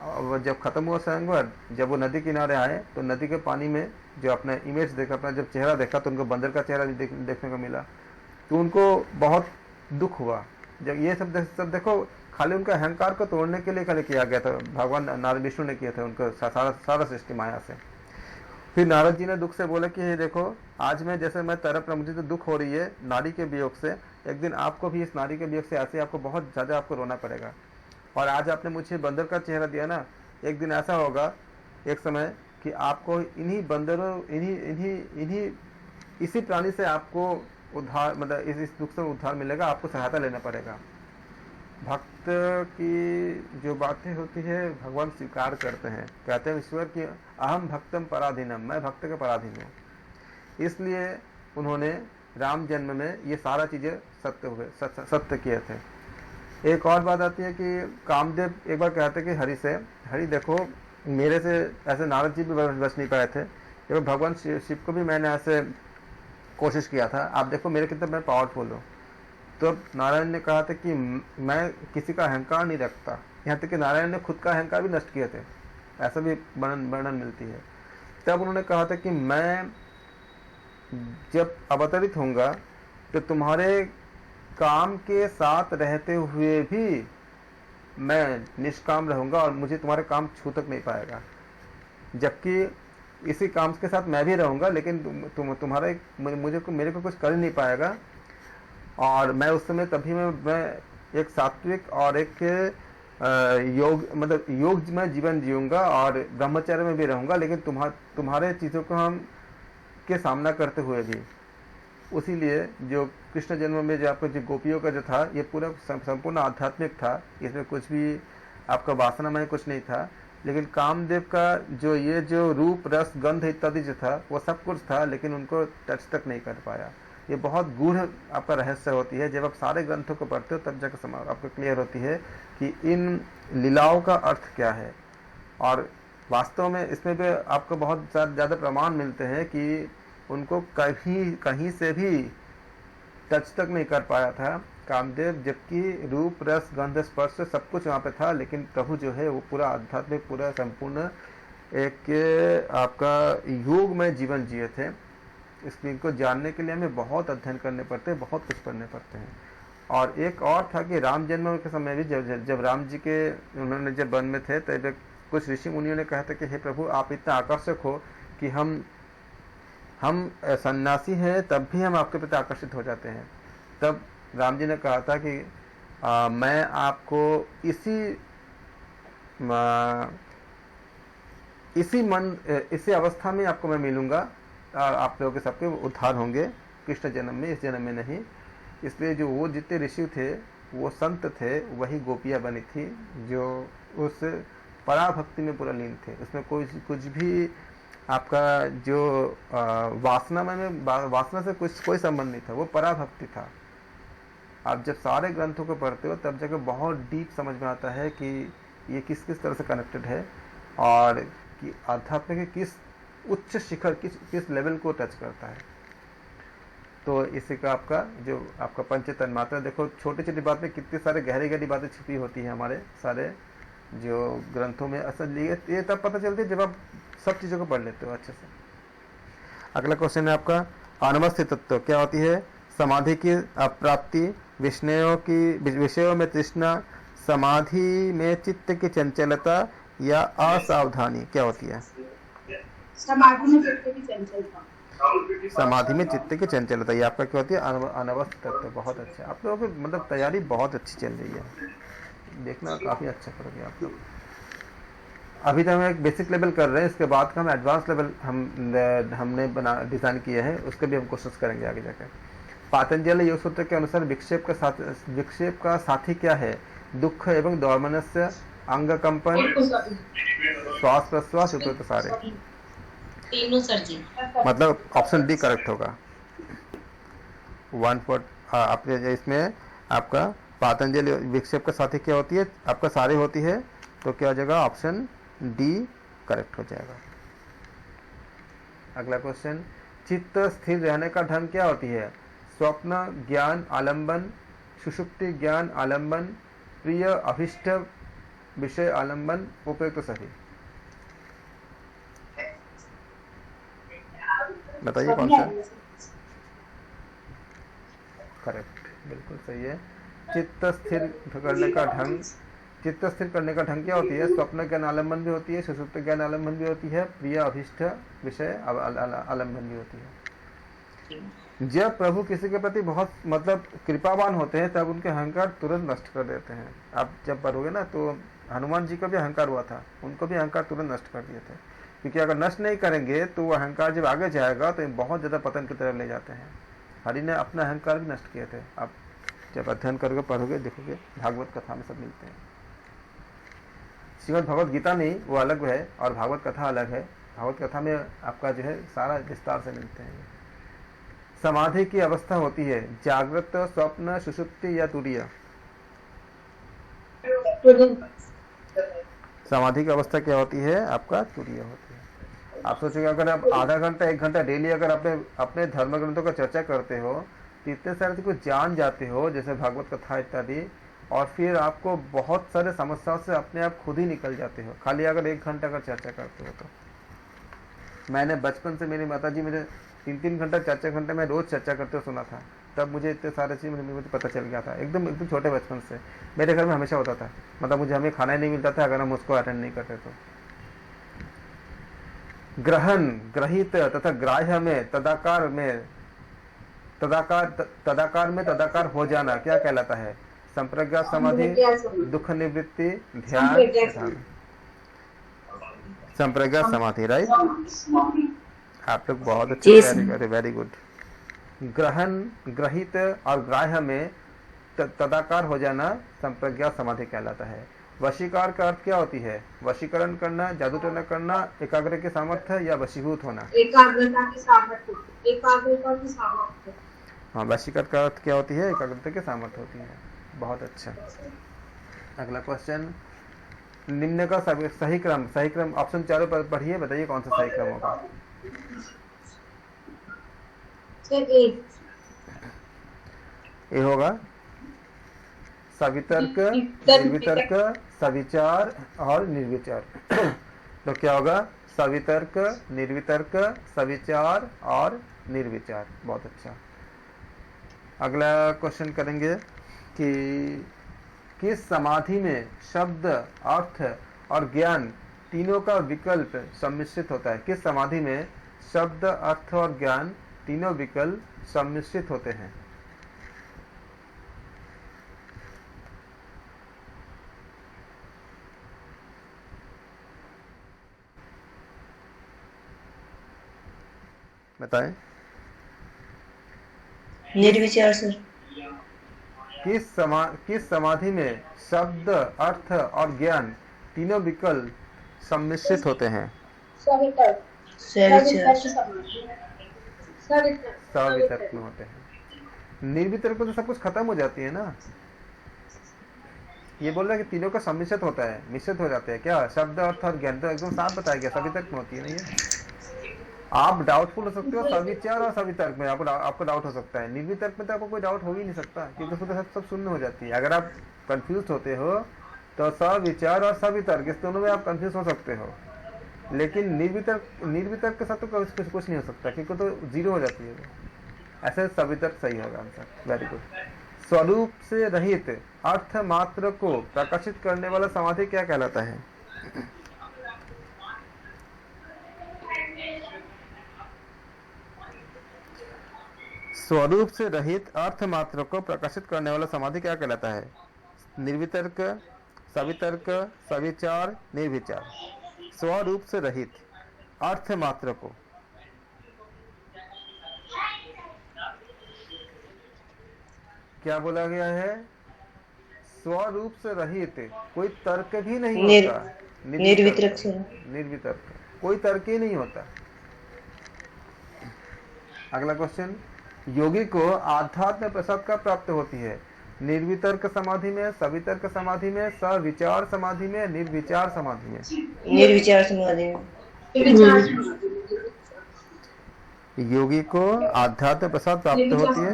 वो जब खत्म हुआ स्वयंवर, जब वो नदी किनारे आए तो नदी के पानी में जो अपना इमेज देखा, अपना जब चेहरा देखा तो उनको बंदर का चेहरा देखने को मिला। तो उनको बहुत दुख हुआ। जब ये सब देखो खाली उनका अहंकार को तोड़ने के लिए खाली किया गया था, भगवान नारद विष्णु ने किया था उनको सारा सृष्टि माया से। फिर नारद जी ने दुख से बोले कि ये देखो आज मैं जैसे मैं तड़प रहा, मुझे तो दुख हो रही है नारी के वियोग से, एक दिन आपको भी इस नारी के वियोग से ऐसे आपको बहुत ज़्यादा आपको रोना पड़ेगा। और आज आपने मुझे बंदर का चेहरा दिया ना, एक दिन ऐसा होगा एक समय कि आपको इन्हीं बंदरों इन्हीं इसी प्राणी से आपको उद्धार, मतलब इस दुख से उद्धार मिलेगा, आपको सहायता लेना पड़ेगा। भक्त की जो बातें होती है भगवान स्वीकार करते हैं, कहते हैं ईश्वर की अहम भक्तम पराधीनम, मैं भक्त के पराधीन हूँ। इसलिए उन्होंने राम जन्म में ये सारा चीज़ें सत्य किए थे। एक और बात आती है कि कामदेव एक बार कहते कि हरि से, हरि देखो मेरे से ऐसे नारद जी भी बच नहीं पाए थे, एक बार भगवान शिव को भी मैंने ऐसे कोशिश किया था, आप देखो मेरे कितना मैं पावरफुल हूँ। तो नारायण ने कहा था कि मैं किसी का अहंकार नहीं रखता, यहाँ तक कि नारायण ने खुद का अहंकार भी नष्ट किए थे, ऐसा भी वर्णन मिलती है। तब उन्होंने कहा था कि मैं जब अवतरित होऊंगा तो तुम्हारे काम के साथ रहते हुए भी मैं निष्काम रहूंगा और मुझे तुम्हारे काम छू तक नहीं पाएगा, जबकि इसी काम के साथ मैं भी रहूंगा लेकिन तुम्हारे मेरे को कुछ कर ही नहीं पाएगा। और मैं उस समय तभी मैं एक सात्विक और एक योग में जीवन जीऊंगा और ब्रह्मचर्य में भी रहूंगा, लेकिन तुम्हारे चीज़ों को हम के सामना करते हुए भी। उसीलिए जो कृष्ण जन्म में जो आपका जो गोपियों का जो था ये पूरा संपूर्ण आध्यात्मिक था, इसमें कुछ भी आपका वासना में कुछ नहीं था। लेकिन कामदेव का जो ये जो रूप रस गंध इत्यादि जो था वो सब कुछ था, लेकिन उनको टच तक नहीं कर पाया। ये बहुत गूढ़ आपका रहस्य होती है, जब आप सारे ग्रंथों को पढ़ते हो तब जाकर आपको क्लियर होती है कि इन लीलाओं का अर्थ क्या है। और वास्तव में इसमें भी आपको बहुत ज़्यादा प्रमाण मिलते हैं कि उनको कहीं से भी टच तक नहीं कर पाया था कामदेव, जबकि रूप रस गंध स्पर्श सब कुछ वहाँ पे था, लेकिन प्रभु जो है वो पूरा आध्यात्मिक पूरा संपूर्ण एक आपका योग में जीवन जिए थे। इसको जानने के लिए हमें बहुत अध्ययन करने पड़ते हैं, बहुत कुछ पढ़ने पड़ते हैं। और एक और था कि राम जन्म के समय भी जब राम जी के उन्होंने जब वन में थे तब कुछ ऋषि मुनियों ने कहा था कि हे प्रभु आप इतना आकर्षक हो कि हम सन्यासी हैं तब भी हम आपके प्रति आकर्षित हो जाते हैं। तब राम जी ने कहा था कि मैं आपको इसी अवस्था में आपको मैं मिलूंगा और आप लोगों के सबके उद्धार होंगे कृष्ण जन्म में, इस जन्म में नहीं। इसलिए जो वो जितने ऋषि थे वो संत थे, वही गोपियाँ बनी थी जो उस पराभक्ति में पूरा लीन थे। उसमें कुछ भी आपका जो वासना से कोई संबंध नहीं था, वो पराभक्ति था। आप जब सारे ग्रंथों को पढ़ते हो तब जाकर बहुत डीप समझ में आता है कि ये किस तरह से कनेक्टेड है और कि आध्यात्म के किस उच्च शिखर किस लेवल को टच करता है। तो इसी का आपका पंच तन्मात्रा देखो, छोटी छोटी बात में कितनी सारे गहरी बातें छुपी होती हैं हमारे सारे जो ग्रंथों में। असल ये तब पता चलती है जब आप सब चीज़ों को पढ़ लेते हो अच्छे से। अगला क्वेश्चन है आपका अनवस्थित तत्व क्या होती है? समाधि की अप्राप्ति, विषयों में तृष्णा, समाधि में चित्त की चंचलता या असावधानी क्या होती है? समाधि में चित्त की चंचलता। समाधि में चित्त की चंचलता, ये आपका क्या होती है? अनवस्थित तत्व। बहुत अच्छा, आप लोगों की मतलब तैयारी बहुत अच्छी चल रही है, देखना काफ़ी अच्छा करोगे आप लोग। अभी तो हम एक बेसिक लेवल कर रहे हैं, इसके बाद का हम एडवांस लेवल हमने डिज़ाइन किया है, उसके भी हम कोशिश करेंगे आगे जाकर। पातंजलि योग सूत्र के अनुसार विक्षेप का साथी क्या है? दुख एवं दौर्मनस्य, अंग कंपन, श्वास प्रश्वास, सारे। तीनों सर जी, मतलब ऑप्शन डी करेक्ट होगा। 1 आपके इसमें आपका पातंजलि विक्षेप का साथी क्या होती है? आपका सारे होती है, तो क्या हो जाएगा? ऑप्शन डी करेक्ट हो जाएगा। अगला क्वेश्चन, चित्त स्थिर रहने का ढंग क्या होती है? स्वप्न ज्ञान आलंबन, सुषुप्ति ज्ञान आलंबन, प्रिय अभिष्ट विषय आलम्बन उपयुक्त सही। बताइए कौन सा करेक्ट, बिल्कुल सही है। चित्त स्थिर करने का ढंग, चित्त स्थिर करने का ढंग क्या होती है? स्वप्न ज्ञान आलम्बन भी होती है, सुषुप्त ज्ञान आलम्बन भी होती है, प्रिय अभिष्ट विषय आलम्बन भी होती है। जब प्रभु किसी के प्रति बहुत मतलब कृपावान होते हैं तब उनके अहंकार तुरंत नष्ट कर देते हैं। आप जब पढ़ोगे ना तो हनुमान जी का भी अहंकार हुआ था, उनको भी अहंकार तुरंत नष्ट कर दिए थे, क्योंकि अगर नष्ट नहीं करेंगे तो वो अहंकार जब आगे जाएगा तो बहुत ज़्यादा पतन की तरफ ले जाते हैं। हरि ने अपना अहंकार भी नष्ट किए थे। आप जब अध्ययन करोगे पढ़ोगे देखोगे भागवत कथा में सब मिलते हैं। श्रीमद् भगवत गीता नहीं, वो अलग है और भागवत कथा अलग है। भागवत कथा में आपका जो है सारा विस्तार से मिलते हैं। समाधि की अवस्था होती है जागृत, स्वप्न, सुषुप्ति या तुरीय। समाधि की अवस्था क्या होती है? आपका तुरीय होती है। आप सोचोगे अगर आप आधा घंटा 1 घंटा डेली अगर अपने धर्म ग्रंथों का चर्चा करते हो तो इतने सारे कुछ जान जाते हो, जैसे भागवत कथा इत्यादि, और फिर आपको बहुत सारे समस्याओं से अपने आप खुद ही निकल जाते हो, खाली अगर 1 घंटा का चर्चा करते हो तो। मैंने बचपन से मेरी माता जी मेरे 3-3 घंटा 4-4 घंटे में रोज चर्चा करते हुए सुना था, तब मुझे इतने सारे चीज़ मुझे पता चल गया था। एकदम छोटे बचपन से मेरे घर में हमेशा होता था, मतलब मुझे हमें खाना ही नहीं मिलता था अगर हम उसको अटेंड नहीं करते तो। ग्रहण, ग्रहित तथा ग्राह्य में तदाकार तदाकार हो जाना क्या कहलाता है? संप्रज्ञात समाधि, दुख निवृत्ति, ध्यान, संप्रज्ञात समाधि। राइट, आप लोग बहुत अच्छे, वेरी गुड। ग्रहण, ग्रहित और ग्राह्य में तदाकार हो जाना संप्रज्ञात समाधि कहलाता है। वशीकार का अर्थ क्या होती है? वशीकरण करना, जादू टोना करना, एकाग्र के सामर्थ्य या वशीभूत होना। एकाग्रता की सामर्थ्य, एकाग्रता की सामर्थ्य। हाँ, वशीकर का अर्थ क्या होती है? एकाग्रता के सामर्थ्य होती है। बहुत अच्छा। अगला क्वेश्चन, निम्न का सही क्रम ऑप्शन चारों पर पढ़िए, बताइए कौन सा सही क्रम होगा। ये होगा सवितर्क, निर्वितर्क, सविचार और निर्विचार। तो क्या होगा? सवितर्क, निर्वितर्क, सविचार और निर्विचार। बहुत अच्छा। अगला क्वेश्चन करेंगे कि किस समाधि में शब्द, अर्थ और ज्ञान तीनों का विकल्प सम्मिश्रित होता है? किस समाधि में शब्द, अर्थ और ज्ञान तीनों विकल्प सम्मिश्रित होते हैं? बताएं। निर्विचार सर। किस समाधि में शब्द, अर्थ और ज्ञान तीनों विकल्प सम्मिश्रित होते हैं? सवितर्क में होते हैं। निर्वितर्क में तो सब कुछ खत्म हो जाती है ना। ये बोल रहा है कि तीनों का सम्मिश्रित होता है, मिश्रित हो जाते हैं। क्या? शब्द, अर्थ और ज्ञान तो एकदम साफ बताया गया, सवितर्क में होती है। नहीं है, आप डाउटफुल हो सकते हो सविचार और सवितर्क में, आपको डाउट हो सकता है। निर्वितर्क में तो आपको कोई डाउट हो ही नहीं सकता, क्योंकि उसमें तो सब शून्य हो जाती है। अगर आप कंफ्यूज होते हो तो सविचार और सवितर्क इस दोनों में आप कंफ्यूज हो सकते हो, लेकिन निर्वितर्क के साथ तो कुछ नहीं हो सकता, क्योंकि तो जीरो हो जाती है। ऐसे सवितर्क सही होगा आंसर। Very good. स्वरूप से रहित अर्थ मात्र को प्रकाशित करने वाला समाधि क्या कहलाता है? स्वरूप से रहित अर्थ मात्र को प्रकाशित करने वाला समाधि क्या कहलाता है? निर्वितर्क, सवितर्क, सविचार, निर्विचार। स्वरूप से रहित अर्थ मात्र को, क्या बोला गया है? स्वरूप से रहित, कोई तर्क भी नहीं होता। निर्वितर्क, कोई तर्क ही नहीं होता। अगला क्वेश्चन, योगी को आध्यात्म प्रसाद का प्राप्त होती है? निर्वितर्क समाधि में, सवितर्क समाधि में, सविचार समाधि में, निर्विचार समाधि में? निर्विचार समाधि में। योगी को आध्यात्म प्रसाद प्राप्त होती है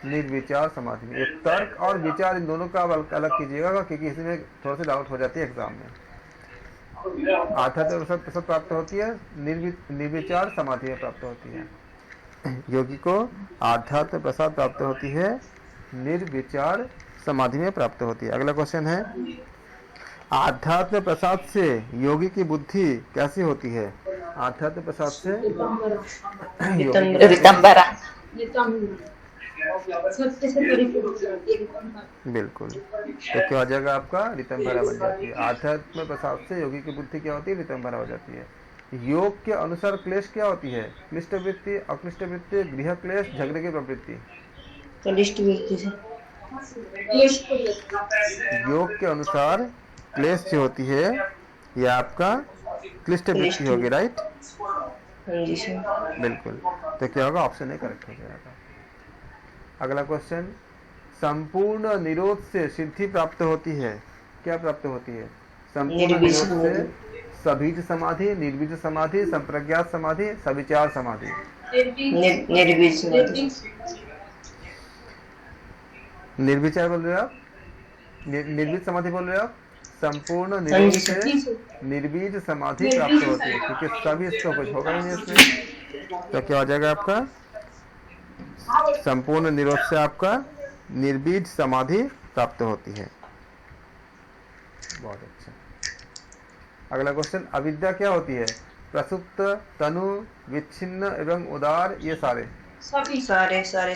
निर्विचार समाधि में। ये तर्क और विचार इन दोनों का आप अलग कीजिएगा, क्योंकि इसमें थोड़ा सा डाउट हो जाती है एग्जाम में। आध्यात्म प्रसाद प्राप्त होती है, निर्विचार समाधि में प्राप्त होती है। योगी को आध्यात्म प्रसाद प्राप्त होती है, निर्विचार समाधि में प्राप्त होती है। अगला क्वेश्चन है, आध्यात्म प्रसाद से योगी की बुद्धि कैसी होती है? आध्यात्म प्रसाद से रितंबरा। सत्य से परिपूर्ण। बिल्कुल, तो क्या हो जाएगा आपका? रितंबरा बन जाती है। आध्यात्म प्रसाद से योगी की बुद्धि क्या होती है? रितंबरा हो जाती है। योग के अनुसार क्लेश क्या होती है? क्लिष्ट वृत्ति, अक्लिष्ट वृत्ति, गृह क्लेश, झगड़े की प्रवृत्ति। कनिष्ठ व्यक्ति से योग के अनुसार क्लेश जो होती है यह आपका क्लिष्ट वृत्ति होगी, राइट? हाँ जी सर। बिल्कुल, तो क्या होगा? ऑप्शन ए करेक्ट हो जाएगा। अगला क्वेश्चन, संपूर्ण निरोध से सिद्धि प्राप्त होती है। क्या प्राप्त होती है? संपूर्ण निरोध से सबीज समाधि, निर्बीज समाधि, संप्रज्ञात समाधि, सविचार समाधि। निर्बीज समाधि। निर्विचार बोल रहे हो आप? निर्बीज समाधि बोल रहे हो आप? संपूर्ण निरोध से निर्बीज समाधि प्राप्त होती है, क्योंकि सभी इसको कुछ होगा ही नहीं इसमें। तो क्या हो जाएगा आपका? संपूर्ण निरोध से आपका निर्बीज समाधि प्राप्त होती है। बहुत अच्छा। अगला क्वेश्चन, अविद्या क्या होती है? प्रसुप्त, तनु, विच्छिन्न एवं उदार, ये सारे सारे सर।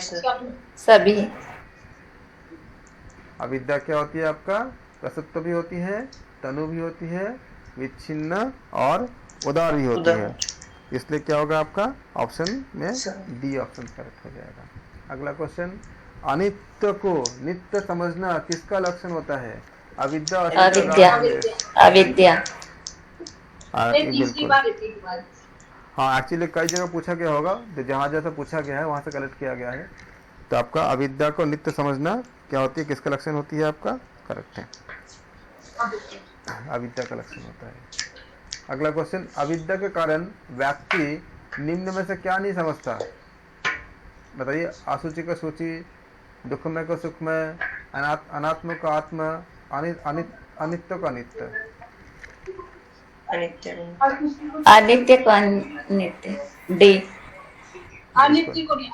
सभी। अविद्या क्या होती है आपका? प्रसुप्त भी होती है, तनु भी होती है, विच्छिन्न और उदार भी होती है। इसलिए क्या होगा आपका? ऑप्शन में डी ऑप्शन करेक्ट हो जाएगा। अगला क्वेश्चन, अनित्य को नित्य समझना किसका लक्षण होता है? अविद्या, अविद्या। अविद्या। बिल्कुल। हाँ, एक्चुअली कई जगह पूछा गया होगा, तो जहाँ जैसा पूछा गया है वहाँ से कलेक्ट किया गया है। तो आपका अविद्या को नित्य समझना क्या होती है? किसका लक्षण होती है आपका? करेक्ट है, अविद्या का लक्षण होता है। अगला क्वेश्चन, अविद्या के कारण व्यक्ति निम्न में से क्या नहीं समझता? बताइए। असूचि को सूचि, दुखमय को सुखमय, अनात्म को आत्म, अनित्य को अनित्य। अनित्य को अनित्य। डी। अनित्य को नहीं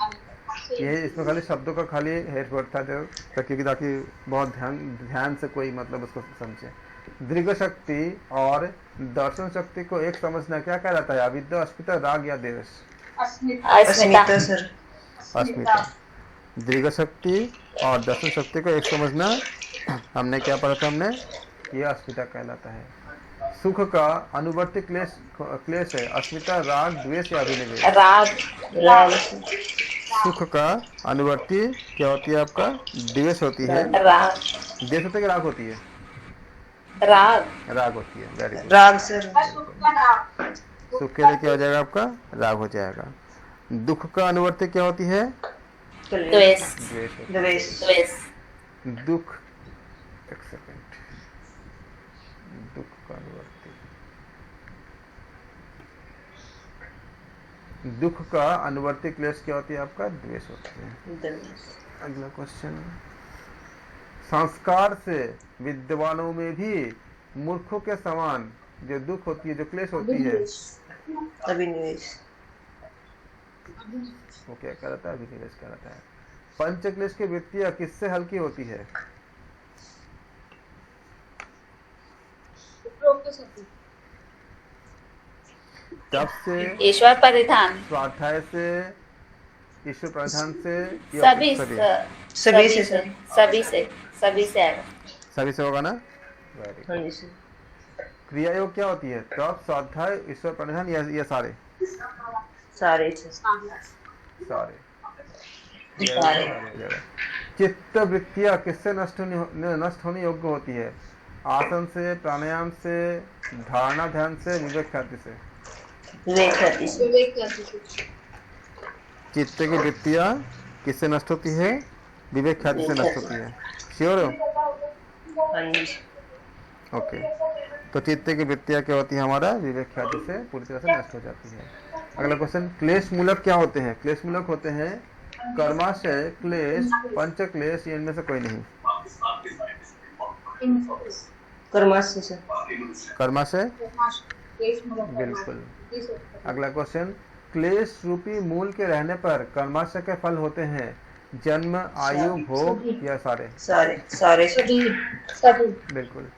ये इसमें खाली शब्दों का खाली हेरफेर था, क्योंकि ताकि बहुत ध्यान से कोई मतलब उसको समझे। दृढ़ शक्ति और दर्शन शक्ति को एक समझना क्या कहलाता है? अविद्या, अस्मिता, राग या देश? अस्मिता सर। अस्मिता। दृढ़ शक्ति और दर्शन शक्ति को एक समझना हमने क्या पढ़ा था? हमने ये अस्मिता कहलाता है। सुख का अनुवर्ती क्लेश है अस्मिता, राग, द्वेष या अभिनिवेश? राग। सुख का अनुवर्ती क्या होती है आपका? द्वेष होती है। राग। द्वेष होती है कि राग होती है? राग होती है। Very good. राग सर। सुख के लिए क्या हो जाएगा आपका? राग हो जाएगा। दुख का अनुवर्ती क्या होती है? द्वेष। द्वेष। दुख, एक सेकेंड, दुख का अनुवर्ती, दुख का अनुवर्ती क्लेश क्या होती है आपका? द्वेष होती है। अगला क्वेश्चन, संस्कार से विद्वानों में भी मूर्खों के समान जो दुख होती है, जो क्लेश होती है, अभिनिवेश। वो क्या कहलाता है? अभिनिवेश कहलाता है। पंच क्लेश की वृत्तियां किससे हल्की होती है? तप से, ईश्वर परिधान, स्वाध्याय से, ईश्वर परिधान से, सभी सभी से सर। सभी से आएगा। सभी से होगा ना? वेरी हाँ गुड। जी सर। क्रिया योग क्या होती है? तप, स्वाध्याय, ईश्वर परिधान, ये सारे सारे सारे। चित्त वृत्तियां किससे नष्ट होने योग्य होती है? आसन से, प्राणायाम से, धारणा ध्यान से, विवेक ख्याति से? चित्त की वृत्तियां किससे नष्ट होती है? विवेक ख्याति से नष्ट होती है। श्योर हो? ओके, तो चित्त की वृत्तियां क्या होती है? हमारा विवेक ख्याति से पूरी तरह से नष्ट हो जाती है। अगला क्वेश्चन, क्लेश मूलक क्या होते हैं? क्लेश मूलक होते हैं कर्माशय, क्लेश, पंचक्लेश, ये इनमें से कोई नहीं। कर्माशय सर। कर्माशय बिल्कुल। अगला क्वेश्चन, क्लेश रूपी मूल के रहने पर कर्माशय के फल होते हैं जन्म, आयु, भोग या सारे? सारे बिल्कुल।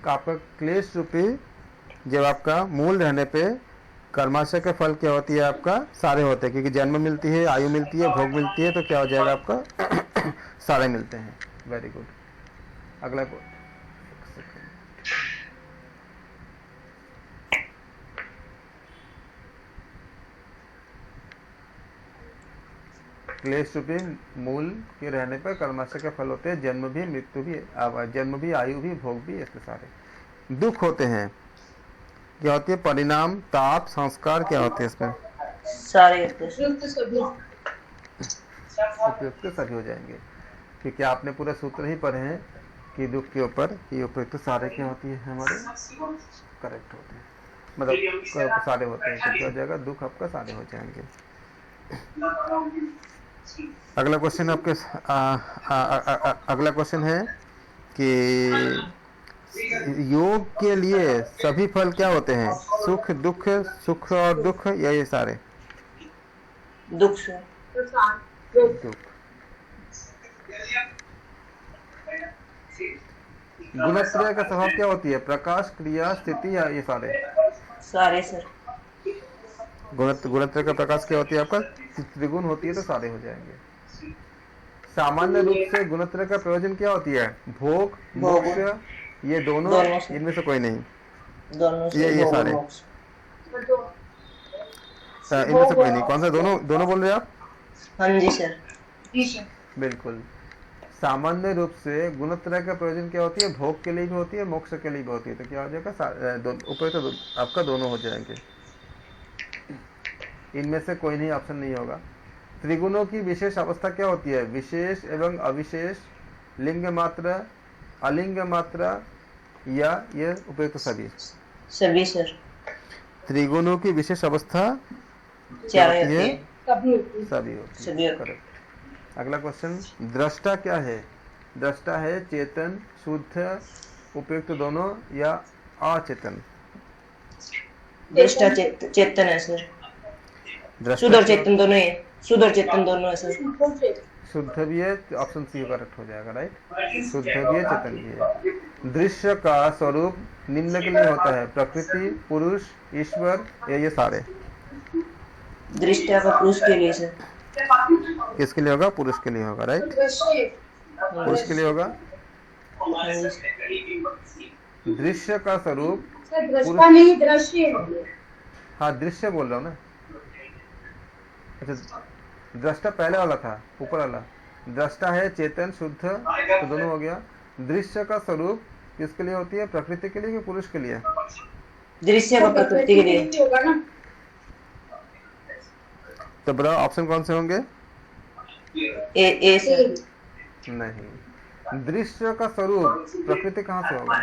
आपका क्लेश रूपी जब आपका मूल रहने पे कर्माशय के फल क्या होती है? आपका सारे होते हैं, क्योंकि जन्म मिलती है, आयु मिलती है, भोग मिलती है, तो क्या हो जाएगा आपका? सारे मिलते हैं। Very good. अगला क्लेश रूपी मूल के रहने पर कर्माशय के फल होते हैं जन्म भी, मृत्यु भी, जन्म भी, आयु भी, भोग भी, ऐसे सारे। दुख होते हैं, क्या होती है? परिणाम, ताप, संस्कार, क्या होते हैं इसमें? सारे उपयुक्त सभी हो जाएंगे, क्योंकि आपने पूरा सूत्र ही पढ़े हैं कि दुख के ऊपर कि उपयुक्त सारे क्या होती है हमारे? करेक्ट होते हैं, मतलब सारे होते हैं, तो क्या हो जाएगा? दुख आपका सारे हो जाएंगे। अगला क्वेश्चन आपके अगला क्वेश्चन है कि योग के लिए सभी फल क्या होते हैं? सुख, दुख, सुख और दुख, या ये सारे? दुख से। दुख। गुणत्रय का स्वभाव क्या होती है? प्रकाश, क्रिया, स्थिति, या ये सारे? सारे सर। गुणत्रय का प्रकाश क्या होती है आपका? त्रिगुण होती है, तो सारे हो जाएंगे। सामान्य रूप से गुणत्रय का प्रयोजन क्या होती है? भोग, मोक्ष, ये दोनों, इनमें से कोई नहीं? दोनों से। ये सारे इनमें से कोई नहीं। कौन सा? दोनों बोल रहे हैं आप? हाँ जी सर। बिल्कुल। सामान्य रूप से गुणत्रय का प्रयोजन क्या होती है? भोग के लिए भी होती है, मोक्ष के लिए भी होती है, तो क्या हो जाएगा? ऊपर तो आपका दोनों हो जाएंगे, इनमें से कोई नहीं, ऑप्शन नहीं होगा। त्रिगुणों की विशेष अवस्था क्या होती है? विशेष एवं अविशेष, लिंग मात्रा, अलिंग मात्रा, या ये उपयुक्त सभी? सभी सर। त्रिगुणों की विशेष अवस्था क्या होती है? सभी होती है। करेक्ट। अगला क्वेश्चन, दृष्टा क्या है? दृष्टा है चेतन, शुद्ध, उपयुक्त दोनों, या अचेतन? दृष्टा चेतन है सर। शुद्ध और चेतन दोनों है। शुद्ध और चेतन दोनों है सर। शुद्ध भी है, ऑप्शन सी करेक्ट हो जाएगा, राइट। शुद्ध भी है, चेतन भी है। दृश्य का स्वरूप निम्न के लिए होता है? प्रकृति, पुरुष, ईश्वर, या ये सारे? दृष्टा का पुरुष के लिए सर। किसके लिए होगा? पुरुष के लिए होगा, राइट। पुरुष के लिए होगा। दृश्य का स्वरूप हाँ, दृश्य बोल रहा हूँ ना। अच्छा, दृष्टा पहले वाला था, ऊपर वाला। दृष्टा है चेतन, शुद्ध, तो दोनों हो गया। दृश्य का स्वरूप किसके लिए होती है? प्रकृति के लिए कि पुरुष के लिए? दृश्य का प्रकृति के लिए। तो बड़ा ऑप्शन कौन से होंगे? ए सर। नहीं, दृश्य का स्वरूप प्रकृति कहाँ से होगा?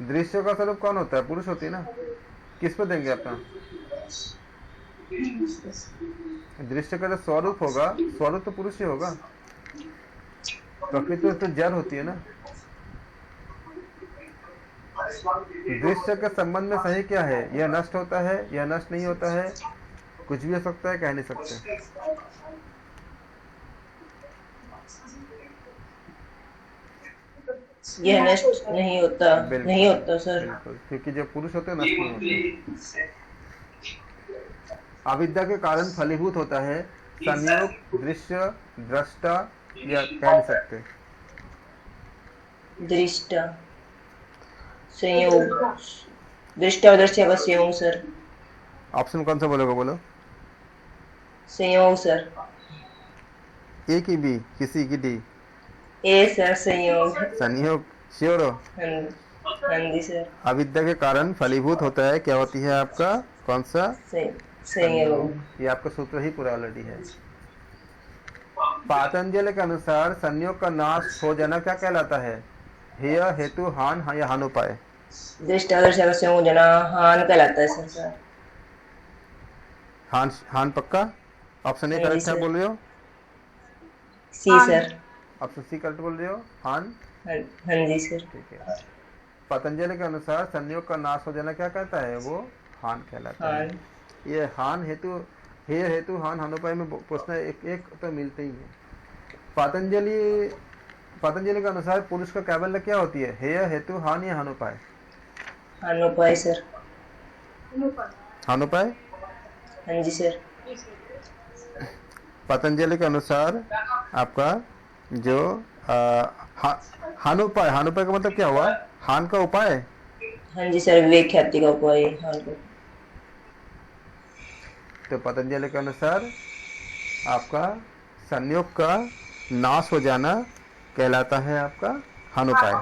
दृश्य का स्वरूप कौन होता है? पुरुष होती है ना। किस पे देंगे अपना? दृश्य का जो स्वरूप होगा, स्वरूप तो पुरुष ही होगा। प्रकृति तो जड़ होती है ना। दृश्य के संबंध में सही क्या है? यह नष्ट होता है, यह नष्ट नहीं होता है, कुछ भी हो सकता है, कह नहीं सकते। यह नष्ट नहीं होता। नहीं होता सर। बिल्कुल, क्योंकि जब पुरुष होते हैं नष्ट नहीं होते। अविद्या के कारण फलीभूत होता है संयोग, दृश्य, दृष्टा, या कह नहीं सकते? दृष्टा, संयोग। दृष्टा और दृश्य का संयोग सर। ऑप्शन कौन सा बोलोगे? बोलो। संयोग सर। ए की बी, किसी की डी? ए सर, संयोग। संयोग, श्योर हो? हाँ जी सर। अविद्या के कारण फलीभूत होता है, क्या होती है आपका? कौन सा? संयोग। ये आपका सूत्र ही पूरा ऑलरेडी है। पातंजलि के अनुसार संयोग का नाश हो जाना क्या कहलाता है? हेय, हेतु, हान, या हानुपाय? दृष्ट अदृश्य संयोजना हान कहलाता है सर। हान हान पक्का? ऑप्शन ए हाँ जी करेक्ट है सर। बोल रहे हो? सी सर। ऑप्शन सी करेक्ट बोल रहे हो, हान? हाँ हाँ जी सर। ठीक है। पतंजलि के अनुसार संयोग का नाश हो जाना क्या कहता है? वो हान कहलाता है। हान। ये हान हेतु, हे हेतु हान हानोपाय में प्रश्न एक एक तो मिलते ही है। पतंजलि पतंजलि के अनुसार पुरुष का कैबल्य क्या होती है? हे हेतु हान या हानोपाय? हानोपाय सर। हानोपाय? हाँ जी सर। पतंजलि के अनुसार आपका जो हानोपाय, हानोपाय का मतलब क्या हुआ? हान का उपाय। हाँ जी सर, विवेक ख्याति का उपाय हान को। तो पतंजलि के अनुसार आपका संयोग का नाश हो जाना कहलाता है आपका हानोपाय।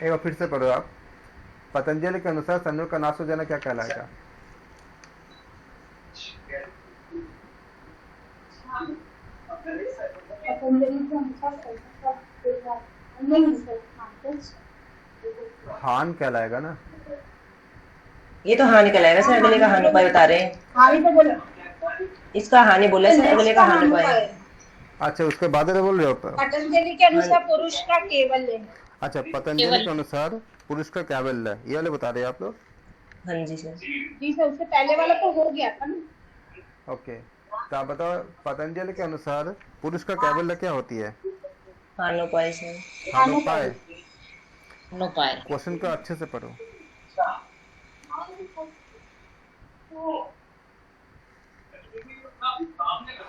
एक बार फिर से पढ़ो आप। पतंजलि के अनुसार संयोग का नाश हो जाना क्या कहलाएगा? हान कहलाएगा ना? ये तो हानि कहलाएगा सर, अगले का हानोपाय बता रहे हैं। हानि तो बोला, इसका हानि बोला है सर, अगले का हानोपाय। अच्छा, उसके बाद में बोल रहे हो? पतंजलि के अनुसार पुरुष का केवल है। अच्छा, पतंजलि के अनुसार पुरुष का कैबल्य, ये वाले बता रहे हैं आप लोग? हाँ जी सर। जी सर, उससे पहले वाला तो हो गया था ना। ओके, तो आप बताओ पतंजलि के अनुसार पुरुष का कैबल्य क्या होती है? हानोपाय सर। हानोपाय। हानोपाय। क्वेश्चन को अच्छे से पढ़ो।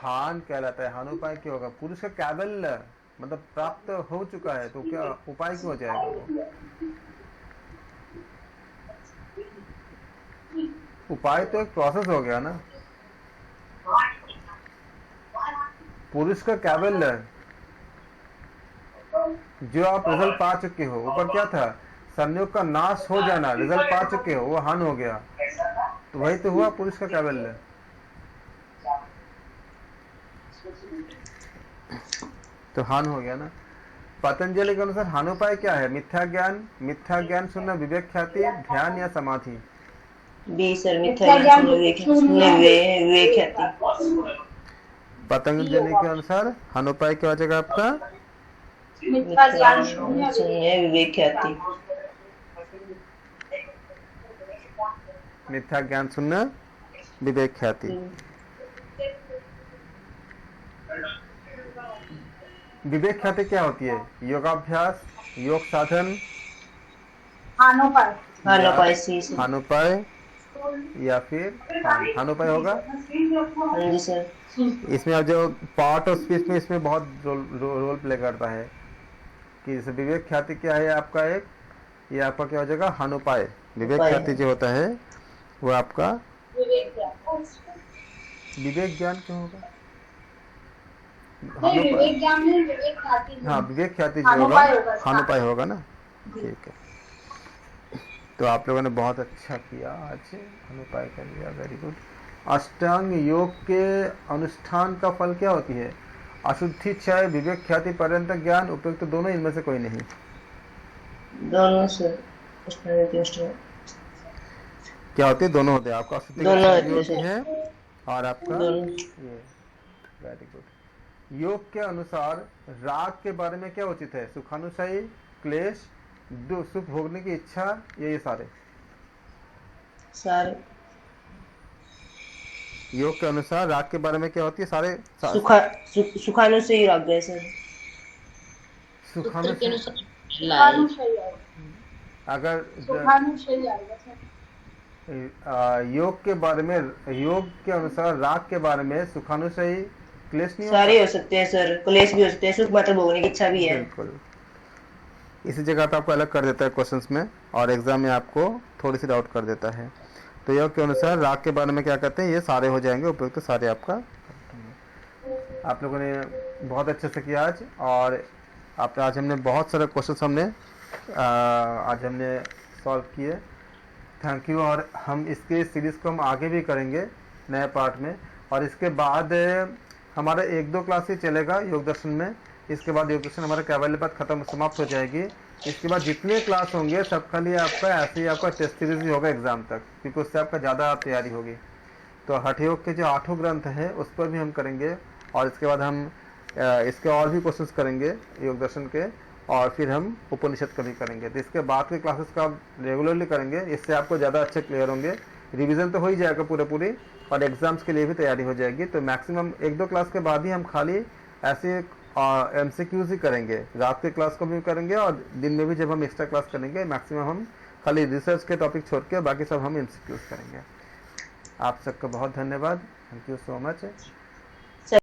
हान कहलाता है, हानोपाय क्यों होगा? पुरुष का कैबल्य मतलब प्राप्त हो चुका है, तो क्या उपाय क्यों हो जाएगा वो? उपाय तो एक प्रोसेस हो गया ना। पुरुष का कैबल्य जो आप रिजल्ट पा चुके हो, ऊपर क्या था? संयोग का नाश हो जाना, रिजल्ट पा चुके हो, वो हान हो गया, तो वही तो हुआ पुरुष का कैबल्य। तो हान हो गया ना। पतंजलि के अनुसार हानोपाय क्या है? मिथ्या ज्ञान, मिथ्या ज्ञान सुनना, विवेक ख्याति, ध्यान या समाधि? बी सर, मिथ्या ज्ञान विवेक ख्याति। पतंजलि के अनुसार हानोपाय क्या हो जाएगा आपका? मिथ्या ज्ञान शून्य विवेक ख्याति। मिथ्या ज्ञान सुनना, विवेक ख्याति। विवेक ख्याति क्या होती है? योगाभ्यास, योग साधन, हानोपाय। हानोपाय सी सर। हानोपाय या फिर हानोपाय होगा। हाँ जी सर। इसमें अब जो पार्ट ऑफ स्पीच में इसमें बहुत रोल प्ले करता है कि जैसे विवेक ख्याति क्या है आपका? एक ये आपका क्या हो जाएगा? हानोपाय। विवेक ख्याति जो होता है वो आपका विवेक ज्ञान क्यों होगा? विवेक ज्ञान में विवेक ख्याति। हाँ, विवेक ख्याति जो होगा हानोपाय होगा ना। ठीक है, तो आप लोगों ने बहुत अच्छा किया, आज हानोपाय कर लिया, वेरी गुड। अष्टांग योग के अनुष्ठान का फल क्या होती है? अशुद्धि, क्षय, विवेक ख्याति, पर्यंत ज्ञान, उपयुक्त दोनों, इनमें से कोई नहीं? दोनों सर। क्या होती है? दोनों होते हैं आपका। अशुद्धि होती है और आपका ये, वेरी गुड। योग के अनुसार राग के बारे में क्या उचित है? सुखानुसायी, क्लेश, सुख भोगने की इच्छा, ये सारे? सारे। योग के अनुसार राग के बारे में क्या होती है? सारे सुखानुसायी राग गए सर। सूत्र के अनुसार सुखानुसायी आएगा। अगर सुखानुसायी आएगा सर। योग के बारे में, योग के अनुसार राग के बारे में सुखानुसायी, क्लेश नहीं सारे हो सकते हैं सर, क्लेश भी हो सकते हैं, सुख मात्र भोगने की इच्छा भी है। बिल्कुल, इसी जगह पे आपको अलग कर देता है क्वेश्चंस में, और एग्जाम में आपको थोड़ी सी डाउट कर देता है। तो योग के अनुसार राग के बारे में क्या कहते हैं? ये सारे हो जाएंगे, उपयुक्त सारे आपका। आप लोगों ने बहुत अच्छे से किया आज, और आज हमने बहुत सारे क्वेश्चन आज हमने सॉल्व किए। Thank you. और हम इसके सीरीज़ को हम आगे भी करेंगे नए पार्ट में, और इसके बाद हमारा 1-2 क्लास ही चलेगा योग दर्शन में। इसके बाद योग दर्शन हमारा कैवल्य पद खत्म समाप्त हो जाएगी। इसके बाद जितने क्लास होंगे सबका लिए आपका ऐसे ही आपका टेस्ट सीरीज ही होगा एग्ज़ाम तक, क्योंकि उससे आपका ज़्यादा तैयारी होगी। तो हठ योग के जो 8 ग्रंथ हैं उस पर भी हम करेंगे, और इसके बाद हम इसके और भी क्वेश्चंस करेंगे योग दर्शन के, और फिर हम उपनिषद का भी करेंगे। तो इसके बाद के क्लासेस का आप रेगुलरली करेंगे, इससे आपको ज़्यादा अच्छे क्लियर होंगे। रिवीजन तो हो ही जाएगा पूरी, और एग्ज़ाम्स के लिए भी तैयारी हो जाएगी। तो मैक्सिमम 1-2 क्लास के बाद ही हम खाली ऐसे MCQs ही करेंगे। रात के क्लास को भी करेंगे, और दिन में भी जब हम एक्स्ट्रा क्लास करेंगे मैक्सिमम हम खाली रिसर्च के टॉपिक छोड़ के बाकी सब हम MCQs करेंगे। आप सबका बहुत धन्यवाद। Thank you so much.